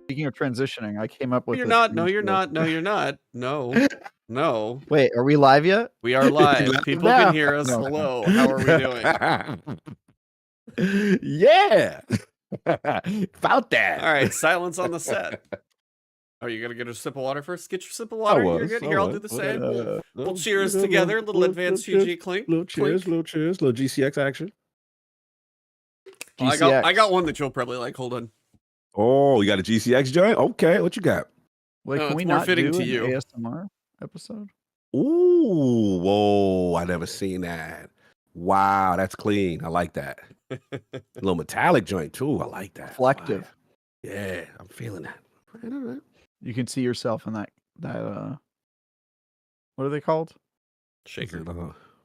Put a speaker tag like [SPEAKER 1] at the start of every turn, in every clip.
[SPEAKER 1] Speaking of transitioning, I came up with.
[SPEAKER 2] You're not. No, you're not. No, you're not. No. No.
[SPEAKER 1] Wait, are we live yet?
[SPEAKER 2] We are live.
[SPEAKER 3] Live
[SPEAKER 2] People
[SPEAKER 3] now.
[SPEAKER 2] can hear us.
[SPEAKER 1] No.
[SPEAKER 2] Hello. How are we doing?
[SPEAKER 3] Yeah. About that.
[SPEAKER 2] All right. Silence on the set. Oh, you gotta get a sip of water first? Get your sip of water. You're good. Here, I'll do the same. We'll cheers together. Little advanced CG clink.
[SPEAKER 3] Little cheers, little GCX action.
[SPEAKER 1] GCX.
[SPEAKER 2] I got one that you'll probably like. Hold on.
[SPEAKER 3] Oh, you got a GCX joint? Okay, what you got?
[SPEAKER 1] Wait,
[SPEAKER 2] No,
[SPEAKER 1] can we
[SPEAKER 2] it's more
[SPEAKER 1] not
[SPEAKER 2] fitting
[SPEAKER 1] do
[SPEAKER 2] to
[SPEAKER 1] an
[SPEAKER 2] you.
[SPEAKER 1] ASMR episode?
[SPEAKER 3] Ooh, whoa, I never seen that. Wow, that's clean. I like that. A little metallic joint too. I like that.
[SPEAKER 1] Reflective.
[SPEAKER 3] Wow. Yeah, I'm feeling that. All right.
[SPEAKER 1] You can see yourself in that what are they called?
[SPEAKER 2] Shaker.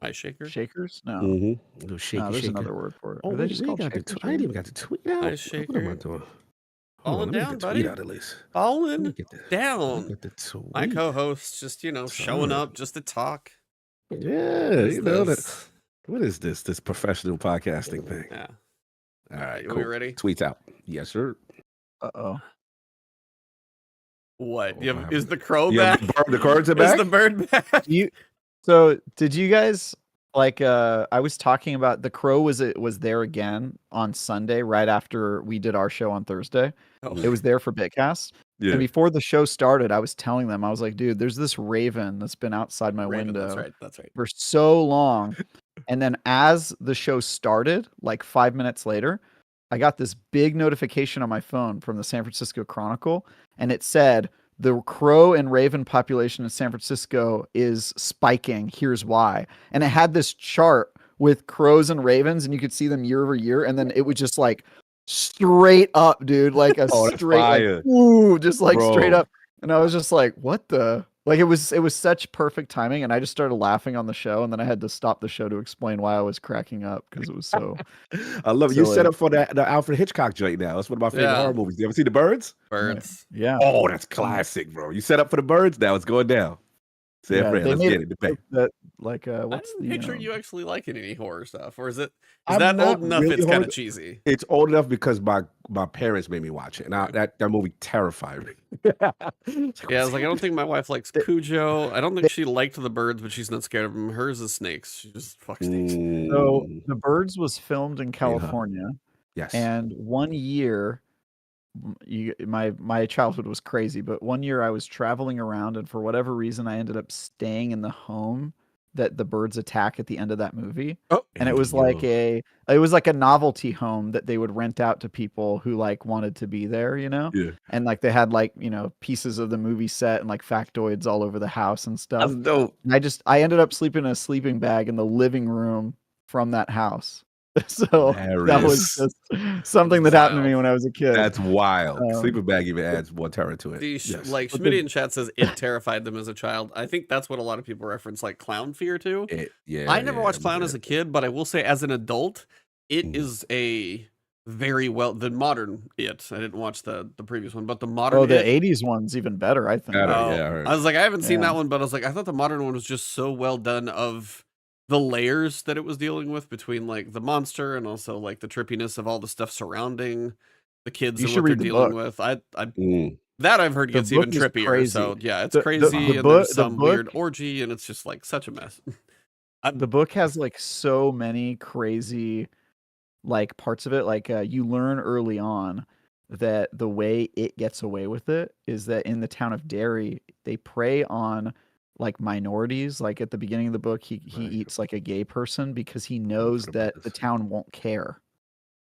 [SPEAKER 2] Ice shaker.
[SPEAKER 1] Shakers? No.
[SPEAKER 3] Little shaky,
[SPEAKER 1] No, there's
[SPEAKER 3] shaker.
[SPEAKER 1] another word for it.
[SPEAKER 3] Oh,
[SPEAKER 1] are they just called
[SPEAKER 3] got
[SPEAKER 1] shakers?
[SPEAKER 3] I ain't even got to tweet out.
[SPEAKER 2] Ice
[SPEAKER 3] What am I
[SPEAKER 2] shaker.
[SPEAKER 3] doing?
[SPEAKER 2] Falling down, buddy.
[SPEAKER 3] Out at least.
[SPEAKER 2] Falling
[SPEAKER 3] Let me
[SPEAKER 2] down.
[SPEAKER 3] get the tweet.
[SPEAKER 2] My co-host just, showing up just to talk.
[SPEAKER 3] Yeah,
[SPEAKER 2] What is this?
[SPEAKER 3] What is this professional podcasting thing?
[SPEAKER 2] Yeah.
[SPEAKER 3] All right,
[SPEAKER 2] Are we ready?
[SPEAKER 3] Tweets out. Yes, sir.
[SPEAKER 1] Uh-oh.
[SPEAKER 2] What?
[SPEAKER 3] Oh,
[SPEAKER 2] Is the crow
[SPEAKER 3] Yeah,
[SPEAKER 2] back?
[SPEAKER 3] the cards are
[SPEAKER 2] Is
[SPEAKER 3] back.
[SPEAKER 2] the bird back?
[SPEAKER 1] So did you guys I was talking about the crow was there again on Sunday right after we did our show on Thursday.
[SPEAKER 2] Oh.
[SPEAKER 1] It was there for Bitcast.
[SPEAKER 3] Yeah.
[SPEAKER 1] And before the show started, I was telling them, I was like, dude, there's this raven that's been outside my window
[SPEAKER 2] That's right.
[SPEAKER 1] for so long. And then as the show started, like 5 minutes later, I got this big notification on my phone from the San Francisco Chronicle, and it said the crow and raven population in San Francisco is spiking. Here's why. And it had this chart with crows and ravens, and you could see them year over year. And then it was just like straight up, dude, like a straight, like, ooh, just like straight up. And I was just like, what the? Like it was such perfect timing, and I just started laughing on the show, and then I had to stop the show to explain why I was cracking up because it was so.
[SPEAKER 3] I love it. You set up for the Alfred Hitchcock joint now. That's one of my favorite horror movies. You ever see The Birds?
[SPEAKER 2] Birds.
[SPEAKER 1] Yeah.
[SPEAKER 3] Oh, that's classic, bro. You set up for The Birds now. It's going down. Say
[SPEAKER 1] Yeah,
[SPEAKER 3] let's get it. Debate.
[SPEAKER 1] That like
[SPEAKER 2] I
[SPEAKER 1] what's
[SPEAKER 2] didn't
[SPEAKER 1] the
[SPEAKER 2] picture you actually liking any horror stuff, or is that
[SPEAKER 3] I'm
[SPEAKER 2] old enough?
[SPEAKER 3] really
[SPEAKER 2] It's kind of cheesy.
[SPEAKER 3] It's old enough because my parents made me watch it, and that movie terrified me.
[SPEAKER 2] Yeah, I was like, I don't think my wife likes Cujo. I don't think she liked the birds, but she's not scared of them. Hers is snakes. She just fucks snakes.
[SPEAKER 1] So The Birds was filmed in California.
[SPEAKER 3] Yes.
[SPEAKER 1] And 1 year, my childhood was crazy, but 1 year I was traveling around, and for whatever reason, I ended up staying in the home that the birds attack at the end of that movie.
[SPEAKER 3] Oh,
[SPEAKER 1] and it was like a novelty home that they would rent out to people who like wanted to be there,
[SPEAKER 3] Yeah.
[SPEAKER 1] And like they had like, pieces of the movie set and like factoids all over the house and stuff.
[SPEAKER 3] That's dope.
[SPEAKER 1] And I ended up sleeping in a sleeping bag in the living room from that house. So that was just something that happened to me when I was a kid.
[SPEAKER 3] That's wild. Sleeping bag even adds more terror to it.
[SPEAKER 2] Like Schmidt in chat says, it terrified them as a child. I think that's what a lot of people reference, like clown fear too. I never watched Clown as a kid, but I will say, as an adult, it is a very the modern It. I didn't watch the previous one, but the modern.
[SPEAKER 1] The '80s one's even better, I think.
[SPEAKER 2] I was like, I haven't seen that one, but I was like, I thought the modern one was just so well done of the layers that it was dealing with between like the monster and also like the trippiness of all the stuff surrounding the kids and what they're dealing with. That I've heard gets even trippier.
[SPEAKER 1] Crazy.
[SPEAKER 2] So yeah, it's crazy, and there's some weird orgy, and it's just like such a mess.
[SPEAKER 1] The book has like so many crazy like parts of it. Like you learn early on that the way it gets away with it is that in the town of Derry, they prey on like minorities. Like at the beginning of the book, he eats like a gay person because he knows that the town won't care.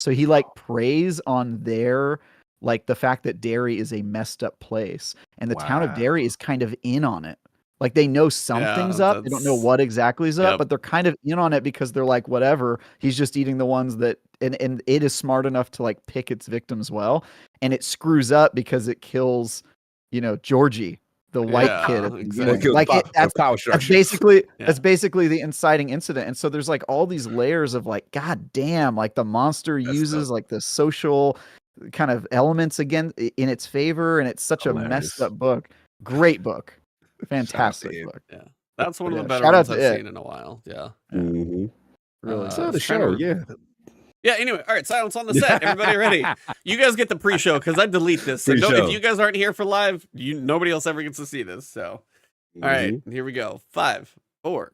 [SPEAKER 1] So he like preys on their like the fact that Derry is a messed up place, and the town of Derry is kind of in on it. Like they know something's up. They don't know what exactly is up, but they're kind of in on it because they're like, whatever. He's just eating the ones that, and it is smart enough to like pick its victims well, and it screws up because it kills, Georgie, the white kid.
[SPEAKER 2] Exactly.
[SPEAKER 1] Like that's basically the inciting incident. And so there's like all these layers of like, god damn, like the monster uses like the social kind of elements again in its favor, and it's such a messed up book. Great book. Fantastic book.
[SPEAKER 2] Yeah, that's one of the better ones I've seen in a while. Yeah.
[SPEAKER 1] Really.
[SPEAKER 3] It's the show. Yeah.
[SPEAKER 2] Yeah, anyway, all right, silence on the set. Everybody ready? You guys get the pre-show because I delete this. So if you guys aren't here for live, nobody else ever gets to see this. So, all right, here we go. 5, 4.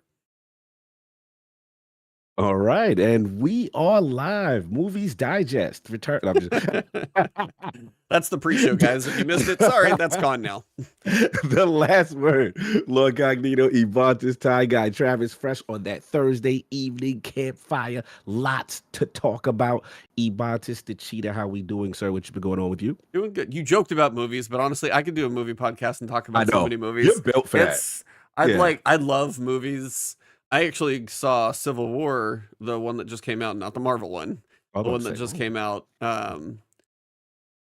[SPEAKER 3] All right, and we are live. Movies Digest. Return. I'm just...
[SPEAKER 2] That's the pre-show, guys. If you missed it, sorry, that's gone now.
[SPEAKER 3] The last word. LordCognito, Ebontis, Ty Guy, Travis, fresh on that Thursday evening campfire. Lots to talk about. Ebontis, the cheetah, how we doing, sir? What's been going on with you?
[SPEAKER 2] Doing good. You joked about movies, but honestly, I could do a movie podcast and talk about so many movies.
[SPEAKER 3] You're built for that.
[SPEAKER 2] I love movies. I actually saw Civil War, the one that just came out, not the Marvel one, the one that just came out. I'm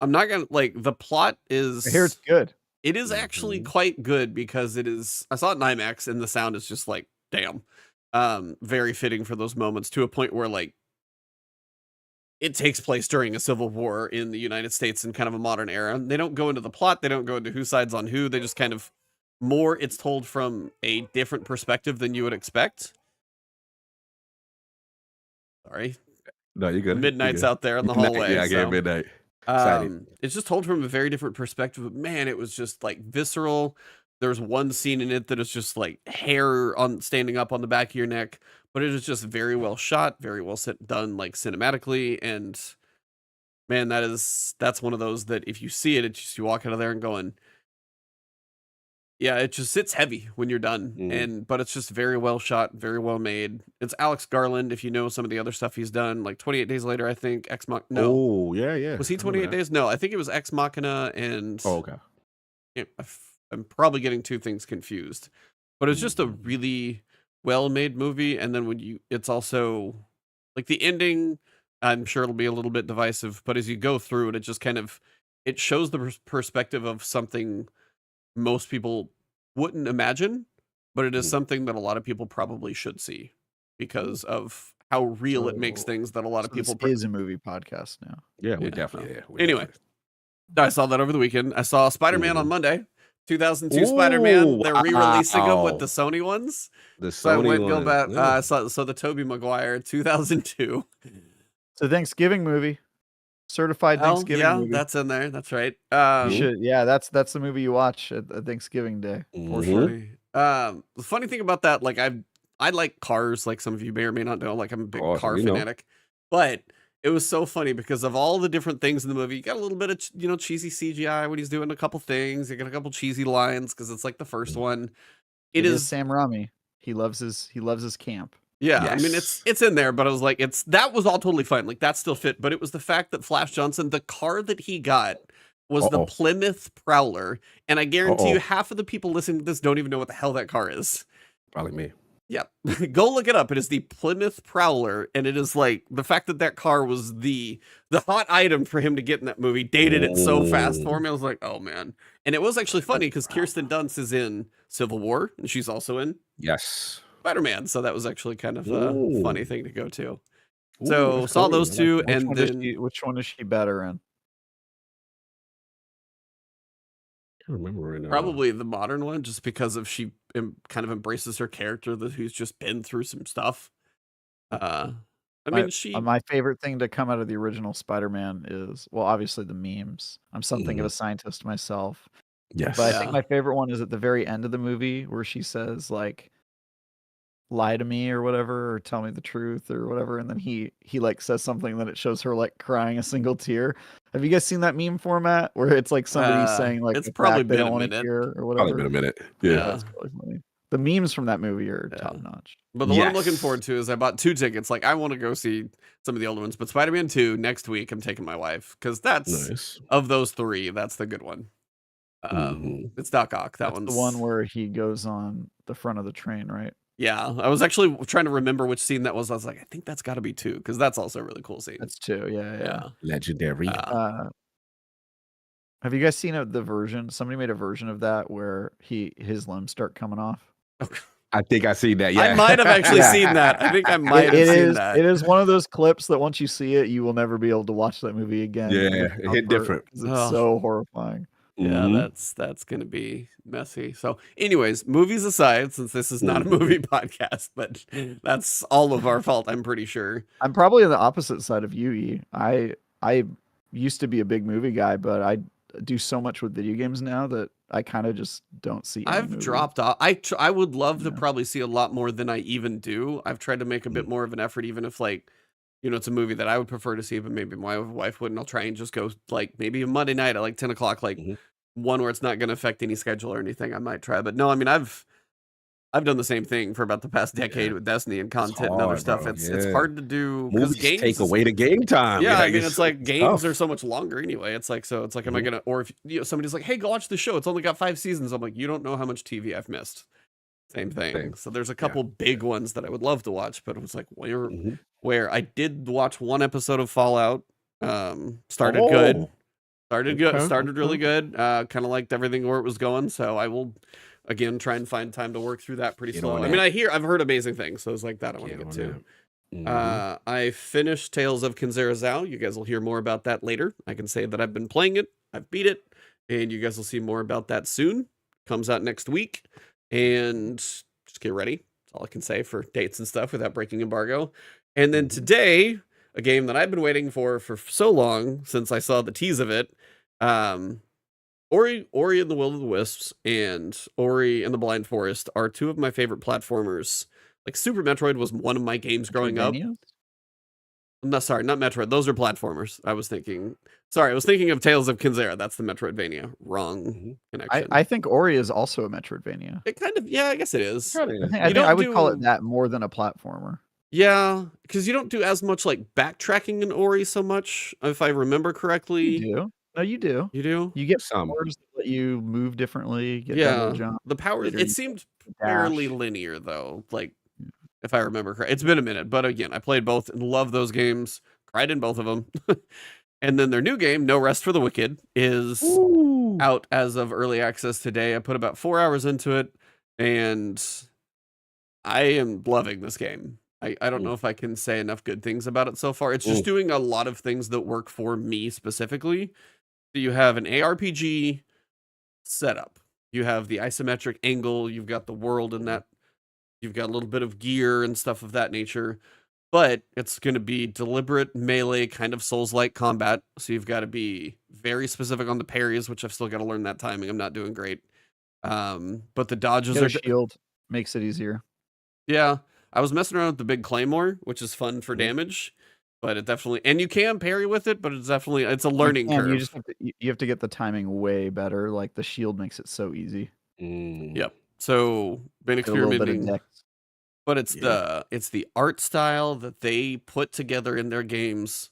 [SPEAKER 2] not gonna the plot is.
[SPEAKER 1] I hear it's good.
[SPEAKER 2] It is actually quite good because it is. I saw it in IMAX and the sound is just like damn, very fitting for those moments to a point where it takes place during a civil war in the United States in kind of a modern era. They don't go into the plot. They don't go into whose side's on who. They just kind of. It's told from a different perspective than you would expect. Sorry.
[SPEAKER 3] No, you're good.
[SPEAKER 2] Midnight's out there in the hallway.
[SPEAKER 3] Yeah, I get midnight.
[SPEAKER 2] It's just told from a very different perspective. But man, it was just visceral. There's one scene in it that is just hair standing up on the back of your neck, but it is just very well shot, very well done cinematically. And man, that's one of those that if you see it, it's just you walk out of there and going, yeah, it just sits heavy when you're done. But it's just very well shot, very well made. It's Alex Garland, if you know some of the other stuff he's done, 28 Days Later, I think. No.
[SPEAKER 3] Oh, yeah.
[SPEAKER 2] Was he 28 Days? No, I think it was Ex Machina and...
[SPEAKER 3] Oh, okay.
[SPEAKER 2] Yeah, I'm probably getting two things confused. But it's just a really well-made movie. And then it's also... the ending, I'm sure it'll be a little bit divisive, but as you go through it, it just kind of... It shows the perspective of something... most people wouldn't imagine, but it is something that a lot of people probably should see because of how real it makes things that a lot of people...
[SPEAKER 1] This is a movie podcast now.
[SPEAKER 3] Yeah, we definitely...
[SPEAKER 2] Anyway, I saw that over the weekend. I saw Spider-Man on Monday. 2002 Spider-Man. They're re-releasing them with the Sony ones.
[SPEAKER 3] I went
[SPEAKER 2] go back. I saw the Tobey Maguire 2002.
[SPEAKER 1] It's a Thanksgiving movie. Certified Thanksgiving movie.
[SPEAKER 2] That's in there. That's right.
[SPEAKER 1] That's the movie you watch at Thanksgiving Day.
[SPEAKER 2] For sure. The funny thing about that, I like cars, some of you may or may not know. I'm a big car fanatic. But it was so funny because of all the different things in the movie. You got a little bit of cheesy CGI when he's doing a couple things. You got a couple cheesy lines because it's the first one. It is
[SPEAKER 1] Sam Raimi. He loves his camp.
[SPEAKER 2] Yeah, yes. I mean it's in there, but I was that was all totally fine. That still fit, but it was the fact that Flash Johnson, the car that he got was the Plymouth Prowler, and I guarantee you half of the people listening to this don't even know what the hell that car is.
[SPEAKER 3] Probably me.
[SPEAKER 2] Yeah. Go look it up. It is the Plymouth Prowler, and it is the fact that car was the hot item for him to get in that movie dated it so fast for me. I was like, oh man. And it was actually funny because Kirsten Dunst is in Civil War, and she's also in Spider-Man, so that was actually kind of a funny thing to go to. So saw those two, and then
[SPEAKER 1] which one is she better in?
[SPEAKER 3] I can't remember right now.
[SPEAKER 2] Probably the modern one, just because of she kind of embraces her character who's just been through some stuff.
[SPEAKER 1] My favorite thing to come out of the original Spider-Man is obviously the memes. I'm something of a scientist myself.
[SPEAKER 3] Yes,
[SPEAKER 1] but I think my favorite one is at the very end of the movie where she says lie to me or whatever, or tell me the truth or whatever, and then he says something, then it shows her crying a single tear. Have you guys seen that meme format where it's somebody saying
[SPEAKER 2] it's probably been a minute
[SPEAKER 1] or whatever?
[SPEAKER 3] Probably been a minute. Yeah,
[SPEAKER 1] that's probably funny. The memes from that movie are top notch.
[SPEAKER 2] But the one I'm looking forward to is I bought 2 tickets. I want to go see some of the older ones, but Spider-Man 2 next week. I'm taking my wife because that's of those 3, that's the good one. It's Doc Ock. That's one's
[SPEAKER 1] the one where he goes on the front of the train, right?
[SPEAKER 2] Yeah, I was actually trying to remember which scene that was. I was like, I think that's got to be 2 because that's also a really cool scene.
[SPEAKER 1] That's 2. Yeah.
[SPEAKER 3] Legendary.
[SPEAKER 1] Have you guys seen the version? Somebody made a version of that where his limbs start coming off.
[SPEAKER 3] I think I seen that. Yeah,
[SPEAKER 2] I might have actually seen that. I think I might have seen that.
[SPEAKER 1] It is one of those clips that once you see it, you will never be able to watch that movie again.
[SPEAKER 3] Yeah, it hit different.
[SPEAKER 1] It's so horrifying.
[SPEAKER 2] Yeah, that's gonna be messy. So, anyways, movies aside, since this is not a movie podcast, but that's all of our fault, I'm pretty sure.
[SPEAKER 1] I'm probably on the opposite side of you, E. I used to be a big movie guy, but I do so much with video games now that I kind of just don't see any
[SPEAKER 2] I've
[SPEAKER 1] movies.
[SPEAKER 2] dropped off. I would love to
[SPEAKER 1] Yeah.
[SPEAKER 2] probably see a lot more than I even do. I've tried to make a bit more of an effort, even if like, it's a movie that I would prefer to see, but maybe my wife wouldn't. I'll try and just go like maybe a Monday night at like 10 o'clock, like one where it's not going to affect any schedule or anything. I might try, but no, I mean, I've done the same thing for about the past decade with Destiny and content and other stuff.
[SPEAKER 3] Bro.
[SPEAKER 2] It's hard to do because
[SPEAKER 3] Movies
[SPEAKER 2] games
[SPEAKER 3] take away the game time.
[SPEAKER 2] Yeah,
[SPEAKER 3] Like,
[SPEAKER 2] I mean, it's like games
[SPEAKER 3] tough.
[SPEAKER 2] are so much longer anyway. It's like, am I gonna, or if somebody's like, hey, go watch the show. It's only got 5 seasons. I'm like, you don't know how much TV I've missed. Same thing. So there's a couple big ones that I would love to watch, but it was like, where I did watch one episode of Fallout. Started good. Started really good. Kind of liked everything where it was going. So I will, again, try and find time to work through that pretty slow. I mean, I've heard amazing things, so it's like that I want to get to. I finished Tales of Kinzera Zao. You guys will hear more about that later. I can say that I've been playing it. I've beat it, and you guys will see more about that soon. Comes out next week, and just get ready. That's all I can say for dates and stuff without breaking embargo. And then today, a game that I've been waiting for so long since I saw the tease of it, Ori and the Will of the Wisps and Ori and the Blind Forest are two of my favorite platformers. Like Super Metroid was one of my games growing up. No, sorry, not Metroid. Those are platformers. I was thinking of Tales of Kinzera. That's the Metroidvania. Wrong connection.
[SPEAKER 1] I think Ori is also a Metroidvania.
[SPEAKER 2] It kind of, yeah, I guess it is.
[SPEAKER 1] I think I would call it that more than a platformer.
[SPEAKER 2] Yeah, because you don't do as much like backtracking in Ori so much, if I remember correctly.
[SPEAKER 1] You do. No, you do.
[SPEAKER 2] You do?
[SPEAKER 1] You get powers that let you move differently. Get double jump.
[SPEAKER 2] The powers. It seemed fairly linear though. Like, if I remember correctly, it's been a minute, but again, I played both and love those games. Cried in both of them. And then their new game, No Rest for the Wicked, is out as of early access today. I put about 4 hours into it, and I am loving this game. I don't know if I can say enough good things about it so far. It's just doing a lot of things that work for me specifically. So you have an ARPG setup. You have the isometric angle. You've got the world in that. You've got a little bit of gear and stuff of that nature. But it's going to be deliberate melee kind of Souls-like combat. So you've got to be very specific on the parries, which I've still got to learn that timing. I'm not doing great. But the dodges are...
[SPEAKER 1] shield makes it easier.
[SPEAKER 2] Yeah. I was messing around with the big claymore, which is fun for damage. But it definitely... And you can parry with it, but it's a learning curve.
[SPEAKER 1] You just have to get the timing way better. Like the shield makes it so easy.
[SPEAKER 2] Yep. So been experimenting. But it's the art style that they put together in their games.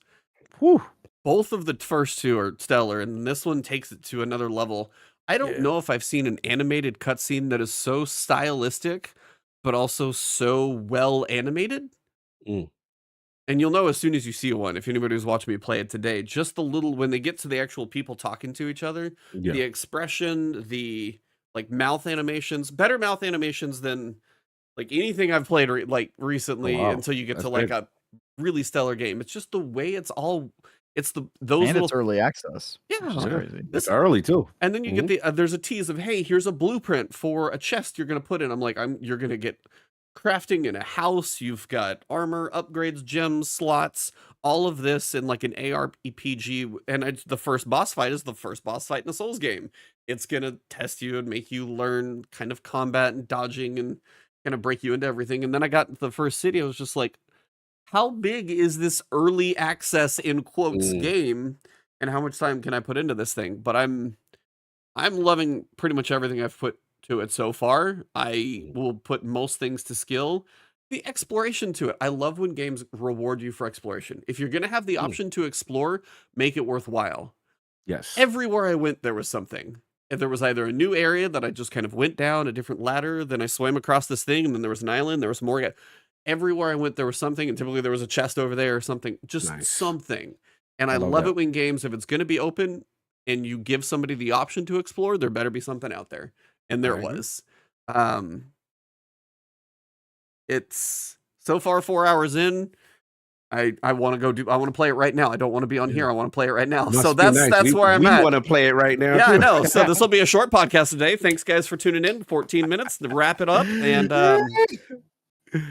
[SPEAKER 2] Both of the first two are stellar, and this one takes it to another level. I don't know if I've seen an animated cutscene that is so stylistic, but also so well animated. And you'll know as soon as you see one, if anybody who's watching me play it today, just the little, when they get to the actual people talking to each other, the expression, the like mouth animations, better mouth animations than like anything I've played recently until you get to like a really stellar game. It's just the way it's all, it's
[SPEAKER 1] early access.
[SPEAKER 2] Yeah.
[SPEAKER 1] It's crazy.
[SPEAKER 3] It's early too.
[SPEAKER 2] And then you get there's a tease of, hey, here's a blueprint for a chest you're going to put in. I'm like, you're going to get crafting in a house. You've got armor, upgrades, gems, slots, all of this in like an ARPG. And the first boss fight is the first boss fight in a Souls game. It's going to test you and make you learn kind of combat and dodging and kind of break you into everything. And then I got the first city. I was just like, how big is this early access in quotes game? And how much time can I put into this thing? But I'm loving pretty much everything I've put to it so far. I will put most things to skill. The exploration to it. I love when games reward you for exploration. If you're going to have the option to explore, make it worthwhile.
[SPEAKER 3] Yes.
[SPEAKER 2] Everywhere I went, there was something. And there was either a new area that I just kind of went down a different ladder, then I swam across this thing, and then there was an island, there was more. Everywhere I went, there was something, and typically there was a chest over there or something. Just something. And I love it when games, if it's going to be open and you give somebody the option to explore, there better be something out there. And there was. It's so far 4 hours in. I want to go do. I want to play it right now. I don't want to be on here. I want to play it right now.
[SPEAKER 3] Must
[SPEAKER 2] So
[SPEAKER 3] be nice.
[SPEAKER 2] that's where I'm
[SPEAKER 3] we
[SPEAKER 2] at.
[SPEAKER 3] want to play it right now.
[SPEAKER 2] Yeah,
[SPEAKER 3] too.
[SPEAKER 2] I know. So this will be a short podcast today. Thanks, guys, for tuning in. 14 minutes to wrap it up. And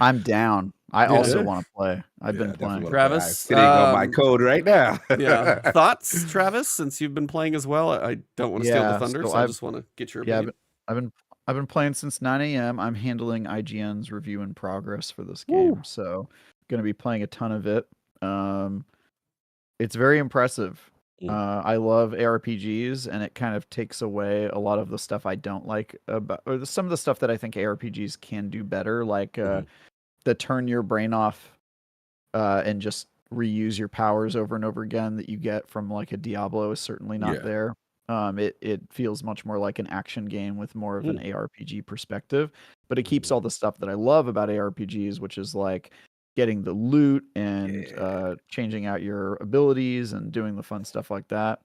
[SPEAKER 1] I'm down. I
[SPEAKER 3] Yeah.
[SPEAKER 1] also want to play. I've
[SPEAKER 3] Yeah,
[SPEAKER 1] been
[SPEAKER 3] definitely
[SPEAKER 1] playing.
[SPEAKER 3] wanna
[SPEAKER 2] Travis,
[SPEAKER 3] play. I'm sitting on my code right now.
[SPEAKER 2] yeah. Thoughts, Travis? Since you've been playing as well, I don't want to steal the thunder, so I just want to get your opinion.
[SPEAKER 1] I've been playing since 9 a.m. I'm handling IGN's review in progress for this game, so going to be playing a ton of it. It's very impressive. I love ARPGs, and it kind of takes away a lot of the stuff I don't like about, or some of the stuff that I think ARPGs can do better, like the turn your brain off and just reuse your powers over and over again that you get from like a Diablo is certainly not there. It feels much more like an action game with more of an ARPG perspective, but it keeps all the stuff that I love about ARPGs, which is like getting the loot and changing out your abilities and doing the fun stuff like that.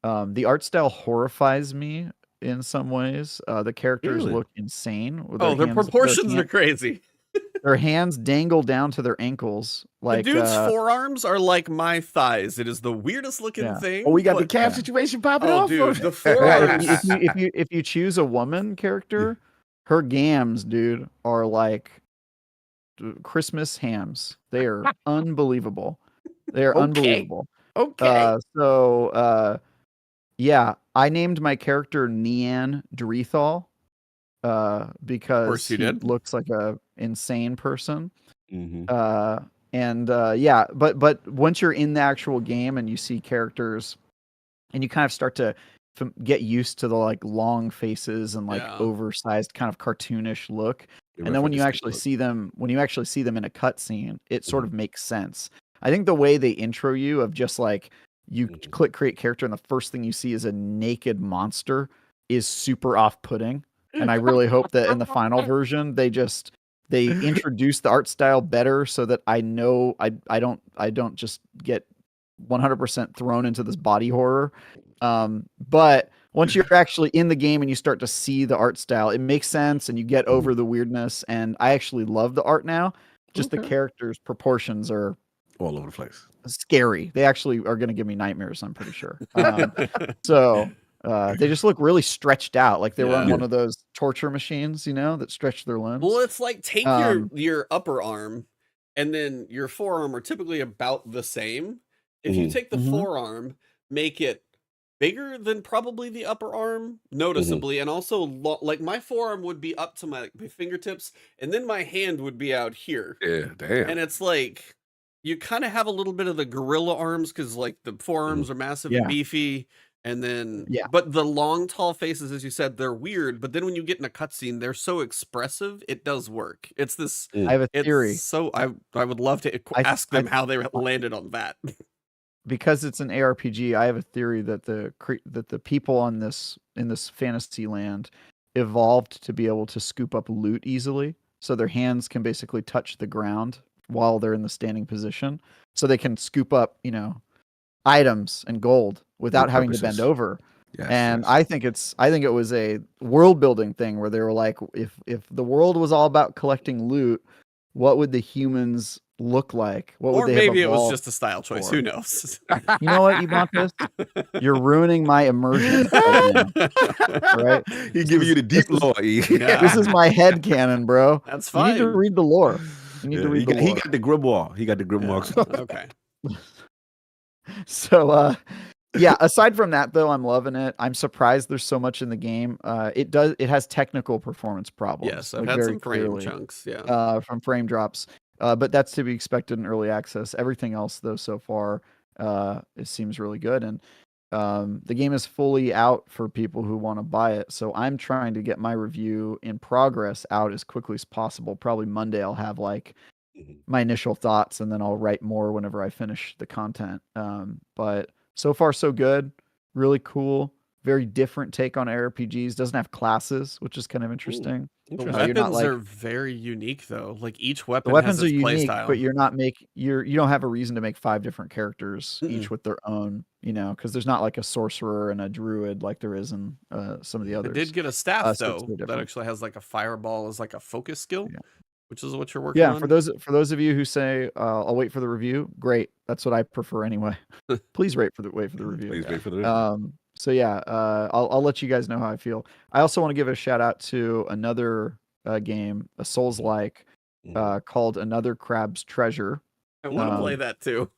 [SPEAKER 1] The art style horrifies me in some ways. The characters look insane.
[SPEAKER 2] Their proportions are crazy.
[SPEAKER 1] Their hands dangle down to their ankles. Like
[SPEAKER 2] the dude's forearms are like my thighs. It is the weirdest looking thing.
[SPEAKER 3] Oh, we got the calf situation popping off.
[SPEAKER 2] Dude, the forearms.
[SPEAKER 1] if you choose a woman character, her gams, dude, are like Christmas hams. They are unbelievable. They are unbelievable.
[SPEAKER 3] Okay.
[SPEAKER 1] Yeah, I named my character Nian Drethal because he looks like a insane person. But once you're in the actual game and you see characters and you kind of start to get used to the like long faces and like oversized kind of cartoonish look, and then when you actually see them in a cutscene, it sort of makes sense. I think the way they intro you of just like you click create character and the first thing you see is a naked monster is super off-putting. And I really hope that in the final version they introduce the art style better so that I know I don't just get 100% thrown into this body horror. But once you're actually in the game and you start to see the art style, it makes sense and you get over the weirdness. And I actually love the art now. Just the characters' proportions are
[SPEAKER 3] all over the place.
[SPEAKER 1] Scary. They actually are going to give me nightmares, I'm pretty sure. They just look really stretched out, like they were on one of those torture machines, that stretch their limbs.
[SPEAKER 2] Well, it's like take your upper arm, and then your forearm are typically about the same. If you take the forearm, make it bigger than probably the upper arm, noticeably, and also like my forearm would be up to my fingertips, and then my hand would be out here.
[SPEAKER 3] Yeah, damn.
[SPEAKER 2] And it's like you kind of have a little bit of the gorilla arms because like the forearms are massive and beefy. And then, but the long, tall faces, as you said, they're weird. But then when you get in a cutscene, they're so expressive. It does work. It's this.
[SPEAKER 1] I have a theory.
[SPEAKER 2] So I would love to ask them how they landed on that.
[SPEAKER 1] Because it's an ARPG, I have a theory that the people in this fantasy land evolved to be able to scoop up loot easily, so their hands can basically touch the ground while they're in the standing position, so they can scoop up, items and gold without having to bend over. I think it was a world building thing where they were like, if the world was all about collecting loot, what would the humans look like?
[SPEAKER 2] Or maybe it was just a style choice. Who knows?
[SPEAKER 1] You know what, Ebontis? You're ruining my immersion right now. Right?
[SPEAKER 3] He's giving you the deep lore.
[SPEAKER 1] This is my head canon, bro.
[SPEAKER 2] That's fine.
[SPEAKER 1] You need to read the lore. You need to read the lore.
[SPEAKER 3] He got the grimoire. He got the grimoire.
[SPEAKER 2] Okay.
[SPEAKER 1] So, aside from that, though, I'm loving it. I'm surprised there's so much in the game. It has technical performance problems.
[SPEAKER 2] Yes, I've had some frame chunks,
[SPEAKER 1] from frame drops. But that's to be expected in early access. Everything else, though, so far, it seems really good. And the game is fully out for people who want to buy it. So I'm trying to get my review in progress out as quickly as possible. Probably Monday I'll have like my initial thoughts, and then I'll write more whenever I finish the content. But so far so good. Really cool. Very different take on RPGs. Doesn't have classes, which is kind of interesting.
[SPEAKER 2] The weapons are very unique, though. Like each weapon,
[SPEAKER 1] the weapons
[SPEAKER 2] has its
[SPEAKER 1] are unique,
[SPEAKER 2] style.
[SPEAKER 1] But you don't have a reason to make 5 different characters, each with their own. Because there's not like a sorcerer and a druid like there is in some of the others.
[SPEAKER 2] I did get a staff though that actually has like a fireball as like a focus skill. which is what you're working
[SPEAKER 1] Yeah,
[SPEAKER 2] on.
[SPEAKER 1] for those of you who say I'll wait for the review, great. That's what I prefer anyway. Please wait for the review.
[SPEAKER 3] Please wait for the review.
[SPEAKER 1] So yeah, I'll let you guys know how I feel. I also want to give a shout out to another game, a Souls-like, called Another Crab's Treasure.
[SPEAKER 2] I want to play that too.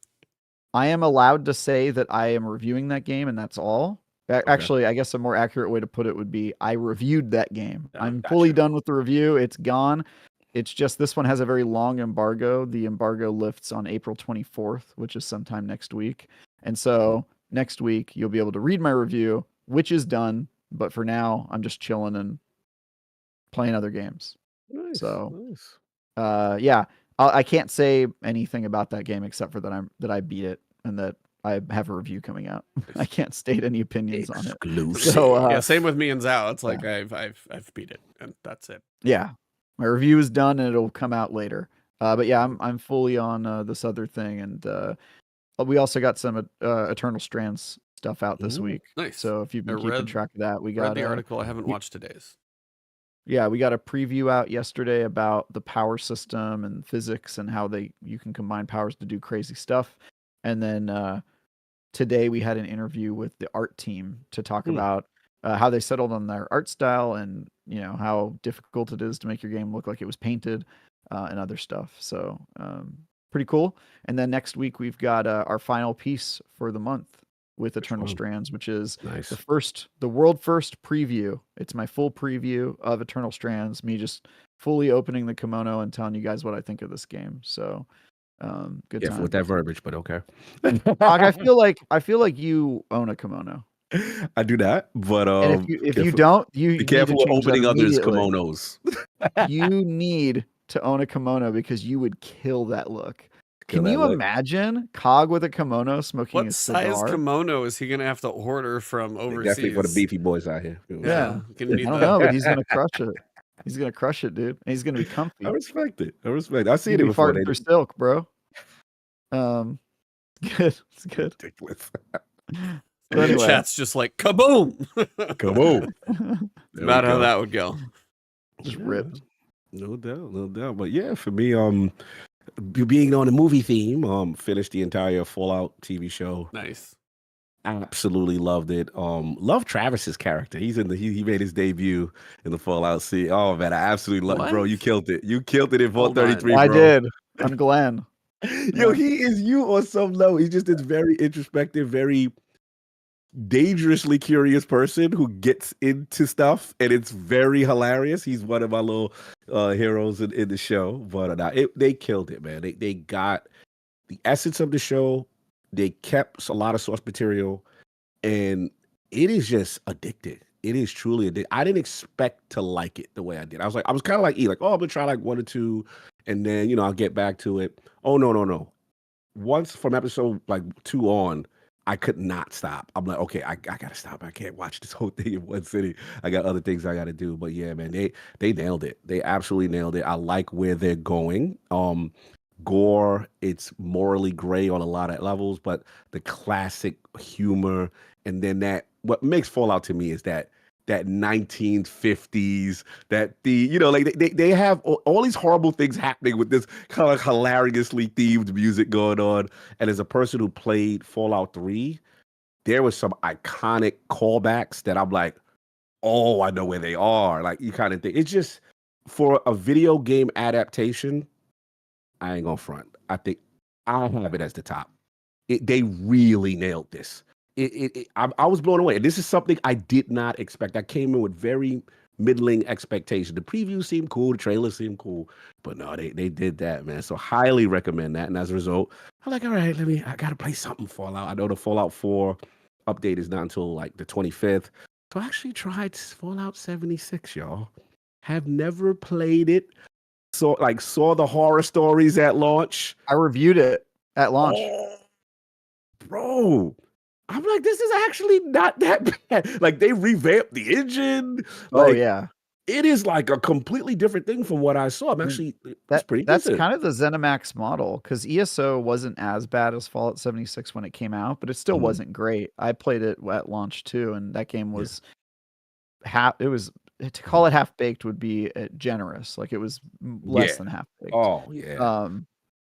[SPEAKER 1] I am allowed to say that I am reviewing that game, and that's all. Actually, I guess a more accurate way to put it would be I reviewed that game. I'm fully done with the review. It's gone. It's just this one has a very long embargo. The embargo lifts on April 24th, which is sometime next week. And so next week, you'll be able to read my review, which is done. But for now, I'm just chilling and playing other games.
[SPEAKER 3] Nice,
[SPEAKER 1] so,
[SPEAKER 3] nice.
[SPEAKER 1] Yeah, I can't say anything about that game except for that I beat it and that I have a review coming out. I can't state any opinions on it.
[SPEAKER 2] So yeah, same with me and Zhao. It's like I've beat it, and that's it.
[SPEAKER 1] Yeah, my review is done, and it'll come out later. But yeah, I'm fully on this other thing, and we also got some Eternal Strands stuff out this week.
[SPEAKER 2] Nice.
[SPEAKER 1] So if you've been keeping track of that, we got
[SPEAKER 2] the article. I haven't watched today's.
[SPEAKER 1] Yeah, we got a preview out yesterday about the power system and physics and how you can combine powers to do crazy stuff. And then today we had an interview with the art team to talk about how they settled on their art style and how difficult it is to make your game look like it was painted and other stuff. So pretty cool. And then next week we've got our final piece for the month with Eternal Strands, which is the world first preview. It's my full preview of Eternal Strands, me just fully opening the kimono and telling you guys what I think of this game. So good time.
[SPEAKER 3] With that verbiage, but okay.
[SPEAKER 1] I feel like you own a kimono.
[SPEAKER 3] I do not, but
[SPEAKER 1] and if you don't, you
[SPEAKER 3] be careful with opening others' kimonos.
[SPEAKER 1] You need to own a kimono because you would kill that look. Can you imagine Cog with a kimono smoking a cigar?
[SPEAKER 2] What size kimono is he going to have to order from overseas?
[SPEAKER 3] Definitely for the beefy boys out here.
[SPEAKER 1] Yeah. I don't know, but he's going to crush it. He's going to crush it, dude. And he's going to be comfy.
[SPEAKER 3] I respect it. I've seen it before.
[SPEAKER 1] Farting through silk, bro. Good. It's good.
[SPEAKER 3] Ridiculous.
[SPEAKER 2] So anyway. Chat's just like, kaboom!
[SPEAKER 3] Kaboom.
[SPEAKER 2] About how that would go.
[SPEAKER 1] Just ripped.
[SPEAKER 3] No doubt. But yeah, for me, being on the movie theme, finished the entire Fallout TV show.
[SPEAKER 2] Nice.
[SPEAKER 3] Absolutely loved it. Love Travis's character. He made his debut in the Fallout scene. Oh man, I absolutely love it, bro. You killed it. You killed it in Vault 33, bro.
[SPEAKER 1] I did. I'm Glenn.
[SPEAKER 3] Yo, he is you on some level. He's just this very introspective, very dangerously curious person who gets into stuff, and it's very hilarious. He's one of my little heroes in the show. But they killed it, man. They got the essence of the show. They kept a lot of source material, and it is just addictive. It is truly addictive. I didn't expect to like it the way I did. I was kind of like E, like, oh, I'm gonna try like 1 or 2, and then I'll get back to it. Oh no. Once from episode like 2 on, I could not stop. I'm like, okay, I gotta stop. I can't watch this whole thing in one sitting. I got other things I gotta do. But yeah, man, they nailed it. They absolutely nailed it. I like where they're going. Gore, it's morally gray on a lot of levels, but the classic humor, and then what makes Fallout to me is that 1950s, that they have all these horrible things happening with this kind of hilariously themed music going on. And as a person who played Fallout 3, there was some iconic callbacks that I'm like, oh, I know where they are. Like, you kind of think it's just for a video game adaptation. I ain't gonna front. I think I'll have it as the top. They really nailed this. I was blown away. And this is something I did not expect. I came in with very middling expectations. The preview seemed cool. The trailer seemed cool. But no, they did that, man. So highly recommend that. And as a result, I'm like, all right, I got to play something Fallout. I know the Fallout 4 update is not until like the 25th. So I actually tried Fallout 76, y'all. Have never played it. Saw the horror stories at launch.
[SPEAKER 1] I reviewed it at launch.
[SPEAKER 3] Oh, bro, I'm like, this is actually not that bad. Like, they revamped the engine. Like,
[SPEAKER 1] yeah.
[SPEAKER 3] It is like a completely different thing from what I saw. That's pretty
[SPEAKER 1] That's
[SPEAKER 3] decent.
[SPEAKER 1] kind of the ZeniMax model, because ESO wasn't as bad as Fallout 76 when it came out, but it still wasn't great. I played it at launch too, and that game was to call it half baked would be generous. Like it was less than half baked.
[SPEAKER 3] Oh yeah.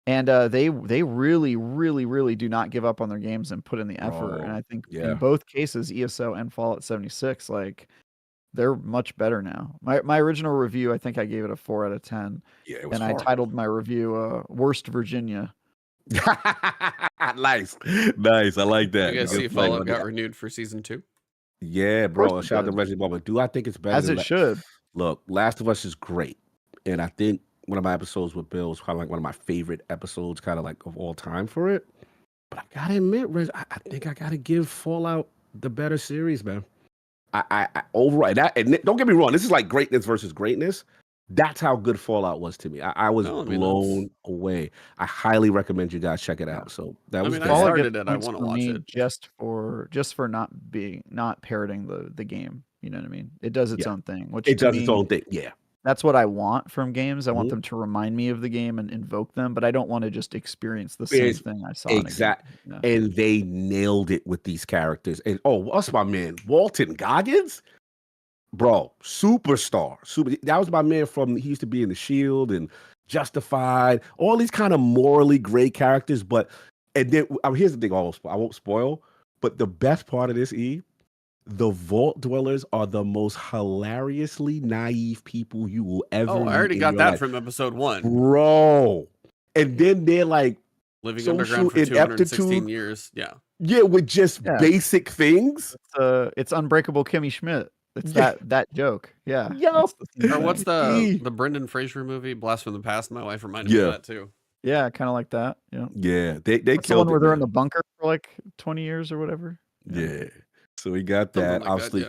[SPEAKER 1] And they really, really, really do not give up on their games and put in the effort. And I think in both cases, ESO and Fallout 76, like they're much better now. My original review, I think I gave it a 4 out of 10.
[SPEAKER 3] Yeah, it was
[SPEAKER 1] and
[SPEAKER 3] horrible.
[SPEAKER 1] I titled my review "Worst Virginia."
[SPEAKER 3] Nice. I like that.
[SPEAKER 2] You guys see Fallout got renewed for season 2?
[SPEAKER 3] Yeah, bro. Shout out to Resident Evil. Do I think it's better?
[SPEAKER 1] As it should.
[SPEAKER 3] Look, Last of Us is great, and I think one of my episodes with Bill is kind of like one of my favorite episodes, kind of like of all time for it. But I gotta admit, I think I gotta give Fallout the better series, man. I overall that, and don't get me wrong, this is like greatness versus greatness. That's how good Fallout was to me. I was blown away. I highly recommend you guys check it out. So that was.
[SPEAKER 2] I started it. I want to watch it
[SPEAKER 1] just for not parroting the game. You know what I mean? It does its own thing. Which
[SPEAKER 3] it does its own thing. Yeah.
[SPEAKER 1] That's what I want from games. I want them to remind me of the game and invoke them, but I don't want to just experience the same thing I saw.
[SPEAKER 3] Exactly. Yeah. And they nailed it with these characters. And what's my man? Walton Goggins? Bro, superstar. That was my man he used to be in The Shield and Justified, all these kind of morally great characters. And then here's the thing, I won't spoil, but the best part of this, the Vault Dwellers are the most hilariously naive people you will ever meet.
[SPEAKER 2] I already got that from episode 1.
[SPEAKER 3] Bro. And then they're like
[SPEAKER 2] living underground for 216 years. Yeah.
[SPEAKER 3] Yeah, with just basic things.
[SPEAKER 1] It's Unbreakable Kimmy Schmidt. It's that joke. Yeah.
[SPEAKER 3] Yo.
[SPEAKER 2] Or what's the Brendan Fraser movie, Blast from the Past? My wife reminded me of that too.
[SPEAKER 1] Yeah, kind of like that. Yeah.
[SPEAKER 3] Yeah. They killed
[SPEAKER 1] the one where they're in the bunker for like 20 years or whatever.
[SPEAKER 3] Yeah. So we got that. Like obviously.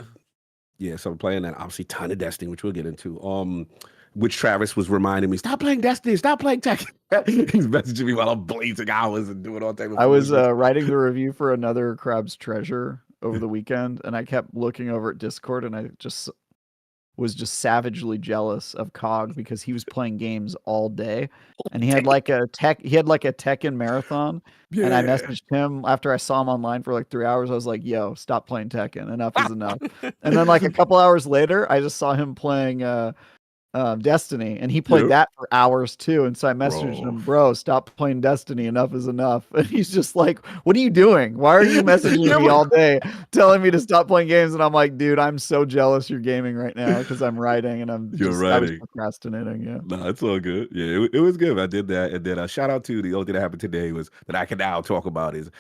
[SPEAKER 3] So I'm playing that. Obviously, ton of Destiny, which we'll get into. Which Travis was reminding me, stop playing Destiny, stop playing Tech. He's messaging me while I'm blazing hours and doing all type of.
[SPEAKER 1] I was writing the review for another Crab's Treasure over the weekend, and I kept looking over at Discord, and I was just savagely jealous of Cog because he was playing games all day, and he had like a Tekken marathon. And I messaged him after I saw him online for like 3 hours. I was like, "Yo, stop playing Tekken. Enough is enough." And then like a couple hours later, I just saw him playing Destiny, and he played that for hours too. And so I messaged him, "Bro, stop playing Destiny. Enough is enough." And he's just like, "What are you doing? Why are you messaging me all day telling me to stop playing games?" And I'm like, "Dude, I'm so jealous you're gaming right now because I'm writing and I was procrastinating." Yeah,
[SPEAKER 3] no, it's all good. Yeah, it was good. I did that, and then shout out to the only thing that happened today was that I can now talk about is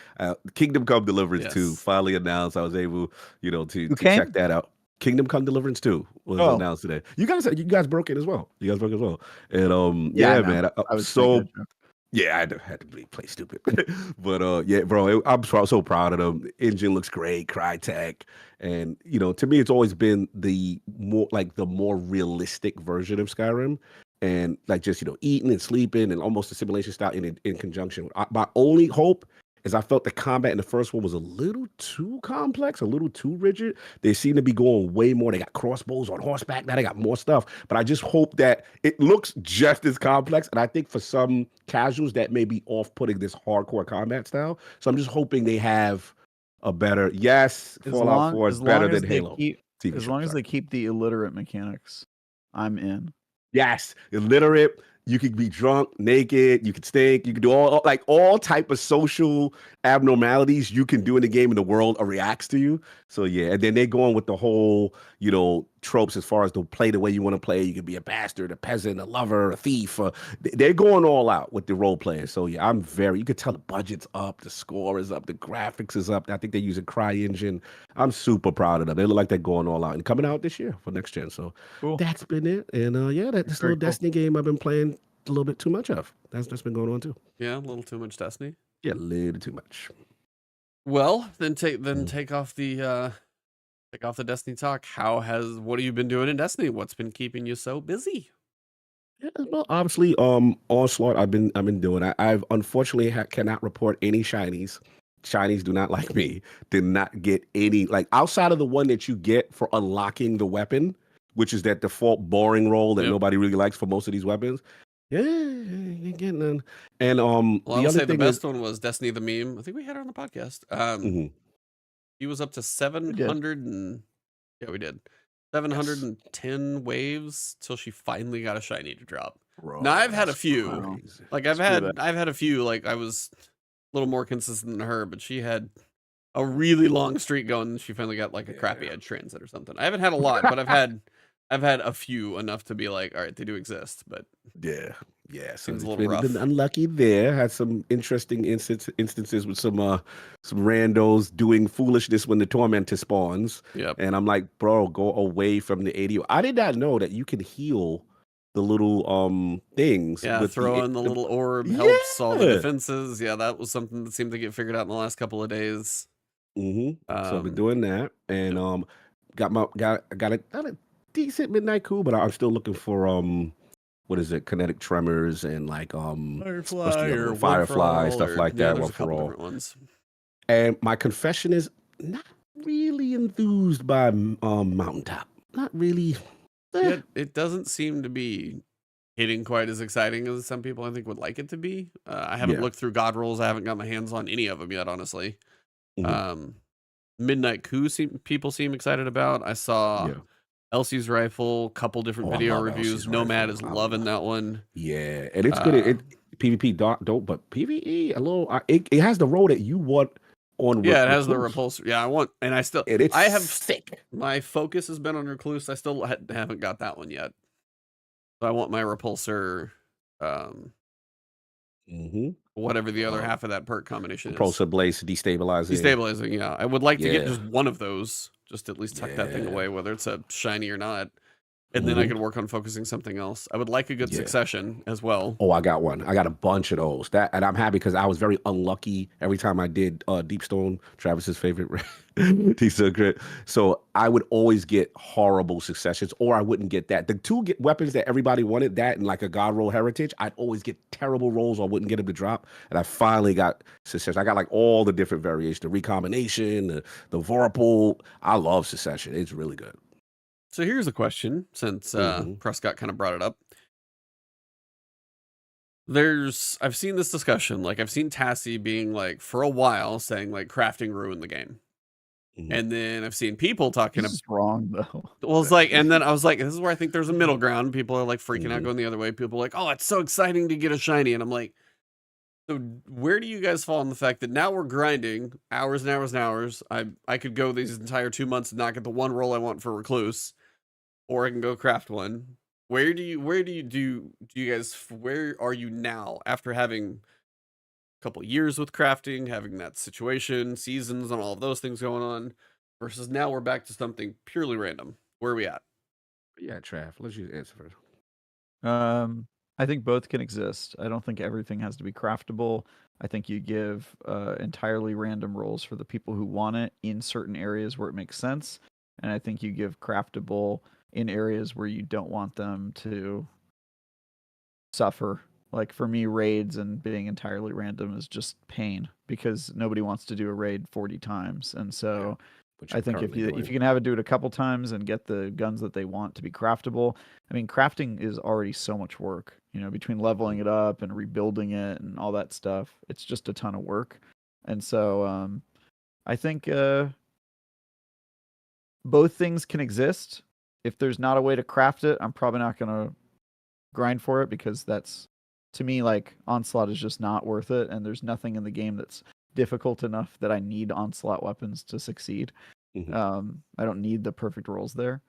[SPEAKER 3] Kingdom Come Deliverance 2 finally announced. I was able, to check that out. Kingdom Come Deliverance 2 was announced today. You guys broke it as well. And man, I was so I had to play stupid. But bro, I'm so proud of them. Engine looks great, Crytek, and to me, it's always been the more realistic version of Skyrim, and like just eating and sleeping and almost a simulation style in conjunction. My only hope is I felt the combat in the first one was a little too complex, a little too rigid. They seem to be going way more. They got crossbows on horseback. Now they got more stuff. But I just hope that it looks just as complex. And I think for some casuals that may be off-putting this hardcore combat style. So I'm just hoping they have a better, Fallout 4 is better than Halo.
[SPEAKER 1] As long as they keep the illiterate mechanics, I'm in.
[SPEAKER 3] Yes, illiterate. You could be drunk, naked, you could stink, you could do all type of social abnormalities you can do in the game and the world reacts to you. So and then they're going with the whole, tropes as far as to play the way you want to play. You could be a bastard, a peasant, a lover, a thief. They're going all out with the role playing. So you could tell the budget's up, the score is up, the graphics is up. I think they're using CryEngine. I'm super proud of them. They look like they're going all out and coming out this year for next gen. So that's been it. And this little Destiny game I've been playing a little bit too much of. That's been going on too.
[SPEAKER 2] Yeah, a little too much Destiny.
[SPEAKER 3] Yeah, a little too much.
[SPEAKER 2] Well, then take off the Destiny talk. What have you been doing in Destiny? What's been keeping you so busy?
[SPEAKER 3] Yeah, well, obviously, Onslaught. I've been doing. I've unfortunately cannot report any shinies. Shinies do not like me. Did not get any outside of the one that you get for unlocking the weapon, which is that default boring roll that nobody really likes for most of these weapons. Yeah, you're getting none. And
[SPEAKER 2] I'll say the best one was Destiny the Meme. I think we had her on the podcast. He was up to 700 and we did. 710 waves till she finally got a shiny to drop.
[SPEAKER 3] Bro,
[SPEAKER 2] Now I've had a
[SPEAKER 3] that's
[SPEAKER 2] few.
[SPEAKER 3] crazy.
[SPEAKER 2] Like I've
[SPEAKER 1] Screw
[SPEAKER 2] had a few. Like I was a little more consistent than her, but she had a really long streak going. And she finally got like a crappy edge transit or something. I haven't had a lot, but I've had a few, enough to be like, all right, they do exist. But
[SPEAKER 3] Yeah. So
[SPEAKER 2] seems a
[SPEAKER 3] it's
[SPEAKER 2] little rough.
[SPEAKER 3] been unlucky there. Had some interesting instances with some randos doing foolishness when the tormentor spawns.
[SPEAKER 2] Yep.
[SPEAKER 3] And I'm like, bro, go away from the ADO. I did not know that you can heal the little things.
[SPEAKER 2] Yeah,
[SPEAKER 3] with
[SPEAKER 2] throwing the little orb helps all the defenses. Yeah, that was something that seemed to get figured out in the last couple of days.
[SPEAKER 3] So I've been doing that, and got a decent midnight cool, but I'm still looking for what is it, kinetic tremors and like Firefly stuff like that.
[SPEAKER 2] There's
[SPEAKER 3] One
[SPEAKER 2] a couple
[SPEAKER 3] for all.
[SPEAKER 2] different ones.
[SPEAKER 3] And my confession is not really enthused by Mountaintop. Not really.
[SPEAKER 2] It doesn't seem to be hitting quite as exciting as some people I think would like it to be. I haven't looked through God rolls. I haven't got my hands on any of them yet, honestly. Midnight Coup people seem excited about. I saw Elsie's Rifle, couple different video reviews. Nomad is loving that one.
[SPEAKER 3] Yeah, and it's good. It PvP dope, but PvE a little. It has the role that you want on.
[SPEAKER 2] Yeah, it has the repulsor. Yeah, I want, and I still.
[SPEAKER 3] It's
[SPEAKER 2] I have
[SPEAKER 3] sick.
[SPEAKER 2] My focus has been on Recluse. I still haven't got that one yet. So I want my repulsor. Whatever the other half of that perk combination is.
[SPEAKER 3] Repulsor, Blaze, destabilizing.
[SPEAKER 2] Destabilizing, yeah. I would like to get just one of those, just at least tuck that thing away, whether it's a shiny or not. And then I could work on focusing something else. I would like a good succession as well.
[SPEAKER 3] Oh, I got one. I got a bunch of those. And I'm happy because I was very unlucky every time I did Deepstone, Travis's favorite T-Secret. So I would always get horrible successions, or I wouldn't get that. The two weapons that everybody wanted, that and like a God roll heritage, I'd always get terrible rolls or wouldn't get them to drop. And I finally got succession. I got like all the different variations, the recombination, the Vorpal. I love succession. It's really good.
[SPEAKER 2] So here's a question, since Prescott kind of brought it up. I've seen this discussion, like I've seen Tassie being like, for a while, saying like crafting ruined the game. And then I've seen people talking
[SPEAKER 1] about wrong though.
[SPEAKER 2] Well, it's like, and then I was like, this is where I think there's a middle ground. People are like freaking out going the other way. People are like, oh, it's so exciting to get a shiny. And I'm like, so where do you guys fall on the fact that now we're grinding hours and hours and hours? I could go these entire 2 months and not get the one roll I want for Recluse, or I can go craft one. Where are you now after having a couple years with crafting, having that situation, seasons, and all of those things going on, versus now we're back to something purely random? Where are we at?
[SPEAKER 3] Yeah, Trav, let's you answer first.
[SPEAKER 1] I think both can exist. I don't think everything has to be craftable. I think you give entirely random rolls for the people who want it in certain areas where it makes sense. And I think you give craftable in areas where you don't want them to suffer. Like for me, raids and being entirely random is just pain because nobody wants to do a raid 40 times. And so I think if you can have it do it a couple times and get the guns that they want to be craftable. I mean, crafting is already so much work, between leveling it up and rebuilding it and all that stuff. It's just a ton of work. And so I think both things can exist. If there's not a way to craft it, I'm probably not going to grind for it because that's, to me, like Onslaught is just not worth it. And there's nothing in the game that's difficult enough that I need Onslaught weapons to succeed. I don't need the perfect rolls there.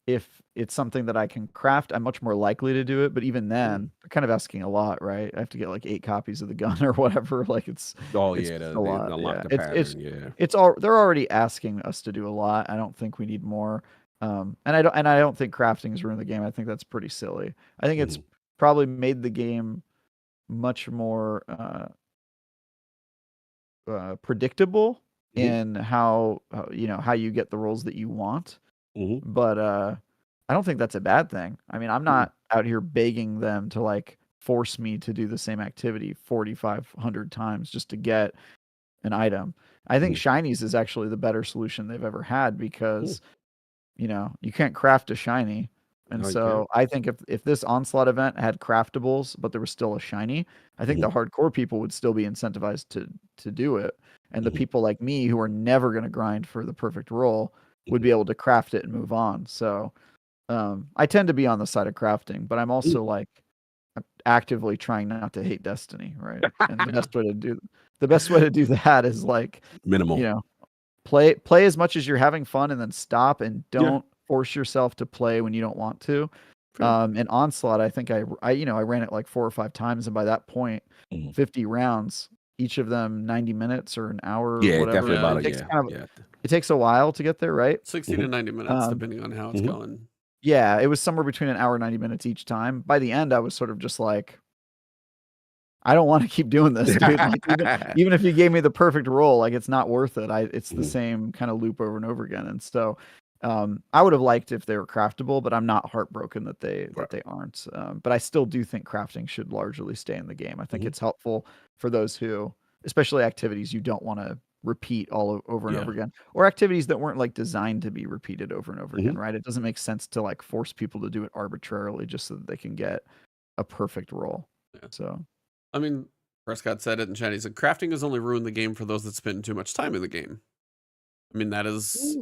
[SPEAKER 1] If it's something that I can craft, I'm much more likely to do it. But even then, I'm kind of asking a lot, right? I have to get like 8 copies of the gun or whatever. Like it's a lot. They're already asking us to do a lot. I don't think we need more. And I don't think crafting has ruined the game. I think that's pretty silly. I think it's probably made the game much more predictable in how you get the rolls that you want. But I don't think that's a bad thing. I mean, I'm not out here begging them to like force me to do the same activity 4,500 times just to get an item. I think shinies is actually the better solution they've ever had because you can't craft a shiny. And so I think if this Onslaught event had craftables, but there was still a shiny, I think the hardcore people would still be incentivized to do it. And the people like me who are never going to grind for the perfect roll would be able to craft it and move on. So I tend to be on the side of crafting, but I'm also like actively trying not to hate Destiny, right? And the best way to do that is like
[SPEAKER 3] minimal.
[SPEAKER 1] You know, play as much as you're having fun, and then stop, and don't force yourself to play when you don't want to. In Onslaught, I think I ran it like 4 or 5 times, and by that point, 50 rounds, each of them 90 minutes or an hour, or whatever.
[SPEAKER 3] Definitely about
[SPEAKER 1] it takes a while to get there, right?
[SPEAKER 2] 60 to 90 minutes, depending on how it's going.
[SPEAKER 1] Yeah, it was somewhere between an hour and 90 minutes each time. By the end, I was sort of just like, I don't want to keep doing this, dude. Like, even if you gave me the perfect roll, like, it's not worth it. It's the same kind of loop over and over again. And so I would have liked if they were craftable, but I'm not heartbroken that they aren't. But I still do think crafting should largely stay in the game. I think it's helpful for those who, especially activities you don't want to repeat all over and over again, or activities that weren't like designed to be repeated over and over again, right? It doesn't make sense to like force people to do it arbitrarily just so that they can get a perfect roll. So
[SPEAKER 2] I mean, Prescott said it in chat. He said, crafting has only ruined the game for those that spend too much time in the game. I mean, that is,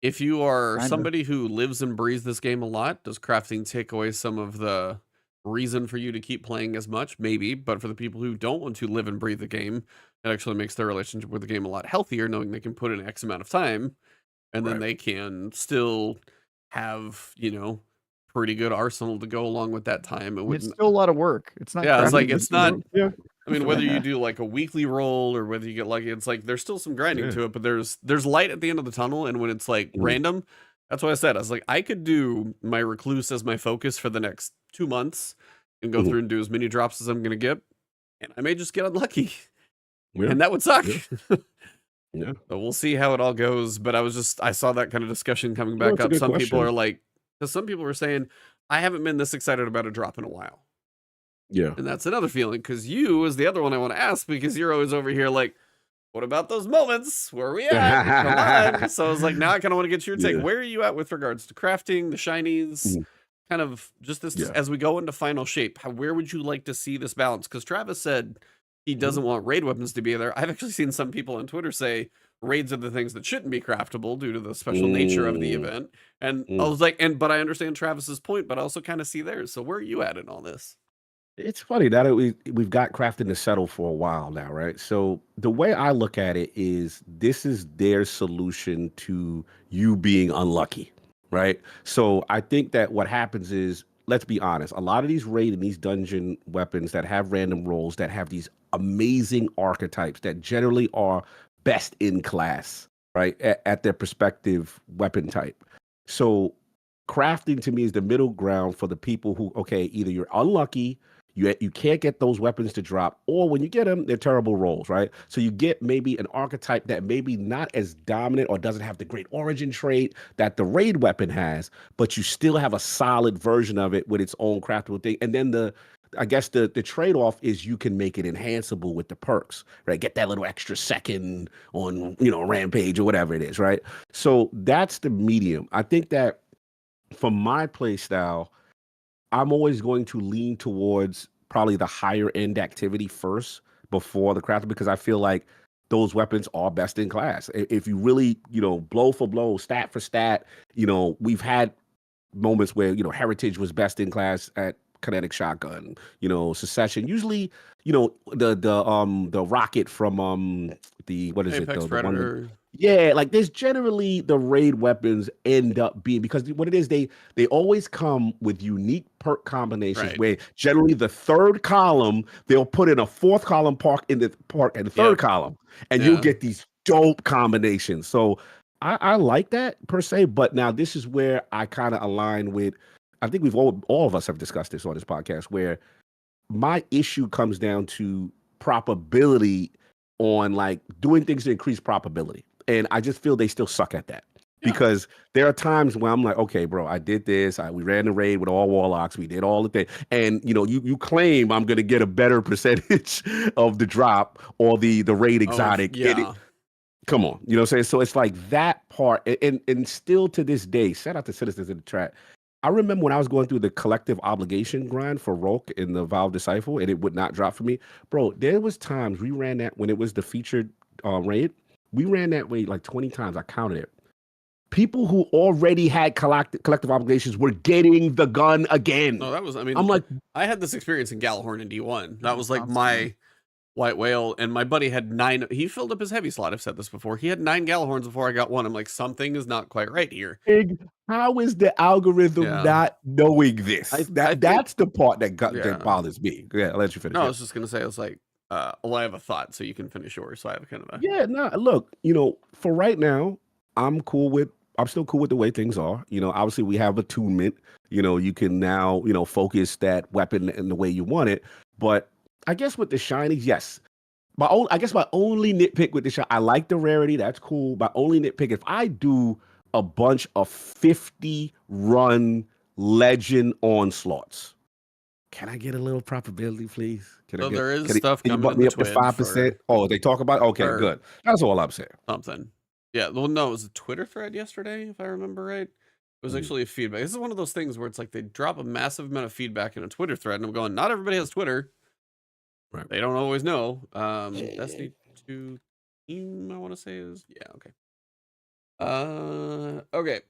[SPEAKER 2] if you are somebody who lives and breathes this game a lot, does crafting take away some of the reason for you to keep playing as much? Maybe, but for the people who don't want to live and breathe the game, it actually makes their relationship with the game a lot healthier, knowing they can put in X amount of time, and then they can still have, pretty good arsenal to go along with that time.
[SPEAKER 1] It's still a lot of work. It's not.
[SPEAKER 2] Yeah, it's like it's not. Yeah. I mean, whether you do like a weekly roll or whether you get lucky, it's like there's still some grinding to it, but there's light at the end of the tunnel. And when it's like random, that's what I said. I was like, I could do my recluse as my focus for the next 2 months and go through and do as many drops as I'm gonna get, and I may just get unlucky, and that would suck. So we'll see how it all goes. But I saw that kind of discussion coming back up. Some people are like, because some people were saying, I haven't been this excited about a drop in a while.
[SPEAKER 3] Yeah.
[SPEAKER 2] And that's another feeling, because you is the other one I want to ask, because you're always over here like, what about those moments? Where are we at? Come on. So I was like, now I kind of want to get your take. Where are you at with regards to crafting, the shinies, kind of just this as we go into final shape? Where would you like to see this balance? Because Travis said he doesn't want raid weapons to be there. I've actually seen some people on Twitter say raids are the things that shouldn't be craftable due to the special nature of the event. And I was like, but I understand Travis's point, but I also kind of see theirs. So where are you at in all this?
[SPEAKER 3] It's funny that we've got crafting to settle for a while now, right? So the way I look at it is this is their solution to you being unlucky, right? So I think that what happens is, let's be honest, a lot of these raid and these dungeon weapons that have random rolls, that have these amazing archetypes that generally are best in class, right, at their respective weapon type. So crafting to me is the middle ground for the people who, okay, either you're unlucky, you can't get those weapons to drop, or when you get them, they're terrible rolls, right? So you get maybe an archetype that maybe not as dominant or doesn't have the great origin trait that the raid weapon has, but you still have a solid version of it with its own craftable thing. And then I guess the trade-off is you can make it enhanceable with the perks, right? Get that little extra second on, Rampage or whatever it is, right? So that's the medium. I think that for my play style, I'm always going to lean towards probably the higher end activity first before the crafting, because I feel like those weapons are best in class. If you really, blow for blow, stat for stat, we've had moments where, Heritage was best in class at kinetic shotgun, Secession. Usually, the rocket from the what is
[SPEAKER 2] Apex
[SPEAKER 3] it?
[SPEAKER 2] Predator.
[SPEAKER 3] Like there's generally the raid weapons end up being, because what it is, they always come with unique perk combinations where generally the third column they'll put in a fourth column perk in the third column, and you'll get these dope combinations. So I like that per se, but now this is where I kind of align with. I think we've all of us have discussed this on this podcast, where my issue comes down to probability on like doing things to increase probability. And I just feel they still suck at that, because there are times where I'm like, okay, bro, I did this. We ran the raid with all warlocks. We did all the things. And, you claim I'm going to get a better percentage of the drop or the raid exotic. Come on. You know what I'm saying? So it's like that part. And still to this day, shout out to citizens in the chat. I remember when I was going through the collective obligation grind for Roke in the Valve Disciple, and it would not drop for me. Bro, there was times we ran that when it was the featured raid. We ran that raid like 20 times. I counted it. People who already had collective obligations were getting the gun again.
[SPEAKER 2] No, that was, I mean,
[SPEAKER 3] I'm like,
[SPEAKER 2] I had this experience in Gjallarhorn in D1. That was like
[SPEAKER 1] Constantly.
[SPEAKER 2] my white whale, and my buddy had 9. He filled up his heavy slot. I've said this before. He had 9 Gjallarhorns before I got one. I'm like, something is not quite right here.
[SPEAKER 3] how is the algorithm
[SPEAKER 2] Yeah.
[SPEAKER 3] not knowing this?
[SPEAKER 2] I
[SPEAKER 3] That's the part that
[SPEAKER 2] Yeah.
[SPEAKER 3] that bothers me. Yeah, I'll let you finish.
[SPEAKER 2] No, I
[SPEAKER 3] Yeah.
[SPEAKER 2] was just gonna say, I was like, well, I have a thought, so you can finish yours. So I have kind of a
[SPEAKER 3] Yeah, no, look, for right now, I'm still cool with the way things are. Obviously we have attunement. You can now, focus that weapon in the way you want it. But I guess with the shinies, yes. My only nitpick with the shiny, I like the rarity, that's cool. My only nitpick, if I do a bunch of 50 run legend onslaughts, can I get a little probability, please?
[SPEAKER 2] So there is stuff
[SPEAKER 3] can you
[SPEAKER 2] coming
[SPEAKER 3] bump
[SPEAKER 2] in
[SPEAKER 3] me
[SPEAKER 2] the
[SPEAKER 3] up to
[SPEAKER 2] Twid
[SPEAKER 3] 5%?
[SPEAKER 2] for
[SPEAKER 3] Oh, they talk about it? Okay,
[SPEAKER 2] for-
[SPEAKER 3] good. That's all I'm saying.
[SPEAKER 2] something. Yeah, well, no, it was a Twitter thread yesterday, if I remember right. It was actually a feedback. This is one of those things where it's like they drop a massive amount of feedback in a Twitter thread, and I'm going, not everybody has Twitter.
[SPEAKER 3] Right.
[SPEAKER 2] They don't always know. Destiny 2 team, I want to say is, yeah, okay. Okay.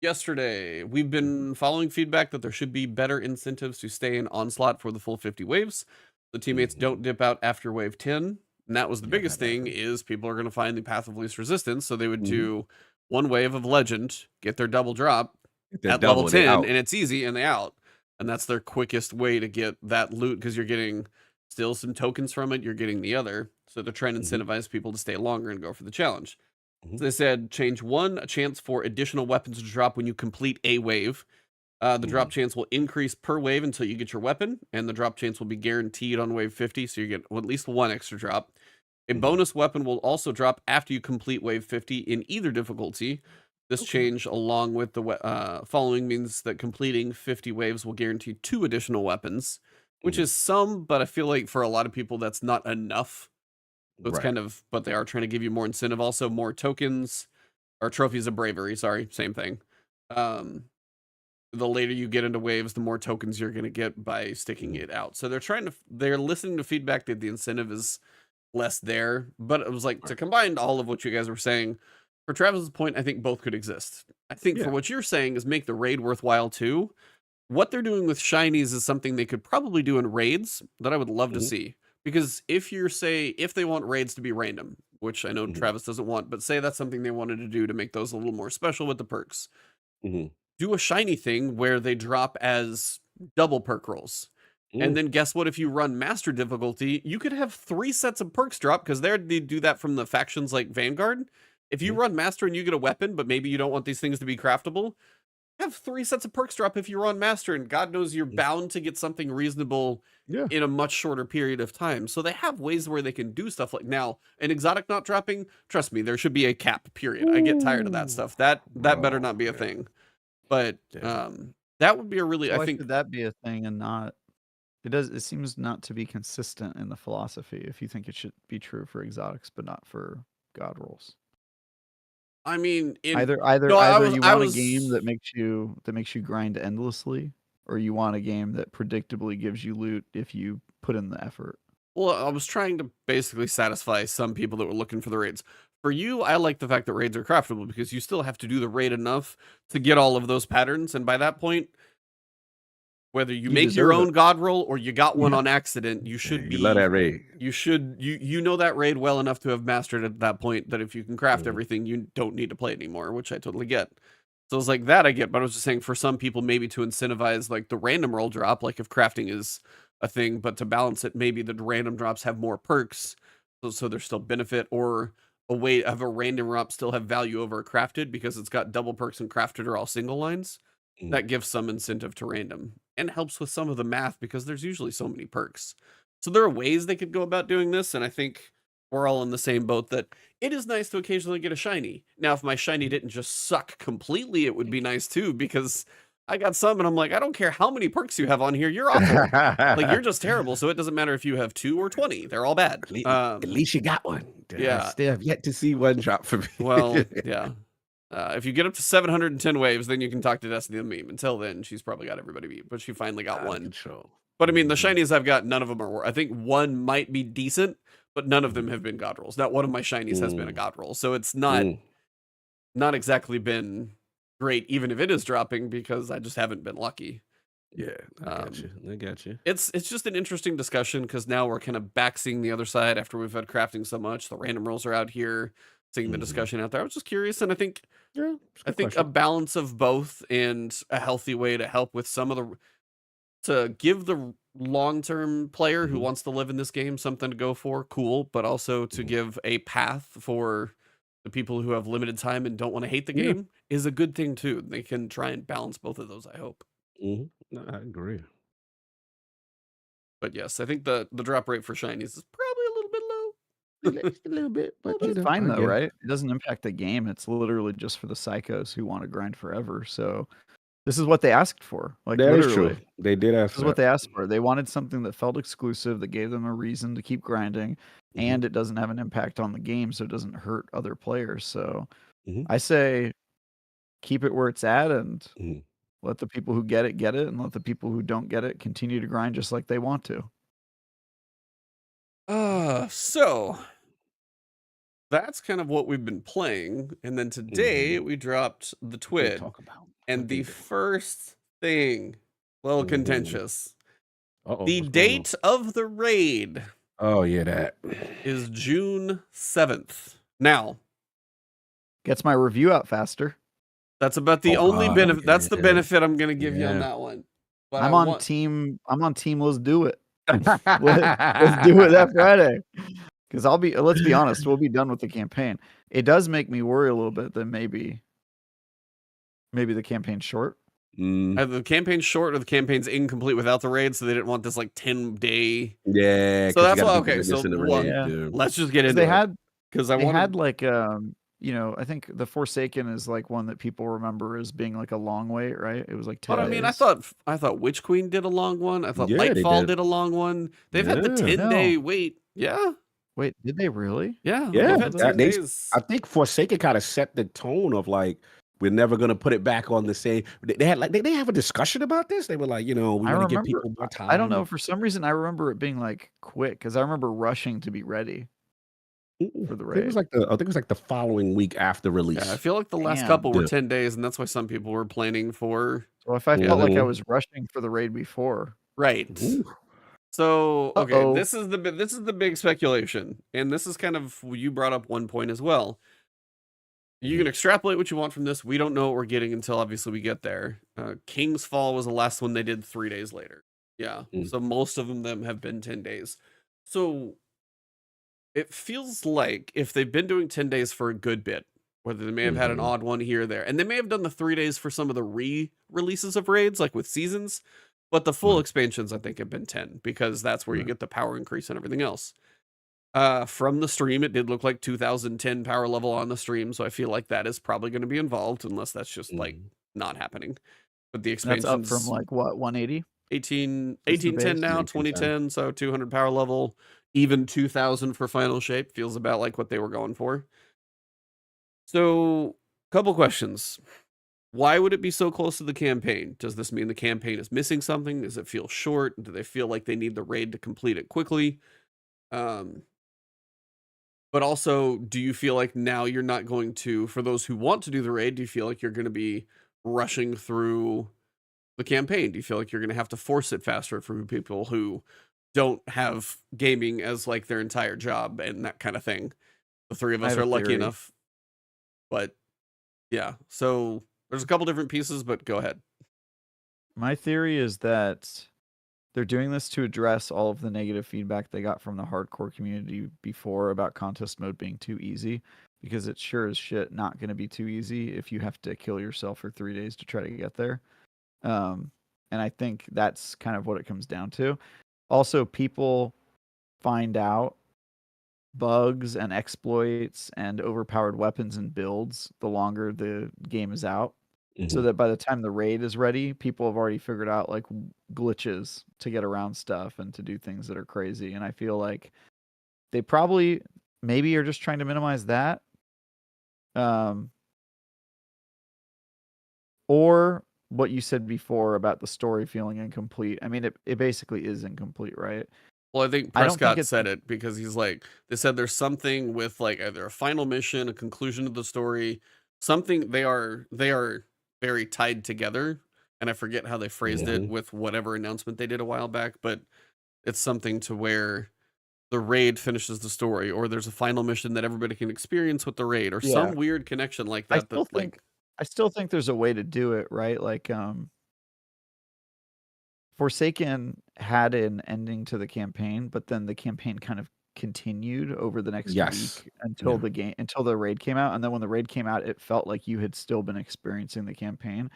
[SPEAKER 2] Yesterday, we've been following feedback that there should be better incentives to stay in Onslaught for the full 50 waves. The teammates don't dip out after wave 10. And that was the biggest thing, is people are going to find the path of least resistance. So they would do one wave of legend, get their double drop at level 10, and it's easy, and they out. And that's their quickest way to get that loot, because you're getting still some tokens from it. You're getting the other. So they're trying to incentivize people to stay longer and go for the challenge. So they said change 1, a chance for additional weapons to drop when you complete a wave. The drop chance will increase per wave until you get your weapon, and the drop chance will be guaranteed on wave 50, so you get at least 1 extra drop. A bonus weapon will also drop after you complete wave 50 in either difficulty. This change, along with the following, means that completing 50 waves will guarantee 2 additional weapons, which is some, but I feel like for a lot of people that's not enough. So it's kind of, but they are trying to give you more incentive, also more tokens, or trophies of bravery, sorry, same thing. The later you get into waves, the more tokens you're going to get by sticking it out. So they're listening to feedback that the incentive is less there, but it was like, to combine all of what you guys were saying, for Travis's point, I think both could exist. I think for what you're saying is make the raid worthwhile too. What they're doing with shinies is something they could probably do in raids that I would love to see. Because if they want raids to be random, which I know Travis doesn't want, but say that's something they wanted to do to make those a little more special with the perks. Do a shiny thing where they drop as double perk rolls. And then guess what? If you run master difficulty, you could have 3 sets of perks drop, because they do that from the factions like Vanguard. If you run master and you get a weapon, but maybe you don't want these things to be craftable, have 3 sets of perks drop if you run master, and God knows you're bound to get something reasonable in a much shorter period of time. So they have ways where they can do stuff like now. An exotic not dropping, trust me, there should be a cap, period. I get tired of that stuff. That better not be a thing. But that would be a really,
[SPEAKER 1] Why
[SPEAKER 2] I think
[SPEAKER 1] should that be a thing and not? It seems not to be consistent in the philosophy. If you think it should be true for exotics, but not for god rolls.
[SPEAKER 2] I mean,
[SPEAKER 1] Either you want a game that makes you grind endlessly, or you want a game that predictably gives you loot if you put in the effort.
[SPEAKER 2] Well, I was trying to basically satisfy some people that were looking for the raids. For you, I like the fact that raids are craftable, because you still have to do the raid enough to get all of those patterns, and by that point, whether you make your own god roll or you got one on accident, you should be.
[SPEAKER 3] You love that raid.
[SPEAKER 2] You should you know that raid well enough to have mastered it at that point, that if you can craft everything, you don't need to play anymore, which I totally get. So it's like that I get, but I was just saying for some people maybe to incentivize like the random roll drop, like if crafting is a thing, but to balance it, maybe the random drops have more perks, so there's still benefit, or a way of a random drop still have value over a crafted because it's got double perks and crafted are all single lines. That gives some incentive to random and helps with some of the math, because there's usually so many perks. So there are ways they could go about doing this, and I think we're all in the same boat that it is nice to occasionally get a shiny. Now, if my shiny didn't just suck completely, it would be nice too, because I got some and I'm like, I don't care how many perks you have on here, you're awful. Like, you're just terrible, so it doesn't matter if you have 2 or 20. They're all bad.
[SPEAKER 3] At least you got one.
[SPEAKER 2] Yeah.
[SPEAKER 3] I still have yet to see one drop for me.
[SPEAKER 2] Well, yeah. If you get up to 710 waves, then you can talk to Destiny the Meme. Until then, she's probably got everybody beat, but she finally got one.
[SPEAKER 3] Control.
[SPEAKER 2] But I mean, the shinies I've got, none of them are. I think one might be decent, but none of them have been god rolls. Not one of my shinies has been a god roll, so it's not exactly been great, even if it is dropping, because I just haven't been lucky.
[SPEAKER 3] Yeah, I got you.
[SPEAKER 2] It's just an interesting discussion because now we're kind of back seeing the other side after we've had crafting so much. The random rolls are out here, seeing the discussion out there. I was just curious, and I think a balance of both and a healthy way to help with some of the to give the long-term player who wants to live in this game something to go for, cool, but also to give a path for the people who have limited time and don't want to hate the game is a good thing too. They can try and balance both of those, I hope.
[SPEAKER 3] No, I agree.
[SPEAKER 2] But yes, I think the drop rate for shinies is probably a little bit low.
[SPEAKER 3] Just a little bit, but
[SPEAKER 1] It's fine though, right? It doesn't impact the game. It's literally just for the psychos who want to grind forever. So this is what they asked for. Like
[SPEAKER 3] that is
[SPEAKER 1] literally,
[SPEAKER 3] true. They did ask.
[SPEAKER 1] This is what they asked for. They wanted something that felt exclusive, that gave them a reason to keep grinding, and it doesn't have an impact on the game, so it doesn't hurt other players. So I say keep it where it's at and let the people who get it, and let the people who don't get it continue to grind just like they want to.
[SPEAKER 2] So that's kind of what we've been playing. And then today we dropped the Twid. And the first thing, a little contentious. The date of the raid.
[SPEAKER 3] Oh, yeah, that
[SPEAKER 2] is June 7th. Now,
[SPEAKER 1] gets my review out faster.
[SPEAKER 2] That's about the only benefit. That's the benefit I'm going to give you on that one. But
[SPEAKER 1] I'm on team. Let's do it. let's do it that Friday. Because let's be honest, we'll be done with the campaign. It does make me worry a little bit that maybe the campaign's short.
[SPEAKER 2] Either the campaign's short or the campaign's incomplete without the raid, so they didn't want this like 10-day.
[SPEAKER 3] Yeah.
[SPEAKER 2] So that's why. Okay, so let's just get into it. Because they had
[SPEAKER 1] like I think the Forsaken is like one that people remember as being like a long wait, right? It was like 10 days.
[SPEAKER 2] I mean, I thought Witch Queen did a long one. I thought Nightfall did a long one. They've had the 10-day wait. Yeah.
[SPEAKER 1] Wait, did they really?
[SPEAKER 2] Yeah.
[SPEAKER 3] I think Forsaken kind of set the tone of like, we're never gonna put it back on the same. They had like they have a discussion about this. They were like, we want to give people more time.
[SPEAKER 1] I don't know. For some reason, I remember it being like quick because I remember rushing to be ready for the raid.
[SPEAKER 3] I think it was like the following week after release.
[SPEAKER 2] Yeah, I feel like the last couple were 10 days, and that's why some people were planning for.
[SPEAKER 1] So if I felt like I was rushing for the raid before,
[SPEAKER 2] right? So okay, this is the big speculation, and this is kind of you brought up one point as well. You can extrapolate what you want from this. We don't know what we're getting until obviously we get there. King's Fall was the last one they did 3 days later. Yeah, so most of them have been 10 days. So it feels like if they've been doing 10 days for a good bit, whether they may have had an odd one here or there, and they may have done the 3 days for some of the re-releases of raids, like with seasons, but the full expansions I think have been 10 because that's where you get the power increase and everything else. From the stream, it did look like 2010 power level on the stream, so I feel like that is probably going to be involved, unless that's just like not happening. But the expansions
[SPEAKER 1] that's up from like what 180,
[SPEAKER 2] 1810 now, 2010, so 200 power level, even 2000 for final shape feels about like what they were going for. So, couple questions. Why would it be so close to the campaign? Does this mean the campaign is missing something? Does it feel short? Do they feel like they need the raid to complete it quickly? But also, do you feel like now you're not going to, for those who want to do the raid, do you feel like you're going to be rushing through the campaign? Do you feel like you're going to have to force it faster for people who don't have gaming as like their entire job and that kind of thing? The three of us are lucky enough. But yeah, so there's a couple different pieces, but go ahead.
[SPEAKER 1] My theory is that they're doing this to address all of the negative feedback they got from the hardcore community before about contest mode being too easy, because it's sure as shit not going to be too easy if you have to kill yourself for 3 days to try to get there. And I think that's kind of what it comes down to. Also, people find out bugs and exploits and overpowered weapons and builds the longer the game is out. So that by the time the raid is ready, people have already figured out like glitches to get around stuff and to do things that are crazy. And I feel like they probably maybe are just trying to minimize that. Or what you said before about the story feeling incomplete. I mean, it basically is incomplete, right?
[SPEAKER 2] Well, I think
[SPEAKER 1] I don't think
[SPEAKER 2] Prescott
[SPEAKER 1] it's
[SPEAKER 2] said it because he's like, they said there's something with like either a final mission, a conclusion to the story, something they are very tied together. And I forget how they phrased it with whatever announcement they did a while back, but it's something to where the raid finishes the story, or there's a final mission that everybody can experience with the raid, or
[SPEAKER 1] yeah.
[SPEAKER 2] some weird connection like
[SPEAKER 1] I
[SPEAKER 2] that.
[SPEAKER 1] still
[SPEAKER 2] That like,
[SPEAKER 1] think I still think there's a way to do it, right? Like Forsaken had an ending to the campaign, but then the campaign kind of continued over the next
[SPEAKER 3] Yes.
[SPEAKER 1] week until until the raid came out, and then when the raid came out, it felt like you had still been experiencing the campaign.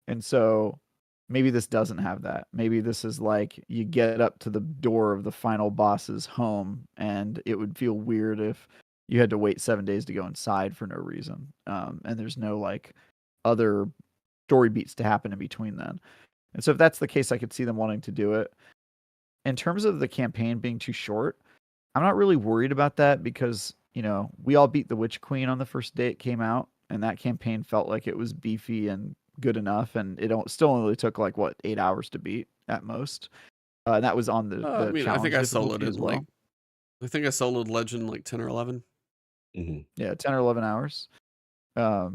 [SPEAKER 1] And so maybe this doesn't have that. Maybe this is like you get up to the door of the final boss's home, and it would feel weird if you had to wait 7 days to go inside for no reason. And there's no like other story beats to happen in between then. And so if that's the case, I could see them wanting to do it. In terms of the campaign being too short, I'm not really worried about that because, you know, we all beat the Witch Queen on the first day it came out, and that campaign felt like it was beefy and good enough, and it still only took like what 8 hours to beat at most. And that was on the
[SPEAKER 2] I mean, I think
[SPEAKER 1] challenge
[SPEAKER 2] I soloed
[SPEAKER 1] difficulty
[SPEAKER 2] it
[SPEAKER 1] as
[SPEAKER 2] in
[SPEAKER 1] well.
[SPEAKER 2] like, I think I soloed Legend like 10 or 11.
[SPEAKER 1] Yeah, 10 or 11 hours. Yeah,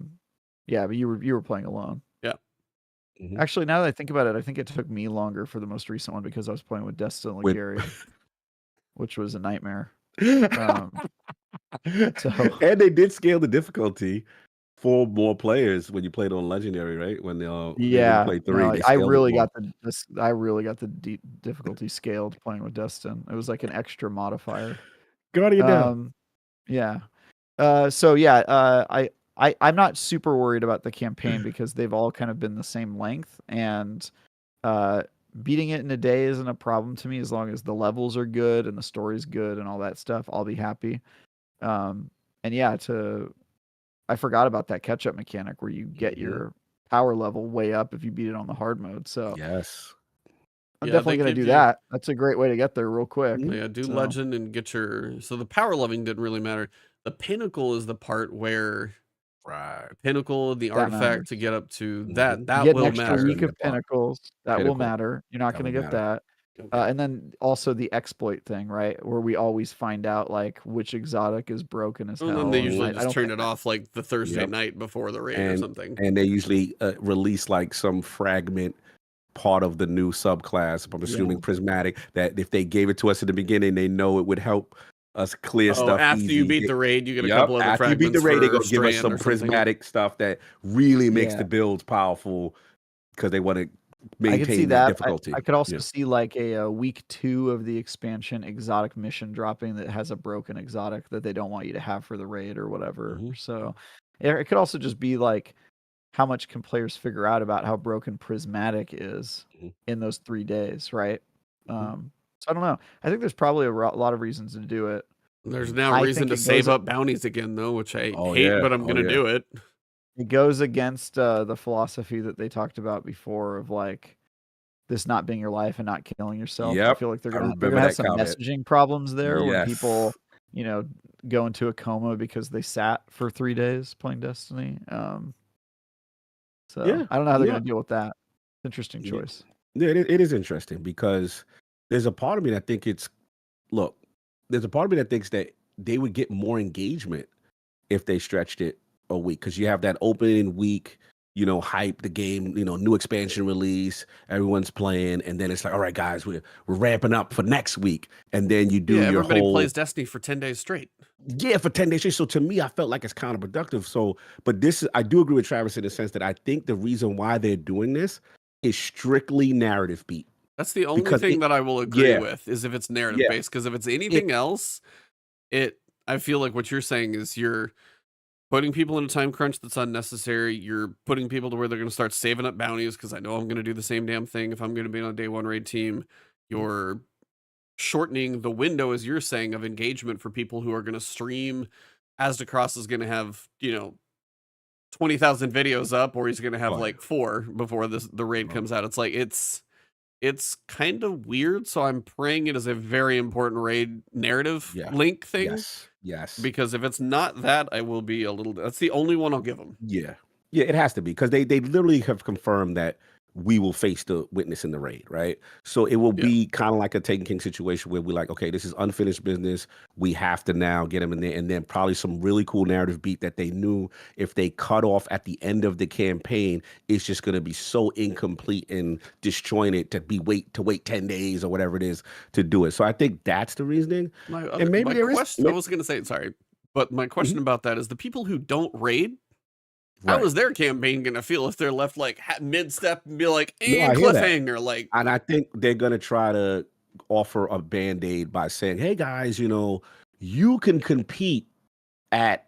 [SPEAKER 1] but you were playing alone.
[SPEAKER 2] Yeah.
[SPEAKER 1] Actually, now that I think about it, I think it took me longer for the most recent one because I was playing with Destin and Gary, which was a nightmare. So
[SPEAKER 3] And they did scale the difficulty for more players when you played on Legendary, right? When they played 3,
[SPEAKER 1] no,
[SPEAKER 3] they
[SPEAKER 1] I
[SPEAKER 3] scaled
[SPEAKER 1] really
[SPEAKER 3] it
[SPEAKER 1] got the difficulty scaled playing with Destin. It was like an extra modifier.
[SPEAKER 3] Good on you now.
[SPEAKER 1] Yeah. So yeah, I'm not super worried about the campaign because they've all kind of been the same length, and beating it in a day isn't a problem to me as long as the levels are good and the story's good and all that stuff. I'll be happy. And yeah, I forgot about that catch-up mechanic where you get your power level way up if you beat it on the hard mode. So
[SPEAKER 3] yes,
[SPEAKER 1] I'm
[SPEAKER 2] Yeah,
[SPEAKER 1] definitely
[SPEAKER 2] they
[SPEAKER 1] going to
[SPEAKER 2] give
[SPEAKER 1] do
[SPEAKER 2] you-
[SPEAKER 1] that. That's a great way to get there real quick.
[SPEAKER 2] Yeah, do
[SPEAKER 1] So,
[SPEAKER 2] Legend and get your. So the power leveling didn't really matter. The Pinnacle is the part where
[SPEAKER 3] right.
[SPEAKER 2] Pinnacle, the
[SPEAKER 1] That
[SPEAKER 2] artifact
[SPEAKER 1] matters.
[SPEAKER 2] to get up to
[SPEAKER 3] Mhm.
[SPEAKER 2] that
[SPEAKER 1] You
[SPEAKER 2] that
[SPEAKER 1] get an
[SPEAKER 2] will
[SPEAKER 1] extra
[SPEAKER 3] That's
[SPEAKER 2] matter.
[SPEAKER 3] gonna
[SPEAKER 1] week
[SPEAKER 3] be
[SPEAKER 1] of
[SPEAKER 3] the part.
[SPEAKER 1] pinnacles. That will
[SPEAKER 3] Pinnacle.
[SPEAKER 1] matter. You're not
[SPEAKER 3] That
[SPEAKER 1] going to
[SPEAKER 3] will
[SPEAKER 1] get
[SPEAKER 3] matter.
[SPEAKER 1] that.
[SPEAKER 2] Okay.
[SPEAKER 1] And then also the exploit thing, right? Where we always find out like which exotic is broken as
[SPEAKER 2] And
[SPEAKER 1] hell.
[SPEAKER 2] then they
[SPEAKER 1] and
[SPEAKER 2] usually
[SPEAKER 1] I
[SPEAKER 2] just
[SPEAKER 1] don't
[SPEAKER 2] turn
[SPEAKER 1] think
[SPEAKER 2] it off like the Thursday
[SPEAKER 3] Yep.
[SPEAKER 2] night before the raid or something.
[SPEAKER 3] And they usually release like some fragment part of the new subclass. I'm assuming Prismatic, that if they gave it to us in the beginning, they know it would help us clear stuff
[SPEAKER 2] after
[SPEAKER 3] easy.
[SPEAKER 2] you beat the raid, you get a couple other
[SPEAKER 3] after you beat the
[SPEAKER 2] fragments
[SPEAKER 3] raid, they're
[SPEAKER 2] for
[SPEAKER 3] gonna give us
[SPEAKER 2] Strand
[SPEAKER 3] some
[SPEAKER 2] or something.
[SPEAKER 3] Prismatic stuff that really makes
[SPEAKER 1] Yeah.
[SPEAKER 3] the builds powerful because they want to
[SPEAKER 1] I could see
[SPEAKER 3] maintain
[SPEAKER 1] that.
[SPEAKER 3] difficulty.
[SPEAKER 1] I could also see like a week 2 of the expansion exotic mission dropping that has a broken exotic that they don't want you to have for the raid or whatever. So it could also just be like how much can players figure out about how broken Prismatic is in those 3 days, right? So I don't know. I think there's probably a lot of reasons to do it.
[SPEAKER 2] There's now
[SPEAKER 1] I
[SPEAKER 2] reason
[SPEAKER 1] think
[SPEAKER 2] to
[SPEAKER 1] it
[SPEAKER 2] save
[SPEAKER 1] goes-
[SPEAKER 2] up bounties again, though, which I
[SPEAKER 3] Oh,
[SPEAKER 2] hate,
[SPEAKER 3] yeah.
[SPEAKER 2] but I'm
[SPEAKER 3] Oh,
[SPEAKER 2] gonna
[SPEAKER 3] yeah.
[SPEAKER 2] do it.
[SPEAKER 1] It goes against the philosophy that they talked about before of like this not being your life and not killing yourself. I
[SPEAKER 3] Yep.
[SPEAKER 1] feel like they're
[SPEAKER 3] I
[SPEAKER 1] gonna
[SPEAKER 3] remember
[SPEAKER 1] have
[SPEAKER 3] that
[SPEAKER 1] some
[SPEAKER 3] comment.
[SPEAKER 1] messaging problems there when people,
[SPEAKER 3] Yes.
[SPEAKER 1] you know, go into a coma because they sat for 3 days playing Destiny. So
[SPEAKER 3] Yeah.
[SPEAKER 1] I don't know how they're
[SPEAKER 3] Yeah.
[SPEAKER 1] gonna deal with that. Interesting choice.
[SPEAKER 3] Yeah, it is interesting because there's a part of me that there's a part of me that thinks that they would get more engagement if they stretched it a week because you have that opening week, hype, the game, new expansion release, everyone's playing, and then it's like, all right, guys, we're ramping up for next week, and then you do your
[SPEAKER 2] everybody
[SPEAKER 3] whole
[SPEAKER 2] plays Destiny for 10 days straight.
[SPEAKER 3] Yeah, for 10 days straight. So to me, I felt like it's counterproductive. So, but I do agree with Travis in the sense that I think the reason why they're doing this is strictly narrative beat.
[SPEAKER 2] That's the only
[SPEAKER 3] Because
[SPEAKER 2] thing that I will agree with is if it's narrative based. Because if it's anything else, I feel like what you're saying is you're putting people in a time crunch that's unnecessary. You're putting people to where they're going to start saving up bounties because I know I'm going to do the same damn thing if I'm going to be on a day 1 raid team. You're shortening the window, as you're saying, of engagement for people who are going to stream. Asdacross is going to have 20,000 videos up, or he's going to have like 4 before the raid comes out. It's like it's kind of weird. So I'm praying it is a very important raid narrative link thing.
[SPEAKER 3] Yes.
[SPEAKER 2] Because if it's not that, I will be a little. That's the only one I'll give them.
[SPEAKER 3] Yeah, it has to be because they literally have confirmed that we will face the witness in the raid, right? So it will be kind of like a Taken King situation where we're like, okay, this is unfinished business. We have to now get them in there, and then probably some really cool narrative beat that they knew if they cut off at the end of the campaign, it's just going to be so incomplete and disjointed to wait 10 days or whatever it is to do it. So I think that's the reasoning. And maybe there is.
[SPEAKER 2] I was going to say, sorry, but my question about that is the people who don't raid.
[SPEAKER 3] Right.
[SPEAKER 2] How is their campaign gonna feel if they're left like mid-step and be like,
[SPEAKER 3] I
[SPEAKER 2] and
[SPEAKER 3] hear that.
[SPEAKER 2] cliffhanger? Like,
[SPEAKER 3] And I think they're gonna try to offer a band-aid by saying, hey guys, you know, you can compete at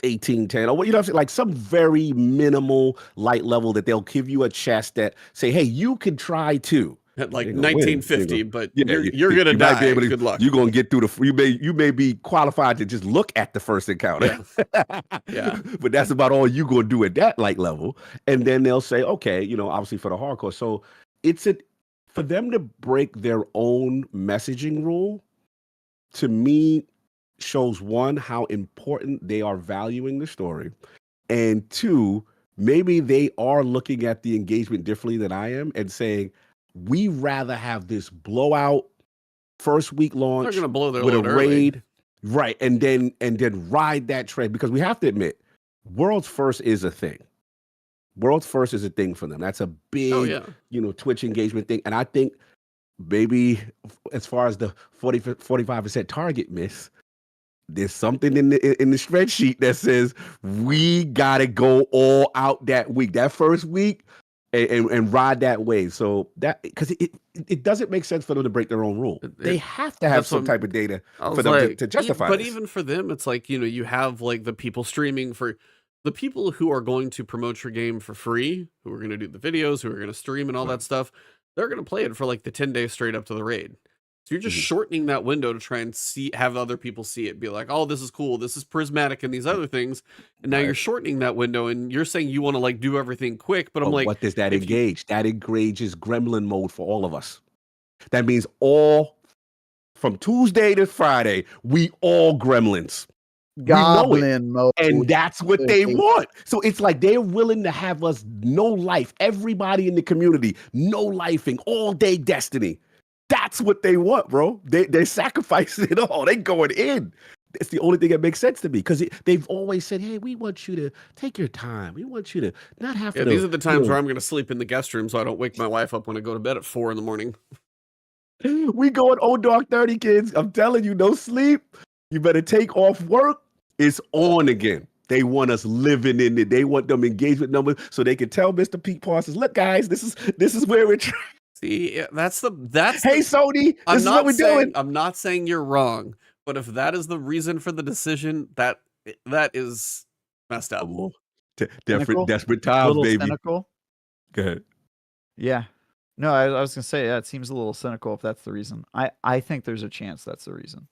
[SPEAKER 3] 1810 or what, you know what I'm saying? Like some very minimal light level that they'll give you a chest that say, hey, you can try too.
[SPEAKER 2] at like
[SPEAKER 3] You're gonna win,
[SPEAKER 2] 1950,
[SPEAKER 3] you know.
[SPEAKER 2] but
[SPEAKER 3] Yeah,
[SPEAKER 2] you're gonna
[SPEAKER 3] you might
[SPEAKER 2] die.
[SPEAKER 3] be able to,
[SPEAKER 2] Good luck.
[SPEAKER 3] you're gonna get through the you may be qualified to just look at the first encounter.
[SPEAKER 2] Yeah.
[SPEAKER 3] But that's about all you gonna do at that light level. And then they'll say, okay, you know, obviously for the hardcore. So it's for them to break their own messaging rule, to me, shows one, how important they are valuing the story, and two, maybe they are looking at the engagement differently than I am and saying, we rather have this blowout first week launch
[SPEAKER 2] They're gonna blow their
[SPEAKER 3] with a
[SPEAKER 2] load early.
[SPEAKER 3] raid, right? And then ride that train, because we have to admit, World's First is a thing. World's First is a thing for them. That's a big, you know, Twitch engagement thing. And I think maybe as far as the 45% target miss, there's something in the spreadsheet that says we gotta go all out that week, that first week, and ride that wave. So that, because it doesn't make sense for them to break their own rule. They have to have some type of data for them to justify
[SPEAKER 2] But
[SPEAKER 3] this.
[SPEAKER 2] even for them, it's like, you know, you have like the people streaming, for the people who are going to promote your game for free, who are going to do the videos, who are going to stream and all that stuff. They're going to play it for like the 10 days straight up to the raid. So you're just shortening that window to try and have other people see it, be like, oh, this is cool, this is prismatic and these other things. And now you're shortening that window, and you're saying you want to like do everything quick, but I'm like,
[SPEAKER 3] what does that engage? That engages gremlin mode for all of us. That means all from Tuesday to Friday, we all gremlins.
[SPEAKER 1] Goblin mode.
[SPEAKER 3] And that's what they want. So it's like they're willing to have us no life, everybody in the community, no lifing, all day Destiny. That's what they want, bro. They're sacrificing it all. They going in. It's the only thing that makes sense to me, because they've always said, hey, we want you to take your time. We want you to not have to.
[SPEAKER 2] These are the times where I'm going to sleep in the guest room so I don't wake my wife up when I go to bed at 4 a.m.
[SPEAKER 3] We going old dark 30, kids. I'm telling you, no sleep. You better take off work. It's on again. They want us living in it. They want them engagement numbers so they can tell Mr. Pete Parsons, look, guys, this is where we're trying.
[SPEAKER 2] See, that's
[SPEAKER 3] hey, Sony, this is what we're doing.
[SPEAKER 2] I'm not saying you're wrong, but if that is the reason for the decision, that is messed up.
[SPEAKER 3] Desperate times, baby.
[SPEAKER 1] Cynical.
[SPEAKER 3] Go ahead.
[SPEAKER 1] Yeah. No, I was gonna say, it seems a little cynical if that's the reason. I think there's a chance that's the reason,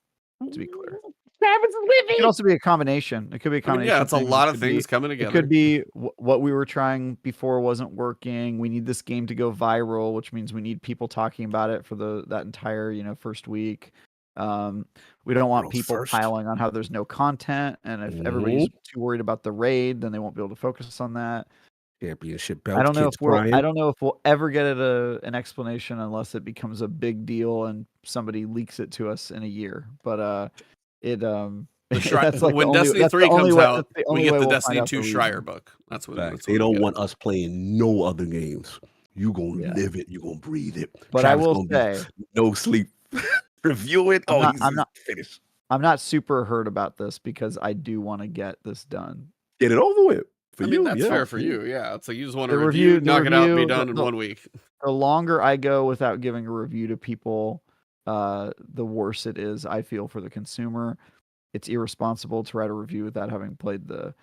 [SPEAKER 1] to be clear. It could also be a combination. It could be a combination.
[SPEAKER 2] Yeah, it's a lot of things coming together.
[SPEAKER 1] It could be what we were trying before wasn't working. We need this game to go viral, which means we need people talking about it for that entire, you know, first week. We don't want people piling on how there's no content, and if everybody's too worried about the raid, then they won't be able to focus on that.
[SPEAKER 3] Championship belt.
[SPEAKER 1] I don't know if we'll ever get an explanation unless it becomes a big deal and somebody leaks it to us in a year. But that's like
[SPEAKER 2] when Destiny 3 comes out, we get the Destiny 2 Schreier book. That's what
[SPEAKER 3] they don't want us playing no other games. You gonna live it. You gonna breathe it.
[SPEAKER 1] But I will say,
[SPEAKER 3] no sleep. Review it.
[SPEAKER 1] I'm not super hurt about this, because I do want to get this done.
[SPEAKER 3] Get it over with.
[SPEAKER 2] That's fair for you. Yeah, it's like you just want to review, knock it out, and be done in 1 week.
[SPEAKER 1] The longer I go without giving a review to people, the worse it is, I feel, for the consumer. It's irresponsible to write a review without having played the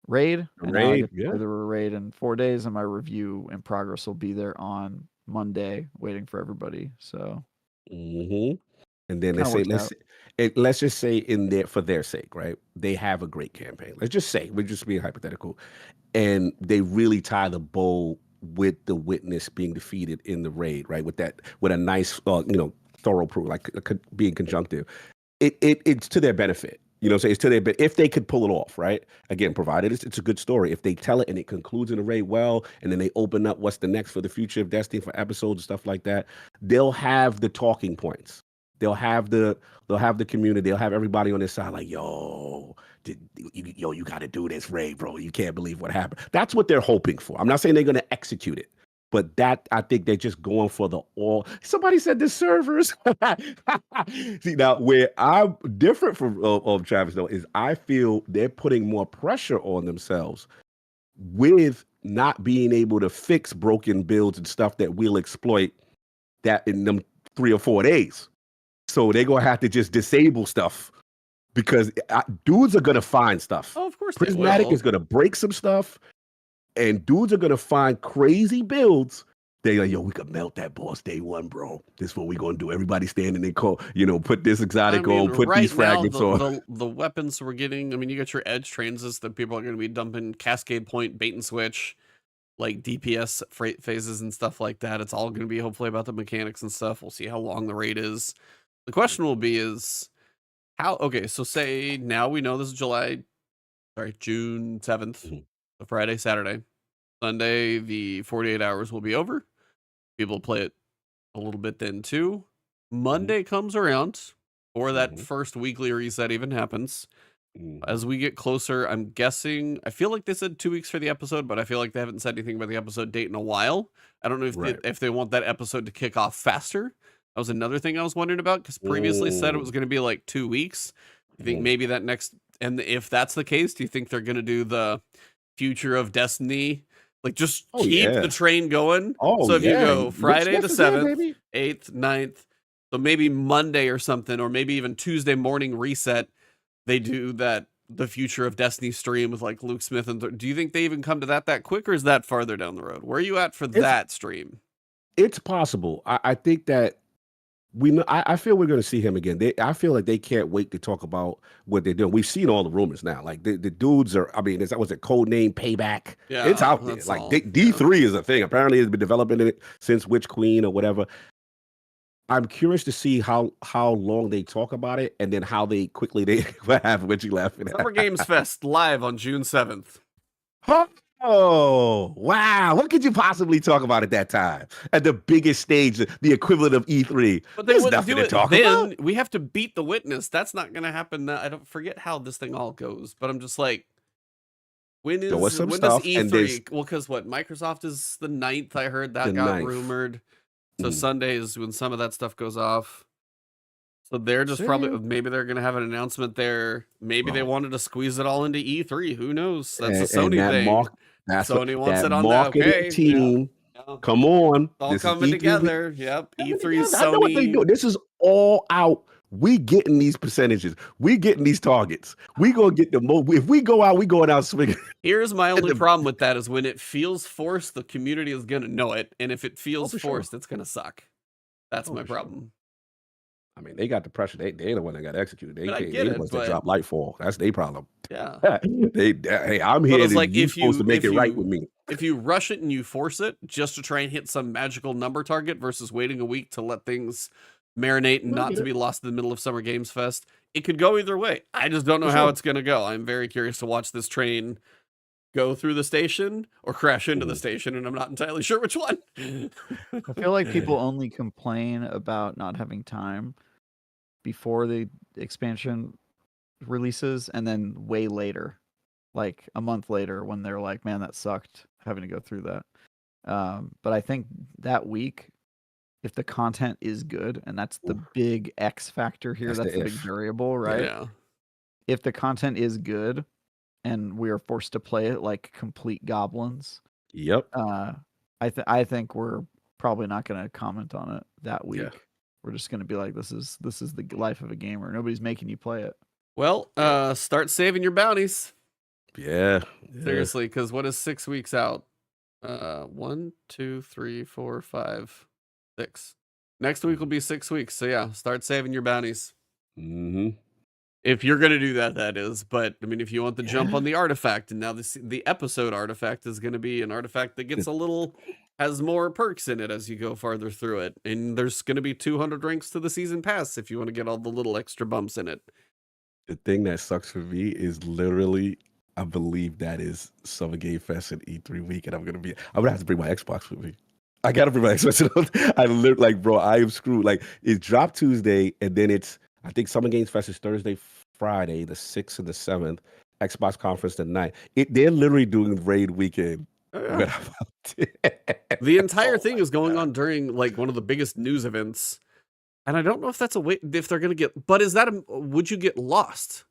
[SPEAKER 1] raid. Play the raid in 4 days, and my review in progress will be there on Monday, waiting for everybody. So,
[SPEAKER 3] and then let's just say in there, for their sake, right? They have a great campaign. Let's just say, we're just being hypothetical, and they really tie the bow with the witness being defeated in the raid, right? With a nice, thorough proof, like being conjunctive. It's to their benefit. You know what I'm saying? It's to their bit if they could pull it off, right? Again, provided it's a good story. If they tell it and it concludes in a raid well, and then they open up what's the next for the future of Destiny for episodes and stuff like that, they'll have the talking points. They'll have the community. They'll have everybody on their side, like, yo, you got to do this raid, bro. You can't believe what happened. That's what they're hoping for. I'm not saying they're going to execute it. But that, I think they're just going for the all. Somebody said the servers. See, now where I'm different from Travis, though, is I feel they're putting more pressure on themselves with not being able to fix broken builds and stuff that we'll exploit that in them 3 or 4 days. So they're going to have to just disable stuff because dudes are going to find stuff.
[SPEAKER 2] Oh, of course,
[SPEAKER 3] Prismatic is going to break some stuff. And dudes are gonna find crazy builds. They're like, yo, we could melt that boss day one, bro. This is what we're gonna do. Everybody standing in call, put this exotic on, put
[SPEAKER 2] right
[SPEAKER 3] these fragments
[SPEAKER 2] now,
[SPEAKER 3] on.
[SPEAKER 2] The weapons we're getting, I mean, you got your edge transes that people are gonna be dumping, cascade point, bait and switch, like DPS freight phases and stuff like that. It's all gonna be hopefully about the mechanics and stuff. We'll see how long the raid is. The question will be is okay, so say now we know this is June 7th. So Friday, Saturday, Sunday, the 48 hours will be over. People play it a little bit then too. Monday comes around, or that first weekly reset even happens. As we get closer, I'm guessing, I feel like they said 2 weeks for the episode, but I feel like they haven't said anything about the episode date in a while. I don't know if they want that episode to kick off faster. That was another thing I was wondering about, because previously said it was going to be like 2 weeks. You think maybe that next, and if that's the case, do you think they're going to do the future of Destiny, like just keep the train going? So if you go Friday the 7th, 8th, 9th, so maybe Monday or something, or maybe even Tuesday morning reset, they do the future of Destiny stream with like Luke Smith. And do you think they even come to that quick, or is that farther down the road? Where are you at for that stream?
[SPEAKER 3] It's possible. I think that I feel we're going to see him again. I feel like they can't wait to talk about what they're doing. We've seen all the rumors now. Like the dudes are. I mean, that was a code name Payback.
[SPEAKER 2] Yeah,
[SPEAKER 3] it's out there. Like D3 is a thing. Apparently, has been developing it since Witch Queen or whatever. I'm curious to see how long they talk about it, and then how they quickly what happened. What you laughing at?
[SPEAKER 2] Summer Games Fest live on June 7th.
[SPEAKER 3] Oh, wow. What could you possibly talk about at that time? At the biggest stage, the equivalent of E3.
[SPEAKER 2] But they wouldn't
[SPEAKER 3] nothing
[SPEAKER 2] do
[SPEAKER 3] to
[SPEAKER 2] it
[SPEAKER 3] talk
[SPEAKER 2] then.
[SPEAKER 3] about.
[SPEAKER 2] We have to beat the witness. That's not going to happen. I don't forget how this thing all goes, but I'm just like, when does E3? Well, because Microsoft is the 9th. I heard that got rumored. So Sunday is when some of that stuff goes off. So they're just maybe they're going to have an announcement there. Maybe they wanted to squeeze it all into E3. Who knows? That's a Sony thing. Sony wants it on that
[SPEAKER 3] team. Yeah. Come on.
[SPEAKER 2] It's all coming together. Yep. E3 is Sony.
[SPEAKER 3] I know what they do. This is all out. We getting these percentages. We getting these targets. We gonna get the most. If we go out, we going out swinging.
[SPEAKER 2] Here's my only problem with that is when it feels forced, the community is gonna know it, and if it feels forced, it's gonna suck. That's my problem.
[SPEAKER 3] I mean, they got the pressure. They the one that got executed. They
[SPEAKER 2] must
[SPEAKER 3] drop Nightfall. That's their problem.
[SPEAKER 2] Yeah.
[SPEAKER 3] Hey, I'm here. You're supposed to make it right with me.
[SPEAKER 2] If you rush it and you force it just to try and hit some magical number target versus waiting a week to let things marinate and not to be lost in the middle of Summer Games Fest, it could go either way. I just don't know how it's going to go. I'm very curious to watch this train go through the station or crash into the station, and I'm not entirely sure which one.
[SPEAKER 1] I feel like people only complain about not having time before the expansion releases, and then way later, like a month later, when they're like, man, that sucked having to go through that. But I think that week, if the content is good, and that's the big X factor here, that's the big variable, right?
[SPEAKER 2] Yeah.
[SPEAKER 1] If the content is good and we are forced to play it like complete goblins,
[SPEAKER 3] yep.
[SPEAKER 1] I think we're probably not going to comment on it that week.
[SPEAKER 3] Yeah.
[SPEAKER 1] We're just going to be like, this is the life of a gamer. Nobody's making you play it.
[SPEAKER 2] Well, start saving your bounties.
[SPEAKER 3] Yeah.
[SPEAKER 2] Seriously, because what is 6 weeks out? 1, 2, 3, 4, 5, 6. Next week will be 6 weeks. So yeah, start saving your bounties. If you're gonna do that, that is. But I mean, if you want the jump on the artifact, and now the episode artifact is gonna be an artifact that gets has more perks in it as you go farther through it, and there's gonna be 200 ranks to the season pass if you want to get all the little extra bumps in it.
[SPEAKER 3] The thing that sucks for me is literally, I believe that is Summer Game Fest and E3 week, and I'm gonna have to bring my Xbox with me. I gotta bring my Xbox. I live like, bro, I am screwed. Like, it dropped Tuesday, and then I think Summer Games Fest is Thursday, Friday, the 6th and the 7th. Xbox conference the 9th. They're literally doing raid weekend.
[SPEAKER 2] The entire thing is going on during like one of the biggest news events. And I don't know if that's a way, if they're going to get, but would you get lost?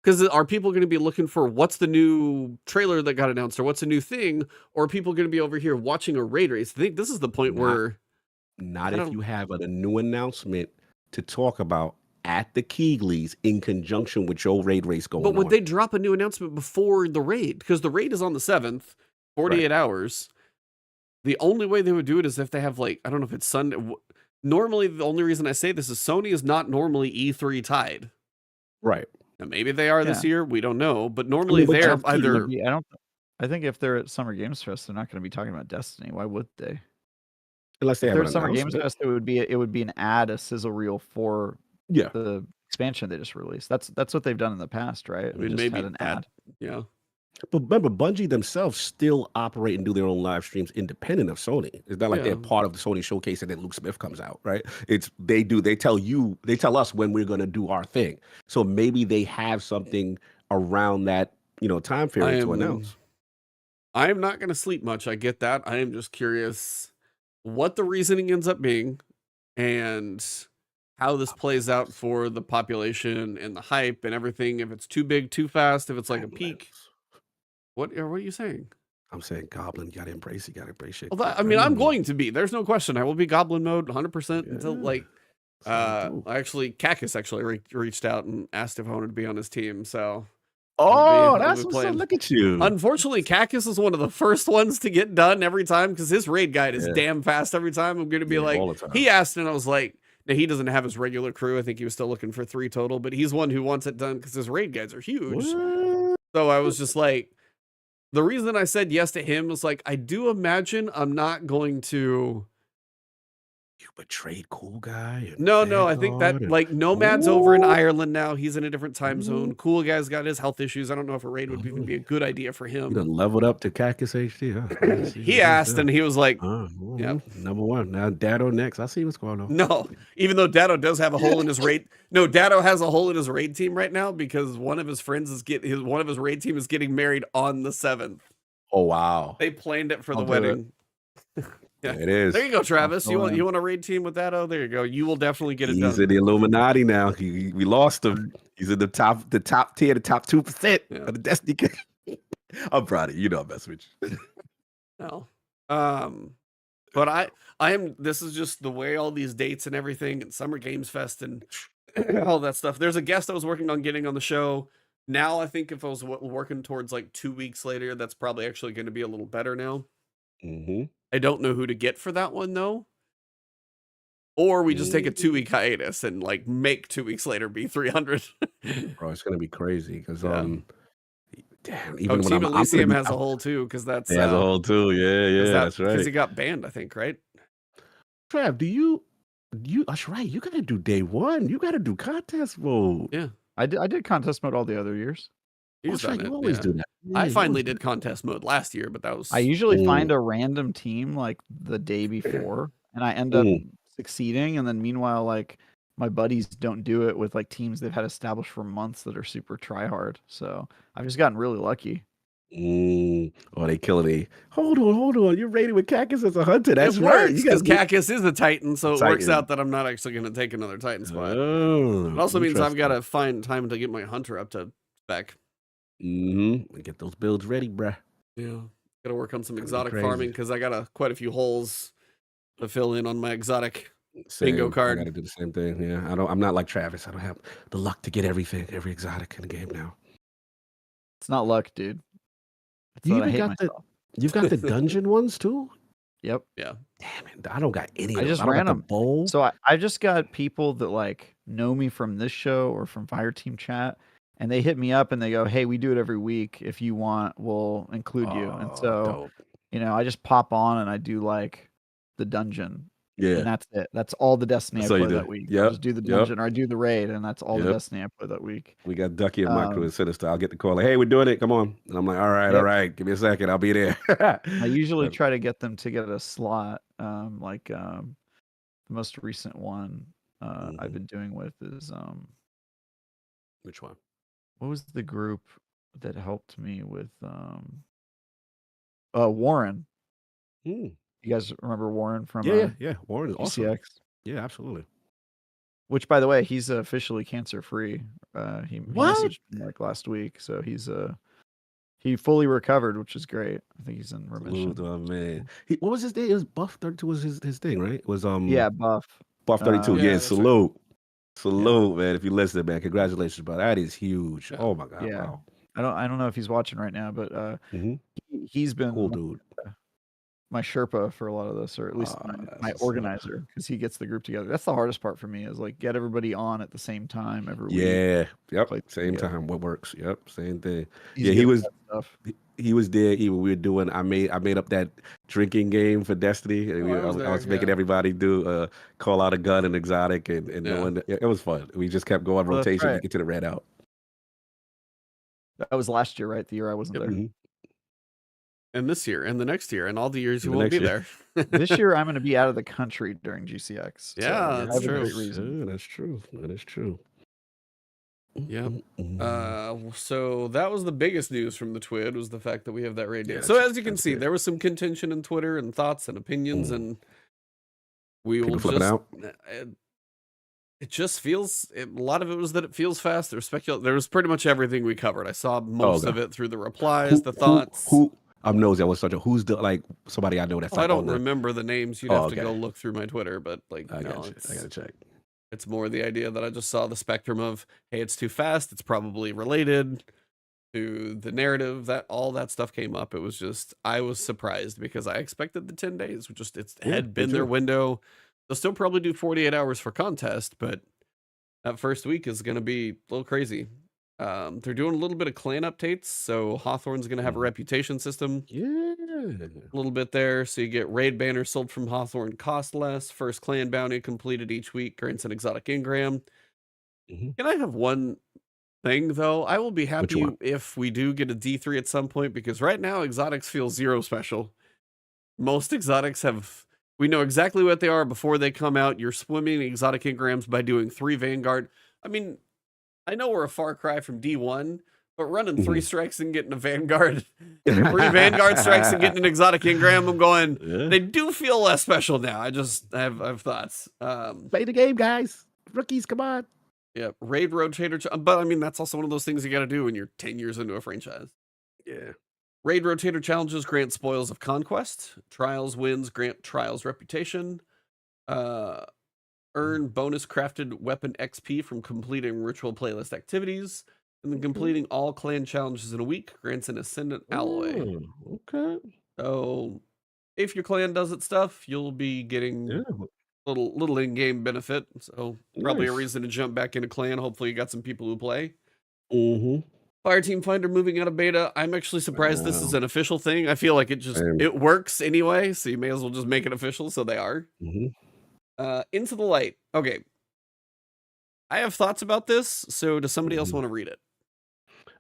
[SPEAKER 2] Because are people going to be looking for what's the new trailer that got announced or what's a new thing? Or are people going to be over here watching a raid race? I think this is the point where.
[SPEAKER 3] Not if you have a new announcement to talk about at the Keighley's in conjunction with your raid race going on.
[SPEAKER 2] But would they drop a new announcement before the raid? Because the raid is on the 7th, 48 hours. The only way they would do it is if they have like, I don't know if it's Sunday. Normally, the only reason I say this is Sony is not normally E3 tied.
[SPEAKER 3] Right.
[SPEAKER 2] Now, maybe they are this year. We don't know. But normally they're either.
[SPEAKER 1] I think if they're at Summer Games Fest, they're not going to be talking about Destiny. Why would they?
[SPEAKER 3] Unless they have
[SPEAKER 1] at Summer Games Fest, it would be a sizzle reel for the expansion they just released. That's what they've done in the past, right?
[SPEAKER 2] I mean, maybe had an ad. Yeah.
[SPEAKER 3] But remember, Bungie themselves still operate and do their own live streams independent of Sony. It's not like they're part of the Sony showcase and then Luke Smith comes out, right? They tell us when we're going to do our thing. So maybe they have something around that, time period to announce.
[SPEAKER 2] I am not going to sleep much. I get that. I am just curious what the reasoning ends up being and how this plays out for the population and the hype and everything. If it's too big, too fast, if it's like a peak. What are you saying?
[SPEAKER 3] I'm saying Goblin, you gotta embrace it.
[SPEAKER 2] Well, I'm going to be. There's no question. I will be Goblin mode 100% until like. Cacus reached out and asked if I wanted to be on his team. So.
[SPEAKER 3] That's what's up. Look at you.
[SPEAKER 2] Unfortunately, Cacus is one of the first ones to get done every time because his raid guide is damn fast every time. I'm going to be like, he asked and I was like, now he doesn't have his regular crew. I think he was still looking for 3 total, but he's one who wants it done because his raid guides are huge.
[SPEAKER 3] What?
[SPEAKER 2] So I was just like, the reason I said yes to him was like, I do imagine I'm not going to.
[SPEAKER 3] You betrayed Cool Guy?
[SPEAKER 2] No, I think that like Nomad's over in Ireland now. He's in a different time zone. Cool Guy's got his health issues. I don't know if a raid would even be a good idea for him.
[SPEAKER 3] You done leveled up to Cactus HD, huh?
[SPEAKER 2] He asked and he was like,
[SPEAKER 3] yep. Number 1. Now Dado next. I see what's going on.
[SPEAKER 2] No, even though Dado does have a hole in his raid. No, Dado has a hole in his raid team right now because one of his friends one of his raid team is getting married on the 7th.
[SPEAKER 3] Oh, wow.
[SPEAKER 2] They planned it for the wedding.
[SPEAKER 3] Yeah, it is.
[SPEAKER 2] There you go, Travis. You want a raid team with that? Oh, there you go. You will definitely get it done.
[SPEAKER 3] He's in the Illuminati now. We lost him. He's in the top tier, the top 2% of the Destiny. I'm proud of you. I'm messing with you.
[SPEAKER 2] No. But I am. This is just the way all these dates and everything, and Summer Games Fest and all that stuff. There's a guest I was working on getting on the show. Now I think if I was working towards like 2 weeks later, that's probably actually going to be a little better now.
[SPEAKER 3] Mm-hmm.
[SPEAKER 2] I don't know who to get for that one though. Or we just take a 2-week hiatus and like make 2 weeks later be 300.
[SPEAKER 3] Bro, it's gonna be crazy because damn.
[SPEAKER 2] Even Team Elysium has a hole too because that's
[SPEAKER 3] has a hole too. Yeah, that's right.
[SPEAKER 2] Because he got banned, I think, right?
[SPEAKER 3] Trav, that's right. You gotta do day 1. You gotta do contest mode.
[SPEAKER 2] Yeah,
[SPEAKER 1] I did contest mode all the other years.
[SPEAKER 3] You always do that.
[SPEAKER 2] Yeah, I finally did contest mode last year, but that was.
[SPEAKER 1] I usually find a random team like the day before, and I end up succeeding. And then meanwhile, like my buddies don't do it with like teams they've had established for months that are super try hard. So I've just gotten really lucky.
[SPEAKER 3] Oh, they killing me. Hold on. You're rated with Cactus as a hunter. That's
[SPEAKER 2] right. Because Cactus is the Titan, so it works out that I'm not actually going to take another Titan spot.
[SPEAKER 3] Oh,
[SPEAKER 2] it also means I've got to find time to get my hunter up to spec.
[SPEAKER 3] Get those builds ready, bruh.
[SPEAKER 2] Yeah, got to work on some exotic farming because I got quite a few holes to fill in on my exotic bingo card.
[SPEAKER 3] I got to do the same thing. Yeah, I'm not like Travis. I don't have the luck to get every exotic in the game now.
[SPEAKER 1] It's not luck, dude.
[SPEAKER 3] You've got the dungeon ones too.
[SPEAKER 1] Yep.
[SPEAKER 2] Yeah.
[SPEAKER 3] Damn it! I don't got any.
[SPEAKER 1] I just ran them. So I just got people that like know me from this show or from Fireteam chat. And they hit me up and they go, hey, we do it every week. If you want, we'll include you. And so,
[SPEAKER 3] dope.
[SPEAKER 1] I just pop on and I do like the dungeon.
[SPEAKER 3] Yeah.
[SPEAKER 1] And that's it. That's all the Destiny I
[SPEAKER 3] So you
[SPEAKER 1] play
[SPEAKER 3] do.
[SPEAKER 1] that week. I
[SPEAKER 3] Yep.
[SPEAKER 1] just do the
[SPEAKER 3] Yep.
[SPEAKER 1] dungeon or I do the raid, and that's all the
[SPEAKER 3] Yep.
[SPEAKER 1] Destiny I play that week.
[SPEAKER 3] We got Ducky and my crew and Sinister. I'll get the call like, hey, we're doing it. Come on. And I'm like, all
[SPEAKER 1] Yep.
[SPEAKER 3] right. Give me a second. I'll be there.
[SPEAKER 1] I usually try to get them to get a slot. The most recent one I've been doing with is
[SPEAKER 2] Which one?
[SPEAKER 1] what was the group that helped me with Warren? You guys remember Warren from
[SPEAKER 3] yeah. Warren is awesome.
[SPEAKER 1] GCX?
[SPEAKER 3] Yeah, absolutely.
[SPEAKER 1] Which, by the way, he's officially cancer-free. He messaged me like last week, so he fully recovered, which is great. I think he's in remission.
[SPEAKER 3] Oh, man. What was his name? It was Buff 32 was his thing, right? It was
[SPEAKER 1] yeah, Buff
[SPEAKER 3] 32.
[SPEAKER 2] Yeah,
[SPEAKER 3] salute.
[SPEAKER 2] Right.
[SPEAKER 3] Salute, man. If you listen, man, congratulations, bro. That is huge.
[SPEAKER 2] Yeah.
[SPEAKER 3] Oh my God.
[SPEAKER 1] Yeah.
[SPEAKER 3] Wow.
[SPEAKER 1] I don't know if he's watching right now, but he's been
[SPEAKER 3] Cool dude.
[SPEAKER 1] my Sherpa for a lot of this, or at least my organizer, because he gets the group together. That's the hardest part for me, is like get everybody on at the same time every week.
[SPEAKER 3] Yeah. Yep. Same time. What works? Yep. Same thing.
[SPEAKER 1] He's he
[SPEAKER 3] was there. Even we were doing. I made up that drinking game for Destiny. I was making everybody do call out a gun and exotic, and knowing it was fun. We just kept going rotation to get to the red out.
[SPEAKER 1] That was last year, right? The year I wasn't there.
[SPEAKER 2] And this year, and the next year, and all the years you won't be there.
[SPEAKER 1] This year, I'm going to be out of the country during GCX.
[SPEAKER 2] Yeah, that's true.
[SPEAKER 3] That's true. That is true.
[SPEAKER 2] Yep. So that was the biggest news from the TWID, was the fact that we have that raid day. So as you can see, there was some contention in Twitter and thoughts and opinions, and we will just
[SPEAKER 3] out.
[SPEAKER 2] It just feels, a lot of it was that it feels fast. There was pretty much everything we covered. I saw most of it through the replies, the thoughts.
[SPEAKER 3] I'm nosy. I was such a somebody I know that's.
[SPEAKER 2] I don't remember the names. You'd have to go look through my Twitter, but like,
[SPEAKER 3] I gotta check.
[SPEAKER 2] It's more the idea that I just saw the spectrum of, hey, it's too fast. It's probably related to the narrative. That all that stuff came up. It was just, I was surprised because I expected the 10 days. It had been their window. They'll still probably do 48 hours for contest, but that first week is going to be a little crazy. They're doing a little bit of clan updates, so Hawthorne's going to have a reputation system.
[SPEAKER 3] Yeah.
[SPEAKER 2] A little bit there, so you get raid banners sold from Hawthorne cost less. First clan bounty completed each week grants an exotic engram. Can I have one thing, though? I will be happy if we do get a D3 at some point, because right now exotics feel 0 special. Most exotics we know exactly what they are before they come out. You're swimming exotic engrams by doing 3 Vanguard. I mean, I know we're a far cry from D1, but running 3 strikes and getting a Vanguard, 3 Vanguard strikes and getting an exotic engram, I'm going, they do feel less special now. I have thoughts.
[SPEAKER 3] Play the game, guys. Rookies, come on.
[SPEAKER 2] Yeah, raid rotator. But I mean, that's also one of those things you got to do when you're 10 years into a franchise.
[SPEAKER 3] Yeah.
[SPEAKER 2] Raid rotator challenges grant spoils of conquest. Trials wins grant trials reputation. Earn bonus crafted weapon XP from completing ritual playlist activities. And then completing all clan challenges in a week grants an ascendant alloy.
[SPEAKER 3] Okay.
[SPEAKER 2] So if your clan does its stuff, you'll be getting little in-game benefit. So probably a reason to jump back into clan. Hopefully you got some people who play. Fireteam Finder moving out of beta. I'm actually surprised this is an official thing. I feel like it works anyway, so you may as well just make it official, so they are. Into the Light. Okay. I have thoughts about this, so does somebody else want to read it?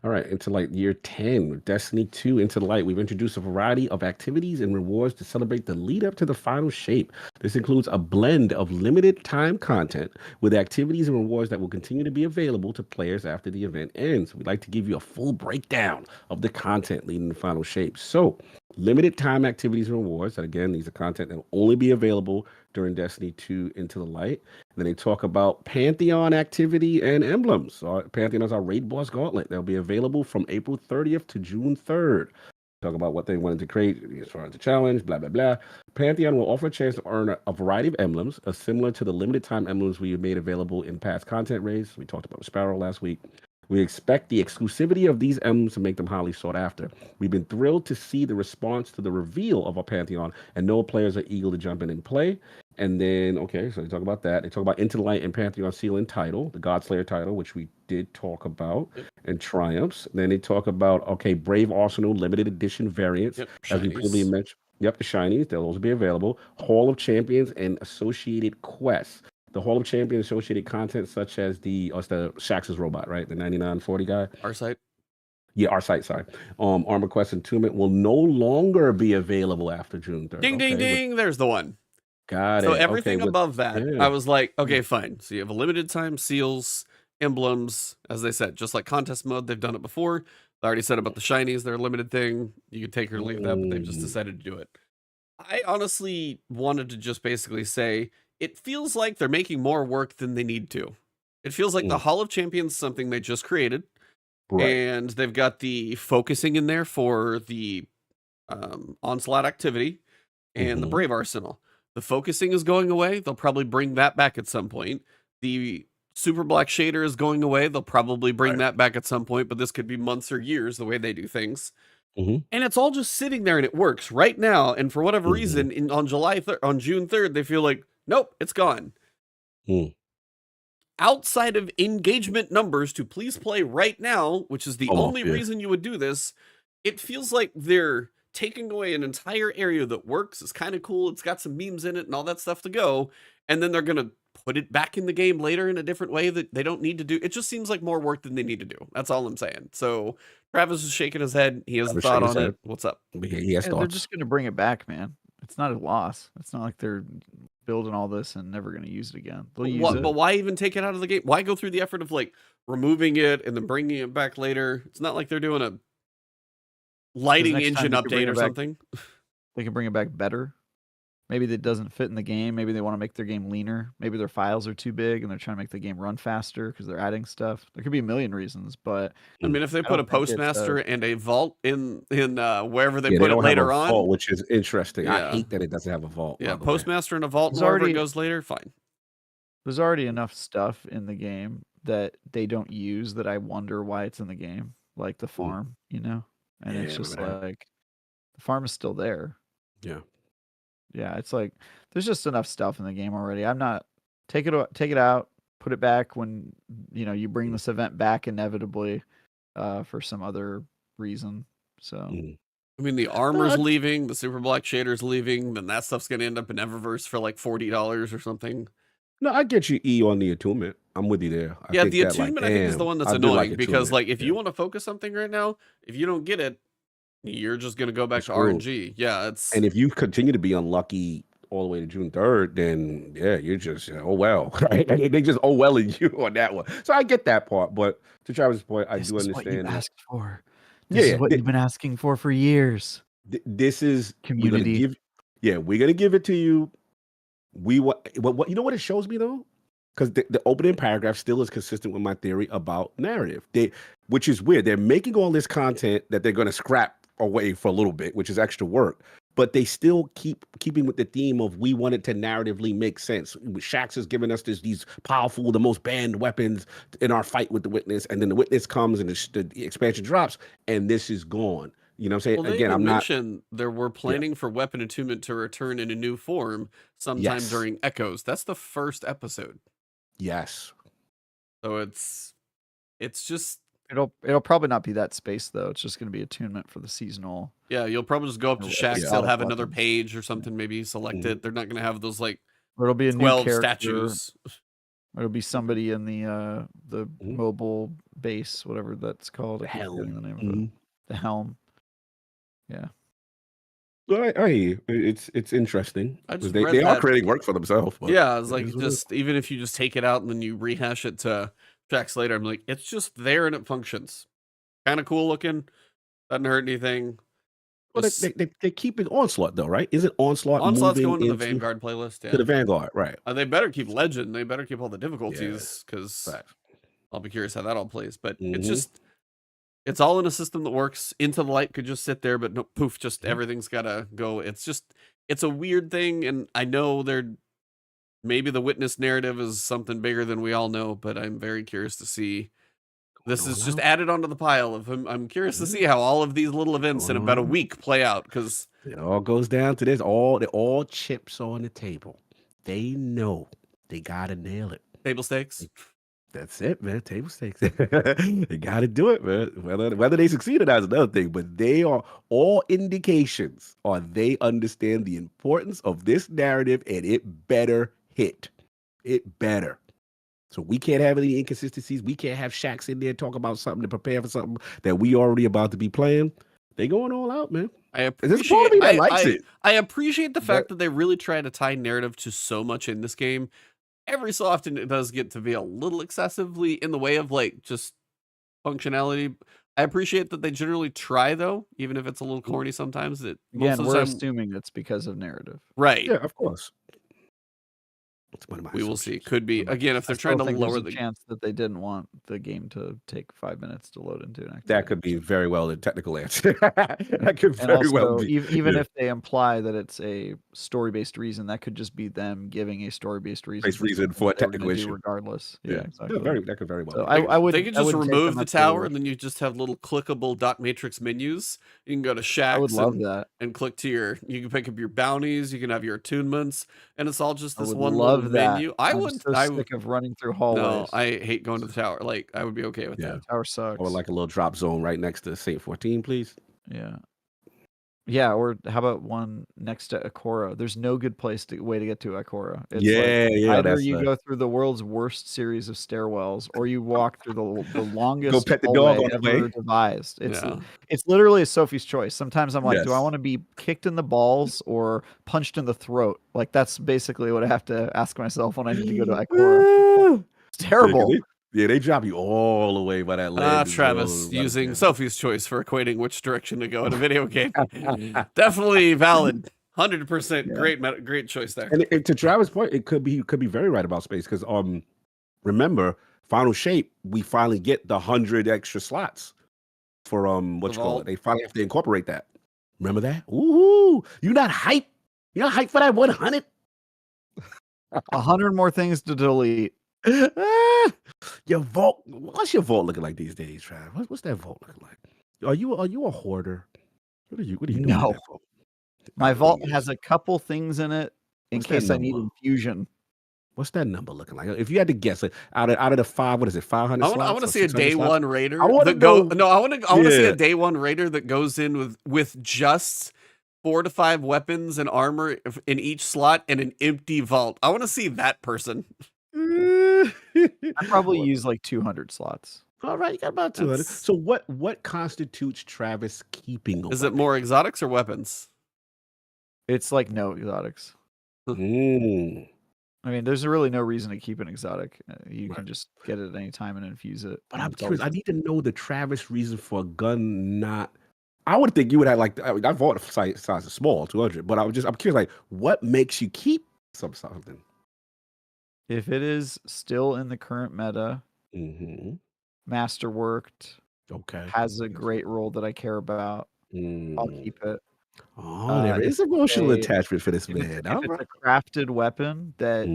[SPEAKER 3] All right, Into Light year 10, Destiny 2 Into the Light. We've introduced a variety of activities and rewards to celebrate the lead up to the final shape. This includes a blend of limited time content with activities and rewards that will continue to be available to players after the event ends. We'd like to give you a full breakdown of the content leading to the final shape. So, limited time activities and rewards, and again, these are content that will only be available during Destiny 2 Into the Light. And then they talk about Pantheon activity and emblems. So Pantheon is our raid boss gauntlet. They'll be available from April 30th to June 3rd. Talk about what they wanted to create as far as the challenge, blah, blah, blah. Pantheon will offer a chance to earn a variety of emblems, similar to the limited time emblems we have made available in past content raids. We talked about Sparrow last week. We expect the exclusivity of these emblems to make them highly sought after. We've been thrilled to see the response to the reveal of our Pantheon, and no players are eager to jump in and play. And then, okay, so they talk about that. They talk about Into the Light and Pantheon Seal and title, the Godslayer title, which we did talk about, and Triumphs. Then they talk about, okay, Brave Arsenal limited edition variants, as we previously mentioned. Yep, the shinies, they'll also be available. Hall of Champions and associated quests. The Hall of Champions associated content, such as it's the Shax's robot, right? The 9940 guy.
[SPEAKER 2] Our site.
[SPEAKER 3] Yeah, our site, sorry. Armor Quest Entombment will no longer be available after June 3rd.
[SPEAKER 2] Ding, ding, ding. There's the one.
[SPEAKER 3] Got
[SPEAKER 2] So
[SPEAKER 3] it.
[SPEAKER 2] everything
[SPEAKER 3] Okay,
[SPEAKER 2] above that,
[SPEAKER 3] yeah.
[SPEAKER 2] I was like, okay, fine. So you have a limited time seals, emblems, as they said, just like contest mode. They've done it before. I already said about the shinies, they're a limited thing. You can take or leave that, but they've just decided to do it. I honestly wanted to just basically say, it feels like they're making more work than they need to. It feels like the Hall of Champions is something they just created.
[SPEAKER 3] Right.
[SPEAKER 2] And they've got the focusing in there for the onslaught activity and the Brave Arsenal. The focusing is going away. They'll probably bring that back at some point. The Super Black Shader is going away. They'll probably bring that back at some point, but this could be months or years the way they do things. And it's all just sitting there and it works right now. And for whatever reason, on June 3rd, they feel like, nope, it's gone. Outside of engagement numbers to please play right now, which is the only reason you would do this, it feels like they're taking away an entire area that works. It's kind of cool. It's got some memes in it and all that stuff to go. And then they're going to put it back in the game later in a different way that they don't need to do. It just seems like more work than they need to do. That's all I'm saying. So Travis is shaking his head. He has a thought on it. What's up?
[SPEAKER 1] They're just going to bring it back, man. It's not a loss. It's not like they're building all this and never going to use it again. They'll use it.
[SPEAKER 2] But why even take it out of the game? Why go through the effort of like removing it and then bringing it back later? It's not like they're doing a lighting engine update or something.
[SPEAKER 1] They can bring it back better. Maybe that doesn't fit in the game. Maybe they want to make their game leaner. Maybe their files are too big and they're trying to make the game run faster because they're adding stuff. There could be a million reasons, but
[SPEAKER 2] I mean, if they put a postmaster and a vault in wherever they put it later on,
[SPEAKER 3] vault, which is interesting. I hate that it doesn't have a vault.
[SPEAKER 2] Yeah, postmaster and a vault, wherever it goes later, fine.
[SPEAKER 1] There's already enough stuff in the game that they don't use that I wonder why it's in the game, like the farm, you know? And it's just like the farm is still there. Yeah, it's like there's just enough stuff in the game already. I'm not take it out, put it back when you bring this event back inevitably for some other reason. So
[SPEAKER 2] I mean, the armor's leaving, the Super Black Shader's leaving, then that stuff's gonna end up in Eververse for like $40 or something.
[SPEAKER 3] No, I get you E on the attunement. I'm with you there.
[SPEAKER 2] Yeah, the attunement I think is the one that's annoying because like if you want to focus something right now, if you don't get it, you're just going to go back to RNG. Yeah,
[SPEAKER 3] and if you continue to be unlucky all the way to June 3rd, then you're just oh well, right? They just oh well in you on that one. So I get that part, but to Travis' point, I do understand.
[SPEAKER 1] What you asked for. This is what you've been asking for years.
[SPEAKER 3] This is
[SPEAKER 1] community.
[SPEAKER 3] We're gonna give it to you. What you know what it shows me though? Because the opening paragraph still is consistent with my theory about narrative. Which is weird. They're making all this content that they're going to scrap away for a little bit, which is extra work. But they still keeping with the theme of we want it to narratively make sense. Shax has given us these powerful, the most banned weapons in our fight with the Witness, and then the Witness comes and the expansion drops, and this is gone. You know what I'm saying?
[SPEAKER 2] Well, again, I'm mentioned there were planning for Weapon Attunement to return in a new form sometime during Echoes. That's the first episode.
[SPEAKER 3] Yes.
[SPEAKER 2] So it's just
[SPEAKER 1] it'll probably not be that space though. It's just going to be attunement for the seasonal.
[SPEAKER 2] Yeah, you'll probably just go up to Shax. They'll have another page or something. Maybe select it. They're not going to have those like
[SPEAKER 1] it'll be a
[SPEAKER 2] 12
[SPEAKER 1] new
[SPEAKER 2] statues.
[SPEAKER 1] It'll be somebody in the mobile base, whatever that's called.
[SPEAKER 3] The helm.
[SPEAKER 1] The name of it. The helm. Yeah.
[SPEAKER 3] Well, I hear you. It's interesting. They are creating work for themselves.
[SPEAKER 2] Yeah, it's like just even if you just take it out and then you rehash it to Shax later, I'm like, it's just there and it functions. Kind of cool looking. Doesn't hurt anything.
[SPEAKER 3] Well, they keep it Onslaught though, right? Isn't Onslaught
[SPEAKER 2] Onslaught's going to the Vanguard playlist? Yeah.
[SPEAKER 3] To the Vanguard, right?
[SPEAKER 2] They better keep Legend. They better keep all the difficulties because I'll be curious how that all plays. But it's just. It's all in a system that works. Into the Light could just sit there, but no, poof, just everything's got to go. It's a weird thing, and I know maybe the Witness narrative is something bigger than we all know, but I'm very curious to see. This is just added onto the pile of I'm curious to see how all of these little events in about a week play out, because
[SPEAKER 3] it all goes down to this. All chips on the table. They know they got to nail it.
[SPEAKER 2] Table stakes.
[SPEAKER 3] That's it, man. Table stakes. They got to do it, man. Whether they succeed or not is another thing, but they are all indications on they understand the importance of this narrative, and it better hit. It better. So we can't have any inconsistencies. We can't have Shaqs in there talk about something to prepare for something that we already about to be playing. They going all out, man. There's part of me that likes it.
[SPEAKER 2] I appreciate the fact that they really try to tie narrative to so much in this game. Every so often it does get to be a little excessively in the way of like just functionality. I appreciate that they generally try though, even if it's a little corny sometimes. That
[SPEAKER 1] Again, we're assuming it's because of narrative.
[SPEAKER 2] Right.
[SPEAKER 3] Yeah, of course.
[SPEAKER 2] We will see. Could be again if they're trying to lower the
[SPEAKER 1] chance that they didn't want the game to take 5 minutes to load into an activity.
[SPEAKER 3] That could be very well a technical answer. That could very well be.
[SPEAKER 1] Even if they imply that it's a story-based reason, that could just be them giving a story-based reason
[SPEAKER 3] for a technical issue,
[SPEAKER 1] regardless.
[SPEAKER 3] Yeah, exactly. That could very well.
[SPEAKER 1] So I would.
[SPEAKER 2] They could just remove the tower, and then you just have little clickable dot matrix menus. You can go to Shaqs.
[SPEAKER 1] I would love that.
[SPEAKER 2] And click to your. You can pick up your bounties. You can have your attunements, and it's all just this one
[SPEAKER 1] little
[SPEAKER 2] menu.
[SPEAKER 1] I'm so sick of running through hallways.
[SPEAKER 2] No, I hate going to the tower. Like I would be okay with that.
[SPEAKER 1] Tower sucks.
[SPEAKER 3] Or like a little drop zone right next to Saint 14, please.
[SPEAKER 1] Yeah, or how about one next to Ikora? There's no good way to get to Ikora. It's either you go through the world's worst series of stairwells, or you walk through the longest
[SPEAKER 3] go pet the dog on the way.
[SPEAKER 1] Devised. It's literally a Sophie's choice. Sometimes I'm like, do I want to be kicked in the balls or punched in the throat? Like that's basically what I have to ask myself when I need to go to Ikora. It's terrible.
[SPEAKER 3] Yeah, they drop you all the way by that land.
[SPEAKER 2] Travis using Sophie's choice for equating which direction to go in a video game. Definitely valid. 100% great choice there.
[SPEAKER 3] And to Travis' point, it could be very right about space because remember, Final Shape, we finally get the 100 extra slots for what you call it. They finally have to incorporate that. Remember that? Ooh, you not hype? You not hype for that 100?
[SPEAKER 1] 100 more things to delete.
[SPEAKER 3] Your vault. What's your vault looking like these days, Trav? What's that vault looking like? Are you a hoarder? What are you doing?
[SPEAKER 1] No. My vault has a couple things in it in case I need infusion.
[SPEAKER 3] What's that number looking like? If you had to guess, out of the 5, what is it? 500.
[SPEAKER 2] I want to see a day one raider.
[SPEAKER 3] I want
[SPEAKER 2] to see a day one raider that goes in with just 4 to 5 weapons and armor in each slot and an empty vault. I want to see that person.
[SPEAKER 1] I probably use like 200 slots.
[SPEAKER 3] All right, you got about 200. So what constitutes Travis keeping?
[SPEAKER 2] Is it more exotics or weapons?
[SPEAKER 1] It's like no exotics. I mean, there's really no reason to keep an exotic. You can just get it at any time and infuse it.
[SPEAKER 3] But I'm curious. I need to know the Travis reason for a gun not. I would think you would have like. I bought a size is small, 200. But I'm curious, like, what makes you keep something?
[SPEAKER 1] If it is still in the current meta, masterworked, has a great role that I care about, I'll keep it.
[SPEAKER 3] Oh, there is emotional attachment for this man.
[SPEAKER 1] If it's a crafted weapon that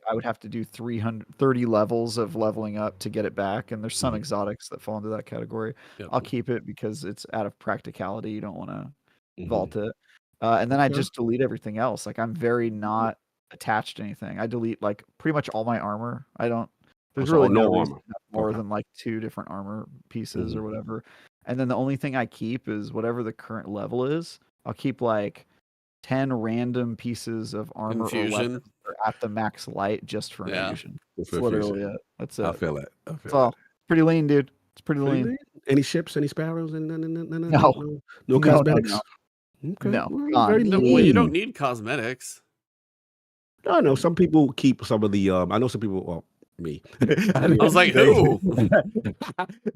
[SPEAKER 1] I would have to do 330 levels of leveling up to get it back, and there's some exotics that fall into that category. I'll keep it because it's out of practicality. You don't want to vault it, and then I just delete everything else. Like I'm very not attached to anything. I delete like pretty much all my armor. I don't. There's really no armor more than like 2 different armor pieces or whatever. And then the only thing I keep is whatever the current level is. I'll keep like 10 random pieces of armor or weapons at the max light just for infusion. That's literally it. That's it.
[SPEAKER 3] I feel it.
[SPEAKER 1] It's pretty lean, dude. It's pretty lean.
[SPEAKER 3] Any ships? Any sparrows?
[SPEAKER 1] No
[SPEAKER 3] cosmetics.
[SPEAKER 1] No.
[SPEAKER 3] Very lean.
[SPEAKER 2] Well, you don't need cosmetics.
[SPEAKER 3] No. Some people keep some of the. I know some people. Well, me.
[SPEAKER 2] I was like, who?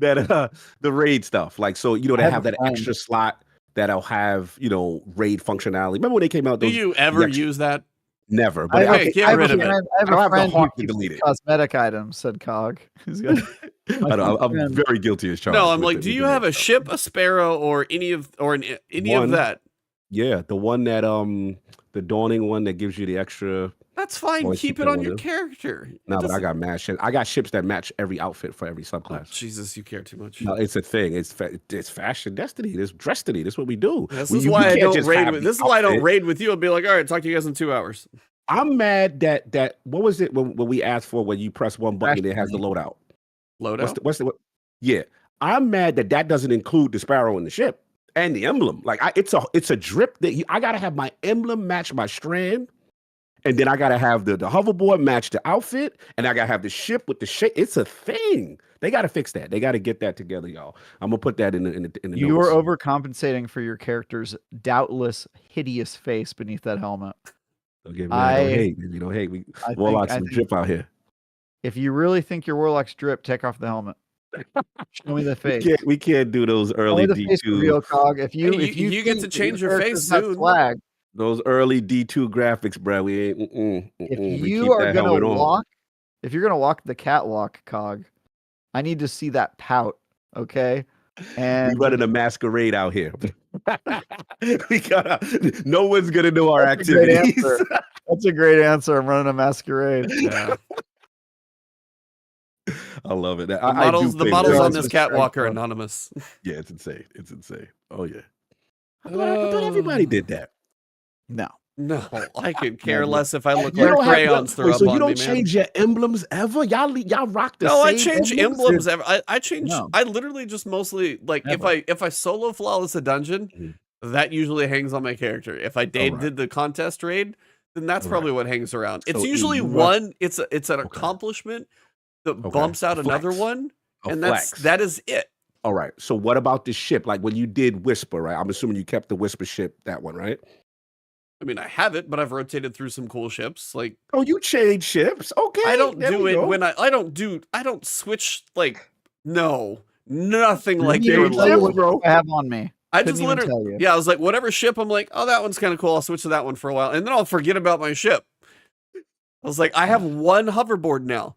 [SPEAKER 3] That the raid stuff. Like, so they have that extra slot that'll have raid functionality. Remember when they came out?
[SPEAKER 2] Do you ever use that?
[SPEAKER 3] Never. But
[SPEAKER 2] get rid of it.
[SPEAKER 1] I have a friend who keeps cosmetic items. Said Cog.
[SPEAKER 3] I'm very guilty as charged.
[SPEAKER 2] No, I'm like, do you have a ship, a sparrow, or any of that?
[SPEAKER 3] Yeah, the one that the dawning one that gives you the extra.
[SPEAKER 2] That's fine. Keep it on your character.
[SPEAKER 3] No, but I got mad ships. I got ships that match every outfit for every subclass.
[SPEAKER 2] Oh, Jesus, you care too much.
[SPEAKER 3] No, it's a thing. It's fashion destiny. It's destiny. This is what we do.
[SPEAKER 2] This is why I don't raid with. This is why I don't raid with you. I'll be like, all right, talk to you guys in 2 hours.
[SPEAKER 3] I'm mad that what was it when we asked for when you press one button and it has the loadout?
[SPEAKER 2] Loadout.
[SPEAKER 3] Yeah, I'm mad that doesn't include the sparrow in the ship and the emblem. Like it's a drip that I gotta have my emblem match my strand, and then I gotta have the hoverboard match the outfit, and I gotta have the ship with the shape. It's a thing. They gotta fix that. They gotta get that together, y'all. I'm gonna put that in the
[SPEAKER 1] You
[SPEAKER 3] notes.
[SPEAKER 1] are overcompensating for your character's doubtless hideous face beneath that helmet.
[SPEAKER 3] Okay, man, don't hate. You don't hate. Warlock's some drip out here.
[SPEAKER 1] If you really think your Warlock's drip, take off the helmet. Show me the face.
[SPEAKER 3] We can't do those early D2.
[SPEAKER 1] Real cog. If you
[SPEAKER 2] get to change your face soon.
[SPEAKER 1] Swag,
[SPEAKER 3] those early D2 graphics, bro. We ain't.
[SPEAKER 1] if you are gonna walk, if you're gonna walk the catwalk, cog, I need to see that pout. Okay. And
[SPEAKER 3] we running a masquerade out here. No one's gonna know our activities.
[SPEAKER 1] That's a great answer. I'm running a masquerade.
[SPEAKER 2] Yeah.
[SPEAKER 3] I love it.
[SPEAKER 2] The models on this catwalk are anonymous.
[SPEAKER 3] Yeah, it's insane. It's insane. Oh yeah. I thought everybody did that.
[SPEAKER 1] No,
[SPEAKER 2] I could care less if I look like crayons throw up on me, man.
[SPEAKER 3] So you don't change your emblems ever? Y'all rock the same.
[SPEAKER 2] No, I change emblems ever. I change. No. I literally just mostly like if I solo flawless a dungeon, that usually hangs on my character. If I did the contest raid, then that's probably what hangs around. It's usually one. It's an accomplishment that bumps out another one, and that is it.
[SPEAKER 3] All right. So what about the ship? Like when you did Whisper, right? I'm assuming you kept the Whisper ship, that one, right?
[SPEAKER 2] I mean, I have it, but I've rotated through some cool ships. Like,
[SPEAKER 3] oh, you change ships? Okay.
[SPEAKER 2] I don't do it when I don't switch. Like, nothing like your
[SPEAKER 1] level. I have on me.
[SPEAKER 2] I just literally, I was like, whatever ship, I'm like, oh, that one's kind of cool. I'll switch to that one for a while, and then I'll forget about my ship. I was like, I have one hoverboard now.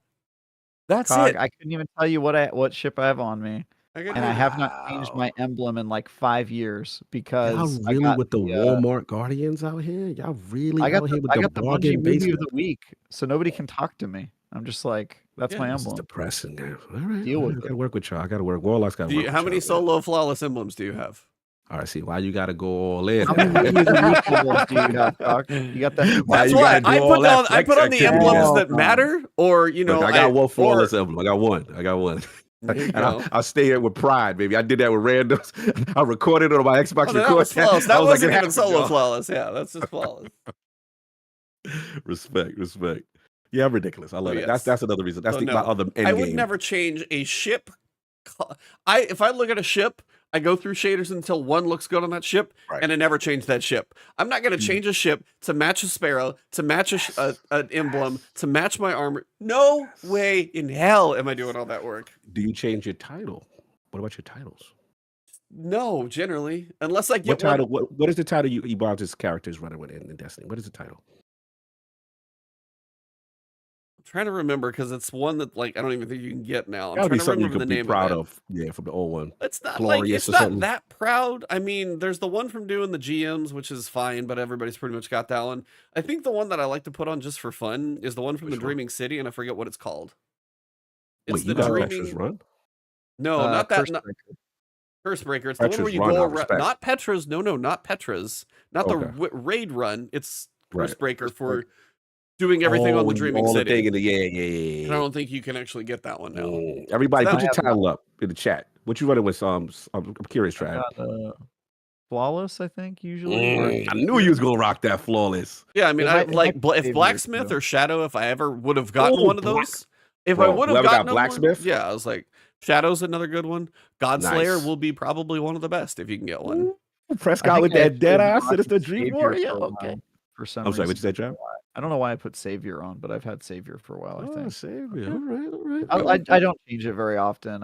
[SPEAKER 2] That's it.
[SPEAKER 1] I couldn't even tell you what ship I have on me. And I have not changed my emblem in like 5 years because
[SPEAKER 3] y'all really with the Walmart Guardians out here. Y'all really out here with the bargain
[SPEAKER 1] movie of the week, so nobody can talk to me. I'm just like, that's my emblem.
[SPEAKER 3] It's depressing, man. All right,
[SPEAKER 1] deal with it.
[SPEAKER 3] I gotta work with y'all. I gotta work. Warlock's got to work.
[SPEAKER 2] How many solo flawless emblems do you have?
[SPEAKER 3] All right, see why you gotta go all in.
[SPEAKER 1] How many emblems do you have, Doc? You got that?
[SPEAKER 2] That's why I put on the emblems that matter, or
[SPEAKER 3] Look, I got one flawless emblem. I got one. And I'll stay here with pride, baby. I did that with randoms. I recorded it on my Xbox record.
[SPEAKER 2] That wasn't even solo flawless. Yeah, that's just flawless.
[SPEAKER 3] Respect. Yeah, I'm ridiculous. I love it. That's another reason. That's my other end
[SPEAKER 2] I would never change a ship. If I look at a ship, I go through shaders until one looks good on that ship, and I never change that ship. I'm not going to change a ship to match a sparrow, to match an emblem, to match my armor. No way in hell am I doing all that work.
[SPEAKER 3] Do you change your title? What about your titles?
[SPEAKER 2] No, generally, unless I get
[SPEAKER 3] what title. What is the title you Ebontis characters running with in Destiny? What is the title?
[SPEAKER 2] Trying to remember because it's one that like I don't even think you can get now. I'm
[SPEAKER 3] trying
[SPEAKER 2] to
[SPEAKER 3] remember
[SPEAKER 2] you could
[SPEAKER 3] the name. Proud of, from the old one.
[SPEAKER 2] It's not glorious. It's not that proud. I mean, there's the one from doing the GMs, which is fine, but everybody's pretty much got that one. I think the one that I like to put on just for fun is the one from the Dreaming City, and I forget what it's called.
[SPEAKER 3] It's the Dreaming Run.
[SPEAKER 2] No, not that. Cursebreaker. It's the one where you go around. Not Petra's. No, not Petra's. Not the raid run. It's Cursebreaker for doing everything on the Dreaming City.
[SPEAKER 3] Yeah.
[SPEAKER 2] I don't think you can actually get that one now.
[SPEAKER 3] Everybody, put your title up in the chat. What you running with? I'm curious, Trav.
[SPEAKER 1] Flawless, I think usually.
[SPEAKER 3] I knew you was gonna rock that flawless.
[SPEAKER 2] Yeah, I mean, if Blacksmith or Shadow, if I ever would have gotten one of those, I would have gotten
[SPEAKER 3] Blacksmith.
[SPEAKER 2] I was like, Shadow's another good one. Godslayer will be probably one of the best if you can get one.
[SPEAKER 3] Prescott with that dead eye Sinister Dream Warrior. Okay.
[SPEAKER 1] For some
[SPEAKER 3] I'm sorry, what you say, Trav?
[SPEAKER 1] I don't know why I put Savior on, but I've had Savior for a while. I think
[SPEAKER 3] Savior. All right.
[SPEAKER 1] I don't change it very often.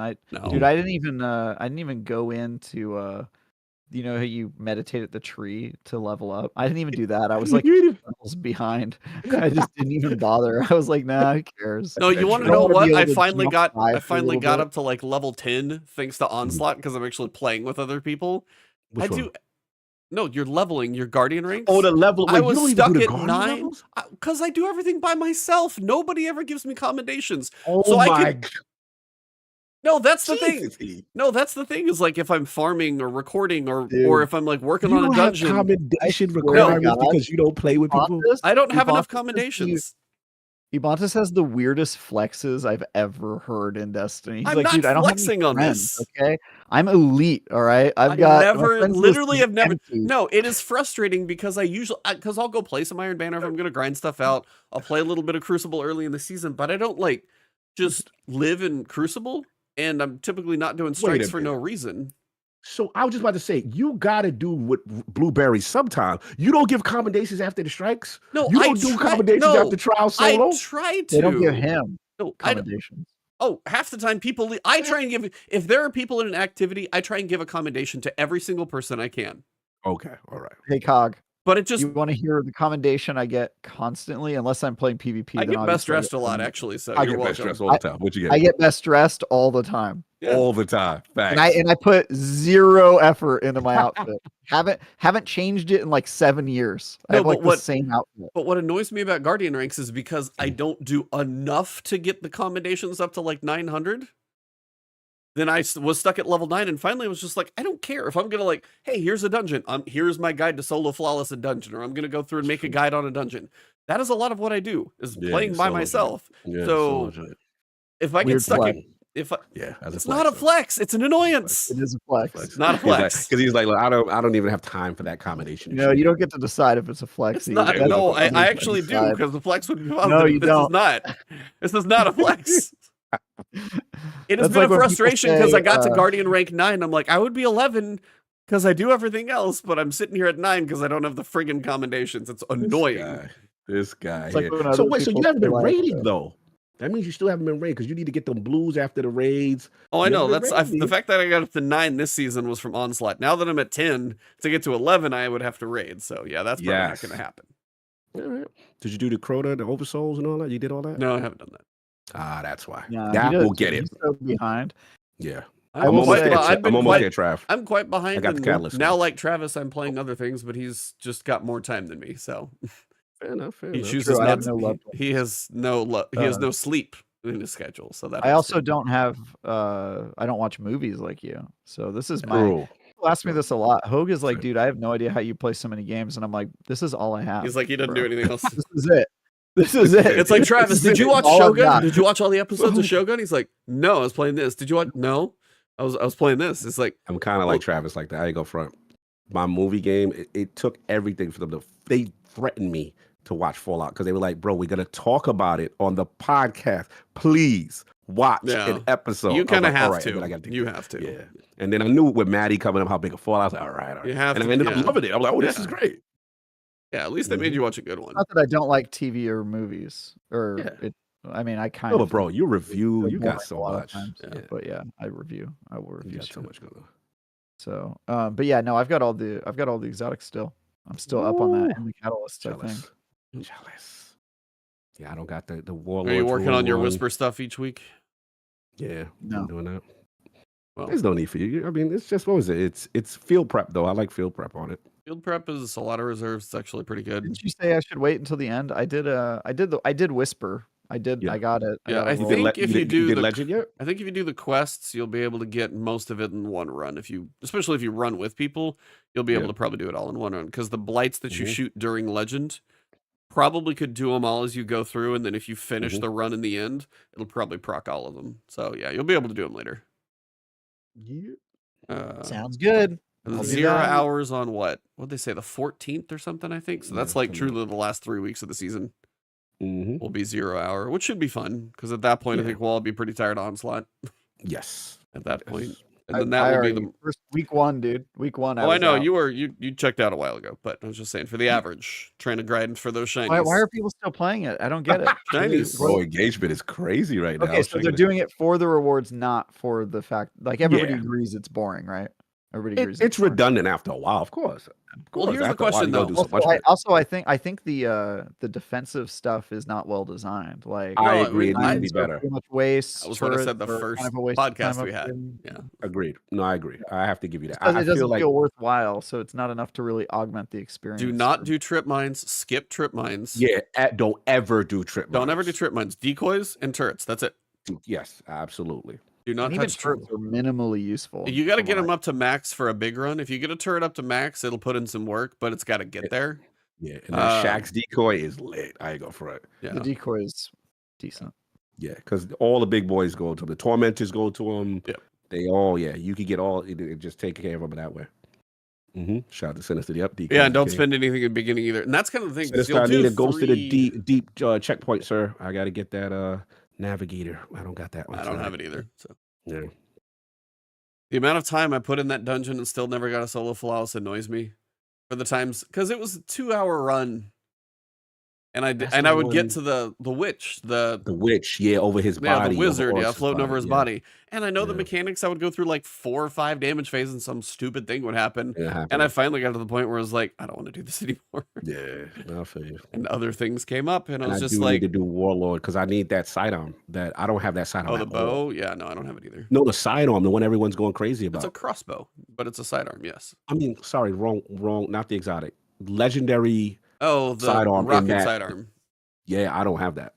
[SPEAKER 1] Dude, I didn't even go into you know how you meditate at the tree to level up. I didn't even do that. I was like levels behind. I just didn't even bother. I was like, nah, who cares?
[SPEAKER 2] No, you want to know what? I finally got up to like level 10 thanks to Onslaught because I'm actually playing with other people. No, you're leveling your Guardian ranks.
[SPEAKER 3] Oh, the level.
[SPEAKER 2] I was stuck at 9 because I do everything by myself. Nobody ever gives me commendations.
[SPEAKER 3] Oh
[SPEAKER 2] so
[SPEAKER 3] my!
[SPEAKER 2] No, that's the thing. No, that's the thing is like if I'm farming or recording or if I'm like working on a dungeon.
[SPEAKER 3] Commendation requirements because you don't play with people.
[SPEAKER 2] I don't have enough commendations.
[SPEAKER 1] Ebontis has the weirdest flexes I've ever heard in Destiny. He's
[SPEAKER 2] I'm
[SPEAKER 1] like,
[SPEAKER 2] not
[SPEAKER 1] dude, I don't have any
[SPEAKER 2] flexing on
[SPEAKER 1] friends,
[SPEAKER 2] this.
[SPEAKER 1] okay? I'm elite, all right? I've
[SPEAKER 2] I
[SPEAKER 1] got my
[SPEAKER 2] never,
[SPEAKER 1] friends list
[SPEAKER 2] literally
[SPEAKER 1] is
[SPEAKER 2] have never.
[SPEAKER 1] empty.
[SPEAKER 2] No, it is frustrating because because I'll go play some Iron Banner if I'm gonna grind stuff out. I'll play a little bit of Crucible early in the season, but I don't like just live in Crucible, and I'm typically not doing strikes for no reason.
[SPEAKER 3] So I was just about to say, you gotta do with blueberries sometime. You don't give commendations after the strikes.
[SPEAKER 2] No,
[SPEAKER 3] you don't do commendations after trial solo.
[SPEAKER 2] I tried to.
[SPEAKER 1] They don't give him
[SPEAKER 2] no
[SPEAKER 1] commendations.
[SPEAKER 2] Half the time people I try and give, if there are people in an activity, I try and give a commendation to every single person I can.
[SPEAKER 3] Okay, all right.
[SPEAKER 1] Hey, Cog.
[SPEAKER 2] But it just,
[SPEAKER 1] you want to hear the commendation I get constantly, unless I'm playing PvP.
[SPEAKER 2] I get best dressed a lot, actually. So
[SPEAKER 3] I get best dressed all the time. What you get?
[SPEAKER 1] I get best dressed all the time.
[SPEAKER 2] Yeah.
[SPEAKER 3] All the time. Facts.
[SPEAKER 1] And I put 0 effort into my outfit. haven't changed it in like 7 years. I have like the same outfit.
[SPEAKER 2] But what annoys me about Guardian ranks is because I don't do enough to get the commendations up to like 900. Then I was stuck at level 9, and finally I was just like, I don't care if I'm gonna like, hey, here's a dungeon. Here's my guide to solo flawless a dungeon, or I'm gonna go through and make a guide on a dungeon. That is a lot of what I do, is playing by myself. So if I get stuck in, it's not a flex, it's an annoyance.
[SPEAKER 1] It is a flex.
[SPEAKER 2] It's not a flex.
[SPEAKER 3] Because he's like, look, I don't even have time for that combination.
[SPEAKER 1] No, you don't get to decide if it's a flex.
[SPEAKER 2] It's not, no, I actually do, because the flex would be positive.
[SPEAKER 1] No, you don't.
[SPEAKER 2] This is not a flex. It has been a frustration because I got to Guardian rank 9. I'm like, I would be 11 because I do everything else, but I'm sitting here at 9 because I don't have the friggin' commendations. It's annoying.
[SPEAKER 3] This guy.
[SPEAKER 1] Like
[SPEAKER 3] so wait, so you haven't been raiding though? That means you still haven't been raiding because you need to get them blues after the raids.
[SPEAKER 2] Oh, I know. That's the fact that I got up to 9 this season was from Onslaught. Now that I'm at 10, to get to 11, I would have to raid. So yeah, that's probably not going to happen.
[SPEAKER 3] All right. Did you do the Crota, the Oversouls, and all that? You did all that?
[SPEAKER 2] No, I haven't done that.
[SPEAKER 3] Ah, that's why.
[SPEAKER 1] Yeah,
[SPEAKER 3] that will get it.
[SPEAKER 1] So behind.
[SPEAKER 3] Yeah.
[SPEAKER 2] I'm almost there,
[SPEAKER 3] Trav.
[SPEAKER 2] I'm quite behind.
[SPEAKER 3] I got the catalyst.
[SPEAKER 2] Now, like Travis, I'm playing other things, but he's just got more time than me. So
[SPEAKER 3] fair enough.
[SPEAKER 2] He chooses not to. He has no he has no sleep in his schedule. So that
[SPEAKER 1] I also don't have. I don't watch movies like you. So this is my. People ask me this a lot. Hogue is like, dude, I have no idea how you play so many games, and I'm like, this is all I have.
[SPEAKER 2] He's like, he doesn't do anything else.
[SPEAKER 1] This is it. This is it.
[SPEAKER 2] It's like, Travis, did you watch Shogun? Did you watch all the episodes of Shogun? He's like, no, I was playing this. Did you watch? No, I was playing this. It's like,
[SPEAKER 3] I'm kind of like Travis like that. I go front. My movie game, it took everything for them to. They threatened me to watch Fallout because they were like, bro, we're gonna talk about it on the podcast. Please watch an episode.
[SPEAKER 2] You kind of have to. You have to.
[SPEAKER 3] Yeah. And then I knew with Maddie coming up how big a Fallout. I was like, all right.
[SPEAKER 2] You have
[SPEAKER 3] and
[SPEAKER 2] to.
[SPEAKER 3] I ended up loving it. I'm like, oh, this is great.
[SPEAKER 2] Yeah, at least they made you watch a good one.
[SPEAKER 1] Not that I don't like TV or movies, or I mean, I kind of.
[SPEAKER 3] But bro, you review. You got so much.
[SPEAKER 1] But yeah, I review. I will review.
[SPEAKER 3] You got so much going on.
[SPEAKER 1] So, but yeah, no, I've got all the exotics still. I'm still up on that in the catalyst. I think.
[SPEAKER 3] Jealous. Yeah, I don't got the Warlock.
[SPEAKER 2] Are you working on your whisper stuff each week?
[SPEAKER 3] Yeah,
[SPEAKER 1] no,
[SPEAKER 3] I'm doing that.
[SPEAKER 2] Well,
[SPEAKER 3] there's no need for you. I mean, it's just, what was it? It's field prep though. I like field prep on it.
[SPEAKER 2] Field prep is a lot of reserves. It's actually pretty good.
[SPEAKER 1] Didn't you say I should wait until the end? I did whisper. I did. Yeah. I got it.
[SPEAKER 2] Yeah, I think if you do the
[SPEAKER 3] legend yet,
[SPEAKER 2] I think if you do the quests, you'll be able to get most of it in one run. Especially if you run with people, you'll be able to probably do it all in one run. Because the blights that you shoot during legend probably could do them all as you go through, and then if you finish the run in the end, it'll probably proc all of them. So yeah, you'll be able to do them later.
[SPEAKER 1] Yeah. Sounds good.
[SPEAKER 2] 0 hours on what? What'd they say? The 14th or something, I think. So that's like truly the last 3 weeks of the season. Will be 0 hour, which should be fun because at that point I think we'll all be pretty tired of Onslaught.
[SPEAKER 3] Yes.
[SPEAKER 2] At that point. And then that will be the
[SPEAKER 1] first week 1, dude. Week 1.
[SPEAKER 2] I know you checked out a while ago, but I was just saying for the average, trying to grind for those shinies.
[SPEAKER 1] Why are people still playing it? I don't get it.
[SPEAKER 2] Shinies.
[SPEAKER 3] Bro, engagement is crazy right now.
[SPEAKER 1] Okay, so they're doing it for the rewards, not for the fact. Like everybody agrees it's boring, right? Everybody agrees
[SPEAKER 3] it's redundant after a while, of course.
[SPEAKER 2] Well, here's the question though.
[SPEAKER 1] I think the defensive stuff is not well designed. Like
[SPEAKER 3] I agree, it needs to be better.
[SPEAKER 1] Too much waste.
[SPEAKER 2] That was what I said the first podcast we had. Yeah,
[SPEAKER 3] agreed. No, I agree. I have to give you that.
[SPEAKER 1] It doesn't feel worthwhile, so it's not enough to really augment the experience.
[SPEAKER 2] Do not do trip mines. Skip trip mines.
[SPEAKER 3] Yeah, don't ever do trip mines.
[SPEAKER 2] Don't ever do trip mines. Decoys and turrets. That's it.
[SPEAKER 3] Yes, absolutely.
[SPEAKER 2] Do not touch
[SPEAKER 1] turrets. Are minimally useful.
[SPEAKER 2] You got to get them up to max for a big run. If you get a turret up to max, it'll put in some work, but it's got to get there.
[SPEAKER 3] Yeah, and then Shaq's decoy is lit. I go for it.
[SPEAKER 2] Yeah,
[SPEAKER 1] the decoys. decent.
[SPEAKER 3] Yeah, because all the big boys go to them. The Tormentors go to them.
[SPEAKER 2] Yep.
[SPEAKER 3] They all, you could get all, it just take care of them that way. Shout out to Sinister. Yep.
[SPEAKER 2] Yeah, and don't spend anything at the beginning either. And that's kind of the thing.
[SPEAKER 3] Sinister, I need to go to the deep checkpoint, sir. I got to get that navigator. I don't got that one.
[SPEAKER 2] I don't have it either. So
[SPEAKER 3] yeah.
[SPEAKER 2] The amount of time I put in that dungeon and still never got a solo flawless annoys me. For the times, because it was a 2-hour run. And I would get to the witch, the
[SPEAKER 3] witch, over his body,
[SPEAKER 2] the wizard, floating over his body. And I know the mechanics. I would go through like 4 or 5 damage phases, and some stupid thing would happen. And I finally got to the point where I was like, I don't want to do this anymore.
[SPEAKER 3] Yeah, I feel you.
[SPEAKER 2] And other things came up, and I was just
[SPEAKER 3] like, need to do Warlord because I need that sidearm. That I don't have that sidearm.
[SPEAKER 2] Oh, the bow? Yeah, no, I don't have it either.
[SPEAKER 3] No, the sidearm, the one everyone's going crazy about.
[SPEAKER 2] It's a crossbow, but it's a sidearm. Yes.
[SPEAKER 3] I mean, sorry, wrong. Not the exotic, legendary.
[SPEAKER 2] Oh, the
[SPEAKER 3] sidearm,
[SPEAKER 2] rocket sidearm.
[SPEAKER 3] Yeah, I don't have that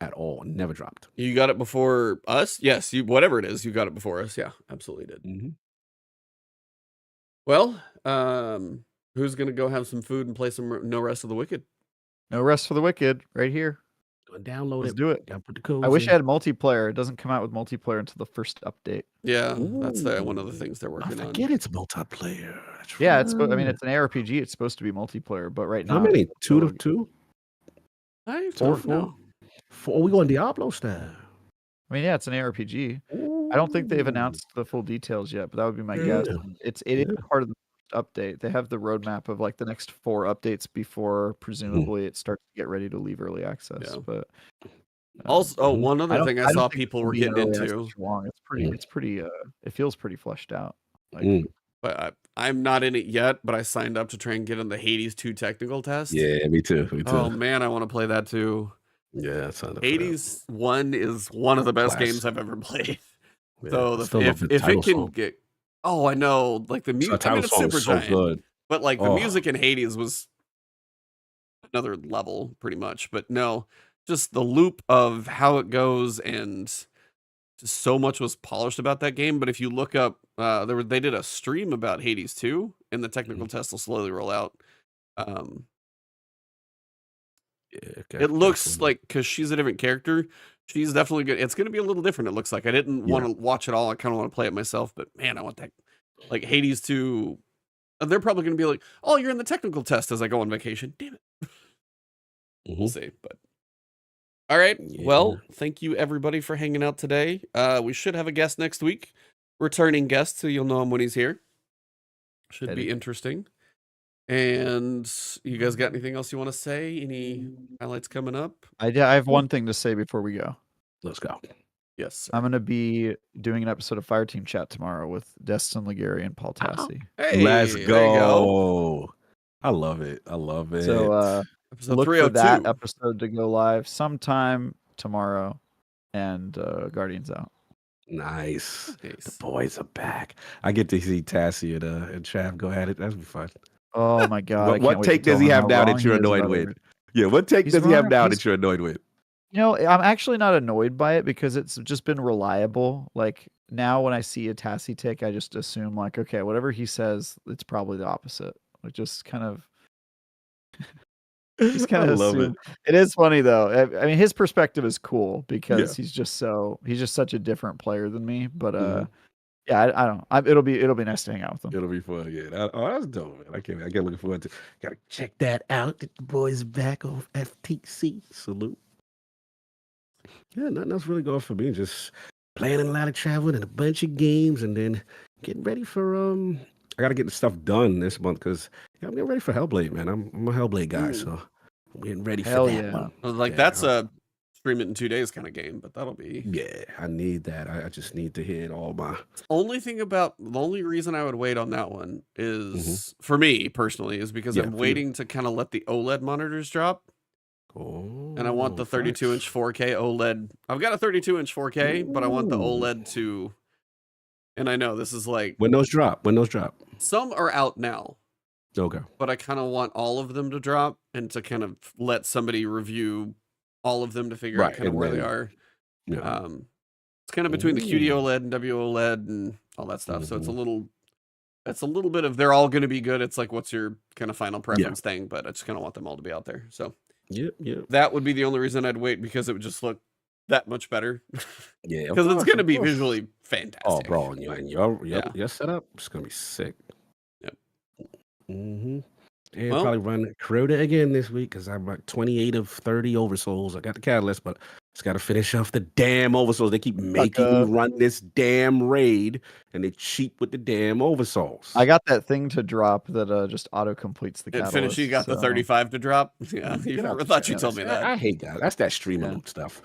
[SPEAKER 3] at all. Never dropped.
[SPEAKER 2] You got it before us? Yes, whatever it is, you got it before us. Yeah, absolutely did. Well, who's gonna go have some food and play some No Rest for the Wicked?
[SPEAKER 1] No Rest for the Wicked, right here.
[SPEAKER 3] Go download
[SPEAKER 1] Let's do it.
[SPEAKER 3] Put the codes
[SPEAKER 1] I wish
[SPEAKER 3] in.
[SPEAKER 1] I had multiplayer. It doesn't come out with multiplayer until the first update.
[SPEAKER 2] Yeah, that's one of the things they're working on.
[SPEAKER 3] It's multiplayer.
[SPEAKER 1] Yeah, it's an ARPG. It's supposed to be multiplayer, but right now,
[SPEAKER 3] how many? 2 to 2?
[SPEAKER 2] I don't know.
[SPEAKER 3] 4. We going Diablo style.
[SPEAKER 1] I mean, yeah, it's an ARPG. I don't think they've announced the full details yet, but that would be my guess. It is part of the update. They have the roadmap of like the next 4 updates before presumably it starts to get ready to leave early access.
[SPEAKER 2] Yeah.
[SPEAKER 1] But
[SPEAKER 2] also, one other thing I saw people were getting into.
[SPEAKER 1] It's pretty. It feels pretty fleshed out. Like,
[SPEAKER 2] but I'm not in it yet. But I signed up to try and get on the Hades 2 technical test.
[SPEAKER 3] Yeah, me too.
[SPEAKER 2] Oh man, I want to play that too.
[SPEAKER 3] Yeah,
[SPEAKER 2] Hades 1 is one of the best games I've ever played.
[SPEAKER 3] Yeah,
[SPEAKER 2] so if it can get, I know, like the music, it's super giant, good. But like the music in Hades was another level, pretty much. But no, just the loop of how it goes, and just so much was polished about that game. But if you look up, they did a stream about Hades 2, and the technical test will slowly roll out. It looks like, because she's a different character, she's definitely good. It's going to be a little different, it looks like. I didn't want to watch it all. I kind of want to play it myself, but man, I want that. Like Hades 2, they're probably going to be like, oh, you're in the technical test as I go on vacation. Damn it. We'll see. But all right. Yeah. Well, thank you everybody for hanging out today. We should have a guest next week. Returning guest, so you'll know him when he's here. Should be interesting. And you guys got anything else you want to say? Any highlights coming up?
[SPEAKER 1] I have one thing to say before we go.
[SPEAKER 3] Let's go.
[SPEAKER 2] Yes, sir.
[SPEAKER 1] I'm going to be doing an episode of Fireteam Chat tomorrow with Destin Legary and Paul Tassi.
[SPEAKER 2] Hey,
[SPEAKER 3] let's go. I love it.
[SPEAKER 1] So look for that episode to go live sometime tomorrow, and Guardians out.
[SPEAKER 3] Nice. The boys are back. I get to see Tassi and Trav go at it. That'll be fun.
[SPEAKER 1] Oh my god!
[SPEAKER 3] What take does he have now that you're annoyed with? Yeah, what take does he have now that you're annoyed with?
[SPEAKER 1] You know, I'm actually not annoyed by it because it's just been reliable. Like now, when I see a Tassi take, I just assume like, okay, whatever he says, it's probably the opposite. Like just kind of. Just kind of love it. It is funny though. I mean, his perspective is cool because he's just such a different player than me. But yeah, I don't. It'll be nice to hang out with him.
[SPEAKER 3] It'll be fun. Yeah. That's dope, man. I get looking forward to. Gotta check that out. Get the boys back on FTC. Salute. Yeah, nothing else really going for me. Just planning a lot of traveling and a bunch of games, and then getting ready for I gotta get the stuff done this month because I'm getting ready for Hellblade, man. I'm a Hellblade guy, so I'm getting ready for that month.
[SPEAKER 2] Like that's a stream it in 2 days kind of game, but that'll be.
[SPEAKER 3] Yeah, I need that. I just need to hit all my.
[SPEAKER 2] The only reason I would wait on that one is for me personally is because I'm waiting to kind of let the OLED monitors drop.
[SPEAKER 3] Oh,
[SPEAKER 2] and I want the 32-inch 4K OLED. I've got a 32-inch 4K, but I want the OLED to. And I know this is like
[SPEAKER 3] when those drop.
[SPEAKER 2] Some are out now.
[SPEAKER 3] Okay.
[SPEAKER 2] But I kind of want all of them to drop and to kind of let somebody review all of them to figure out kind of where they are.
[SPEAKER 3] Yeah.
[SPEAKER 2] It's kind of between the QD OLED and WOLED and all that stuff. So it's a little bit of they're all going to be good. It's like, what's your kind of final preference thing? But I just kind of want them all to be out there. So
[SPEAKER 3] yeah.
[SPEAKER 2] That would be the only reason I'd wait because it would just look that much better.
[SPEAKER 3] Yeah,
[SPEAKER 2] Because it's going to
[SPEAKER 3] of
[SPEAKER 2] be
[SPEAKER 3] course.
[SPEAKER 2] visually
[SPEAKER 3] Oh,
[SPEAKER 2] fantastic.
[SPEAKER 3] bro, and your
[SPEAKER 2] Yeah.
[SPEAKER 3] your setup is gonna be sick.
[SPEAKER 2] Yep.
[SPEAKER 3] Mm-hmm. And
[SPEAKER 2] Well-
[SPEAKER 3] probably run Crota again this week because I'm like 28 of 30 oversouls. I got the catalyst, but just got to finish off the damn oversouls. They keep making me run this damn raid, and they cheap with the damn oversouls.
[SPEAKER 1] I got that thing to drop that just auto completes the
[SPEAKER 2] It
[SPEAKER 1] catalyst.
[SPEAKER 2] finished. You got the 35 to drop. Yeah,
[SPEAKER 3] Get out
[SPEAKER 2] I
[SPEAKER 3] the
[SPEAKER 2] thought you
[SPEAKER 3] chat.
[SPEAKER 2] told me that.
[SPEAKER 3] I hate that. That's that streamer
[SPEAKER 1] Yeah.
[SPEAKER 3] loot stuff.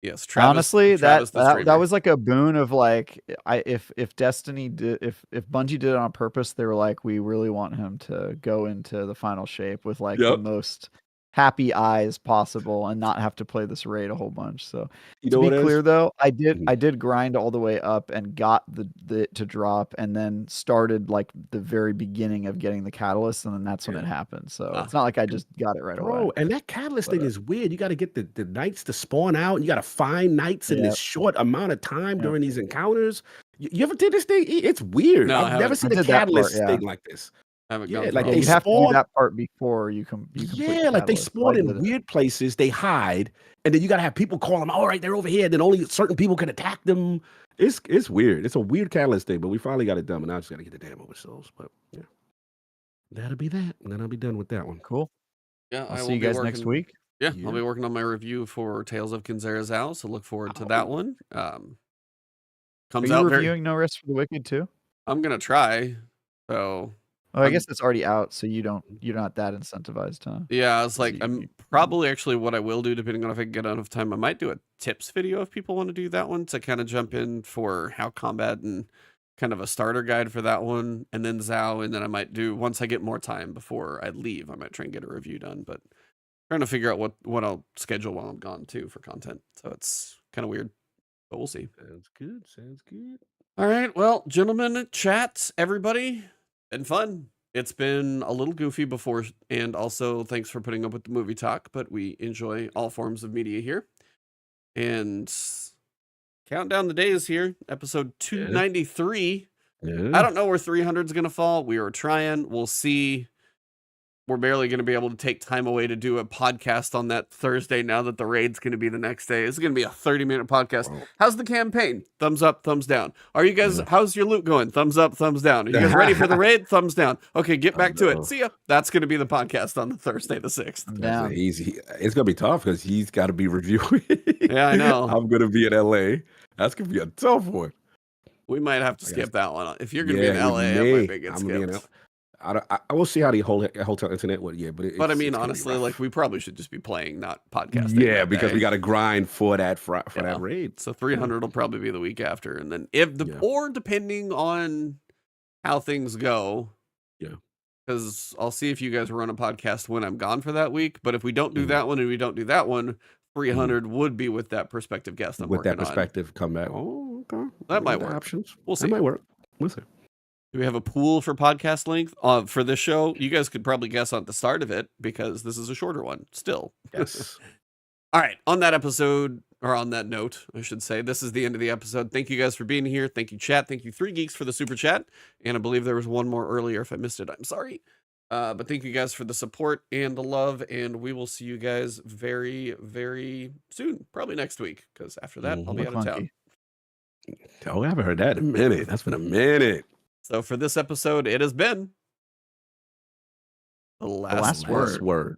[SPEAKER 2] Yes, Travis.
[SPEAKER 1] Honestly,
[SPEAKER 2] Travis the
[SPEAKER 1] that
[SPEAKER 2] streamer.
[SPEAKER 1] was like a boon of like if Destiny did if Bungie did it on purpose, they were like, we really want him to go into the final shape with like the
[SPEAKER 3] Yep.
[SPEAKER 1] most happy eyes possible and not have to play this raid a whole bunch. So
[SPEAKER 3] You
[SPEAKER 1] to
[SPEAKER 3] know
[SPEAKER 1] be
[SPEAKER 3] what it
[SPEAKER 1] clear
[SPEAKER 3] is?
[SPEAKER 1] though, I
[SPEAKER 3] Mhm.
[SPEAKER 1] did grind all the way up and got the to drop and then started like the very beginning of getting the catalyst and then that's when
[SPEAKER 3] Yeah.
[SPEAKER 1] it happened. So
[SPEAKER 2] Ah.
[SPEAKER 1] it's not like I just got it right away.
[SPEAKER 3] Bro, and that catalyst
[SPEAKER 1] But,
[SPEAKER 3] thing is weird. You got to get the knights to spawn out, and you got to find knights in
[SPEAKER 1] Yep.
[SPEAKER 3] this short amount of time
[SPEAKER 1] Yep.
[SPEAKER 3] during these encounters. You ever did this thing? It's weird.
[SPEAKER 2] No, I
[SPEAKER 3] I've never
[SPEAKER 2] haven't.
[SPEAKER 3] seen
[SPEAKER 1] I
[SPEAKER 3] a
[SPEAKER 1] did that part,
[SPEAKER 3] catalyst
[SPEAKER 1] yeah.
[SPEAKER 3] thing like this.
[SPEAKER 2] I haven't
[SPEAKER 3] Yeah,
[SPEAKER 2] gone
[SPEAKER 3] like
[SPEAKER 2] through
[SPEAKER 3] they
[SPEAKER 1] you have to do
[SPEAKER 3] spawn.
[SPEAKER 1] that part before you complete
[SPEAKER 3] Yeah,
[SPEAKER 1] the
[SPEAKER 3] like they
[SPEAKER 1] catalyst. So I
[SPEAKER 3] spawn in
[SPEAKER 1] did it.
[SPEAKER 3] weird places. They hide, and then you got to have people call them. All right, they're over here. Then only certain people can attack them. It's weird. It's a weird catalyst thing, but we finally got it done. And now I just got to get the damn oversouls. But yeah, that'll be that. And then I'll be done with that one.
[SPEAKER 1] Cool.
[SPEAKER 2] Yeah,
[SPEAKER 1] I'll
[SPEAKER 2] I
[SPEAKER 1] see
[SPEAKER 2] will
[SPEAKER 1] you
[SPEAKER 2] be
[SPEAKER 1] guys next
[SPEAKER 2] working-
[SPEAKER 1] week.
[SPEAKER 2] Yeah,
[SPEAKER 3] Yeah.
[SPEAKER 2] I'll be working on my review for Tales of Kinzera's Owl, so look forward to that one.
[SPEAKER 1] Are
[SPEAKER 2] Comes
[SPEAKER 1] you
[SPEAKER 2] out
[SPEAKER 1] reviewing No Rest for the Wicked too?
[SPEAKER 2] I'm gonna try. So
[SPEAKER 1] Oh, I
[SPEAKER 2] I'm-
[SPEAKER 1] guess it's already out, so you're not that incentivized, huh?
[SPEAKER 2] yeah, it's like
[SPEAKER 1] you-
[SPEAKER 2] I'm probably actually what I will do, depending on if I can get enough time. I might do a tips video if people want to do that one to kind of jump in for how combat and kind of a starter guide for that one, and then Zao, and then I might do once I get more time before I leave. I might try and get a review done, but trying to figure out what I'll schedule while I'm gone too for content. So it's kind of weird, but we'll see.
[SPEAKER 3] Sounds good. Sounds good.
[SPEAKER 2] All right, well, gentlemen, chat, everybody, been fun. It's been a little goofy before, and also thanks for putting up with the movie talk, but we enjoy all forms of media here. And count down the days here, episode 293.
[SPEAKER 3] Yeah.
[SPEAKER 2] I don't know where 300 is going to fall. We are trying. We'll see. We're barely going to be able to take time away to do a podcast on that Thursday now that the raid's going to be the next day. It's going to be a 30-minute podcast.
[SPEAKER 3] Bro.
[SPEAKER 2] How's the campaign? Thumbs up, thumbs down. Are you guys,
[SPEAKER 3] Yeah.
[SPEAKER 2] how's your loot going? Thumbs up, thumbs down. Are you guys ready for the raid? Thumbs down. Okay, get back to
[SPEAKER 3] know.
[SPEAKER 2] it. See ya. That's going to be the podcast on the Thursday the 6th.
[SPEAKER 1] I'm
[SPEAKER 3] That's
[SPEAKER 1] down.
[SPEAKER 3] easy. It's gonna be tough because he's got to be reviewing.
[SPEAKER 2] Yeah, I know.
[SPEAKER 3] I'm gonna be in LA. That's gonna be a tough one.
[SPEAKER 2] We might have to
[SPEAKER 3] I
[SPEAKER 2] skip that one. If you're going to
[SPEAKER 3] Yeah,
[SPEAKER 2] be in
[SPEAKER 3] we
[SPEAKER 2] LA, it
[SPEAKER 3] may.
[SPEAKER 2] might be get
[SPEAKER 3] I'm gonna be in
[SPEAKER 2] skipped.
[SPEAKER 3] I will see how the hotel internet would. Yeah, but
[SPEAKER 2] But I mean,
[SPEAKER 3] it's gonna be
[SPEAKER 2] honestly,
[SPEAKER 3] rough.
[SPEAKER 2] like we probably should just be playing, not podcasting.
[SPEAKER 3] Yeah,
[SPEAKER 2] that
[SPEAKER 3] because
[SPEAKER 2] day.
[SPEAKER 3] we got to grind for that for
[SPEAKER 2] Yeah.
[SPEAKER 3] that raid.
[SPEAKER 2] So 300 will probably be the week after, and then if the
[SPEAKER 3] Yeah.
[SPEAKER 2] or depending on how things go.
[SPEAKER 3] Yeah.
[SPEAKER 2] Because I'll see if you guys run a podcast when I'm gone for that week. But if we don't do
[SPEAKER 3] Mhm.
[SPEAKER 2] that one and we don't do that one, 300 would be with that perspective guest I'm
[SPEAKER 3] With that
[SPEAKER 2] working on.
[SPEAKER 3] perspective, come back. Oh, okay.
[SPEAKER 2] That
[SPEAKER 3] We
[SPEAKER 2] might
[SPEAKER 3] got the
[SPEAKER 2] work.
[SPEAKER 3] Options.
[SPEAKER 2] We'll see.
[SPEAKER 3] That might work. We'll see.
[SPEAKER 2] Do we have a pool for podcast length for this show? You guys could probably guess at the start of it because this is a shorter one still.
[SPEAKER 3] Yes.
[SPEAKER 2] All right. On that episode, or on that note, I should say, this is the end of the episode. Thank you guys for being here. Thank you, chat. Thank you, 3 Geeks, for the super chat. And I believe there was one more earlier. If I missed it, I'm sorry. But thank you guys for the support and the love. And we will see you guys very, very soon. Probably next week, because after that, I'll be out of town.
[SPEAKER 3] Oh, I haven't heard that in a minute. That's been a minute.
[SPEAKER 2] So for this episode, it has been the last
[SPEAKER 1] Last
[SPEAKER 2] word.
[SPEAKER 3] Word.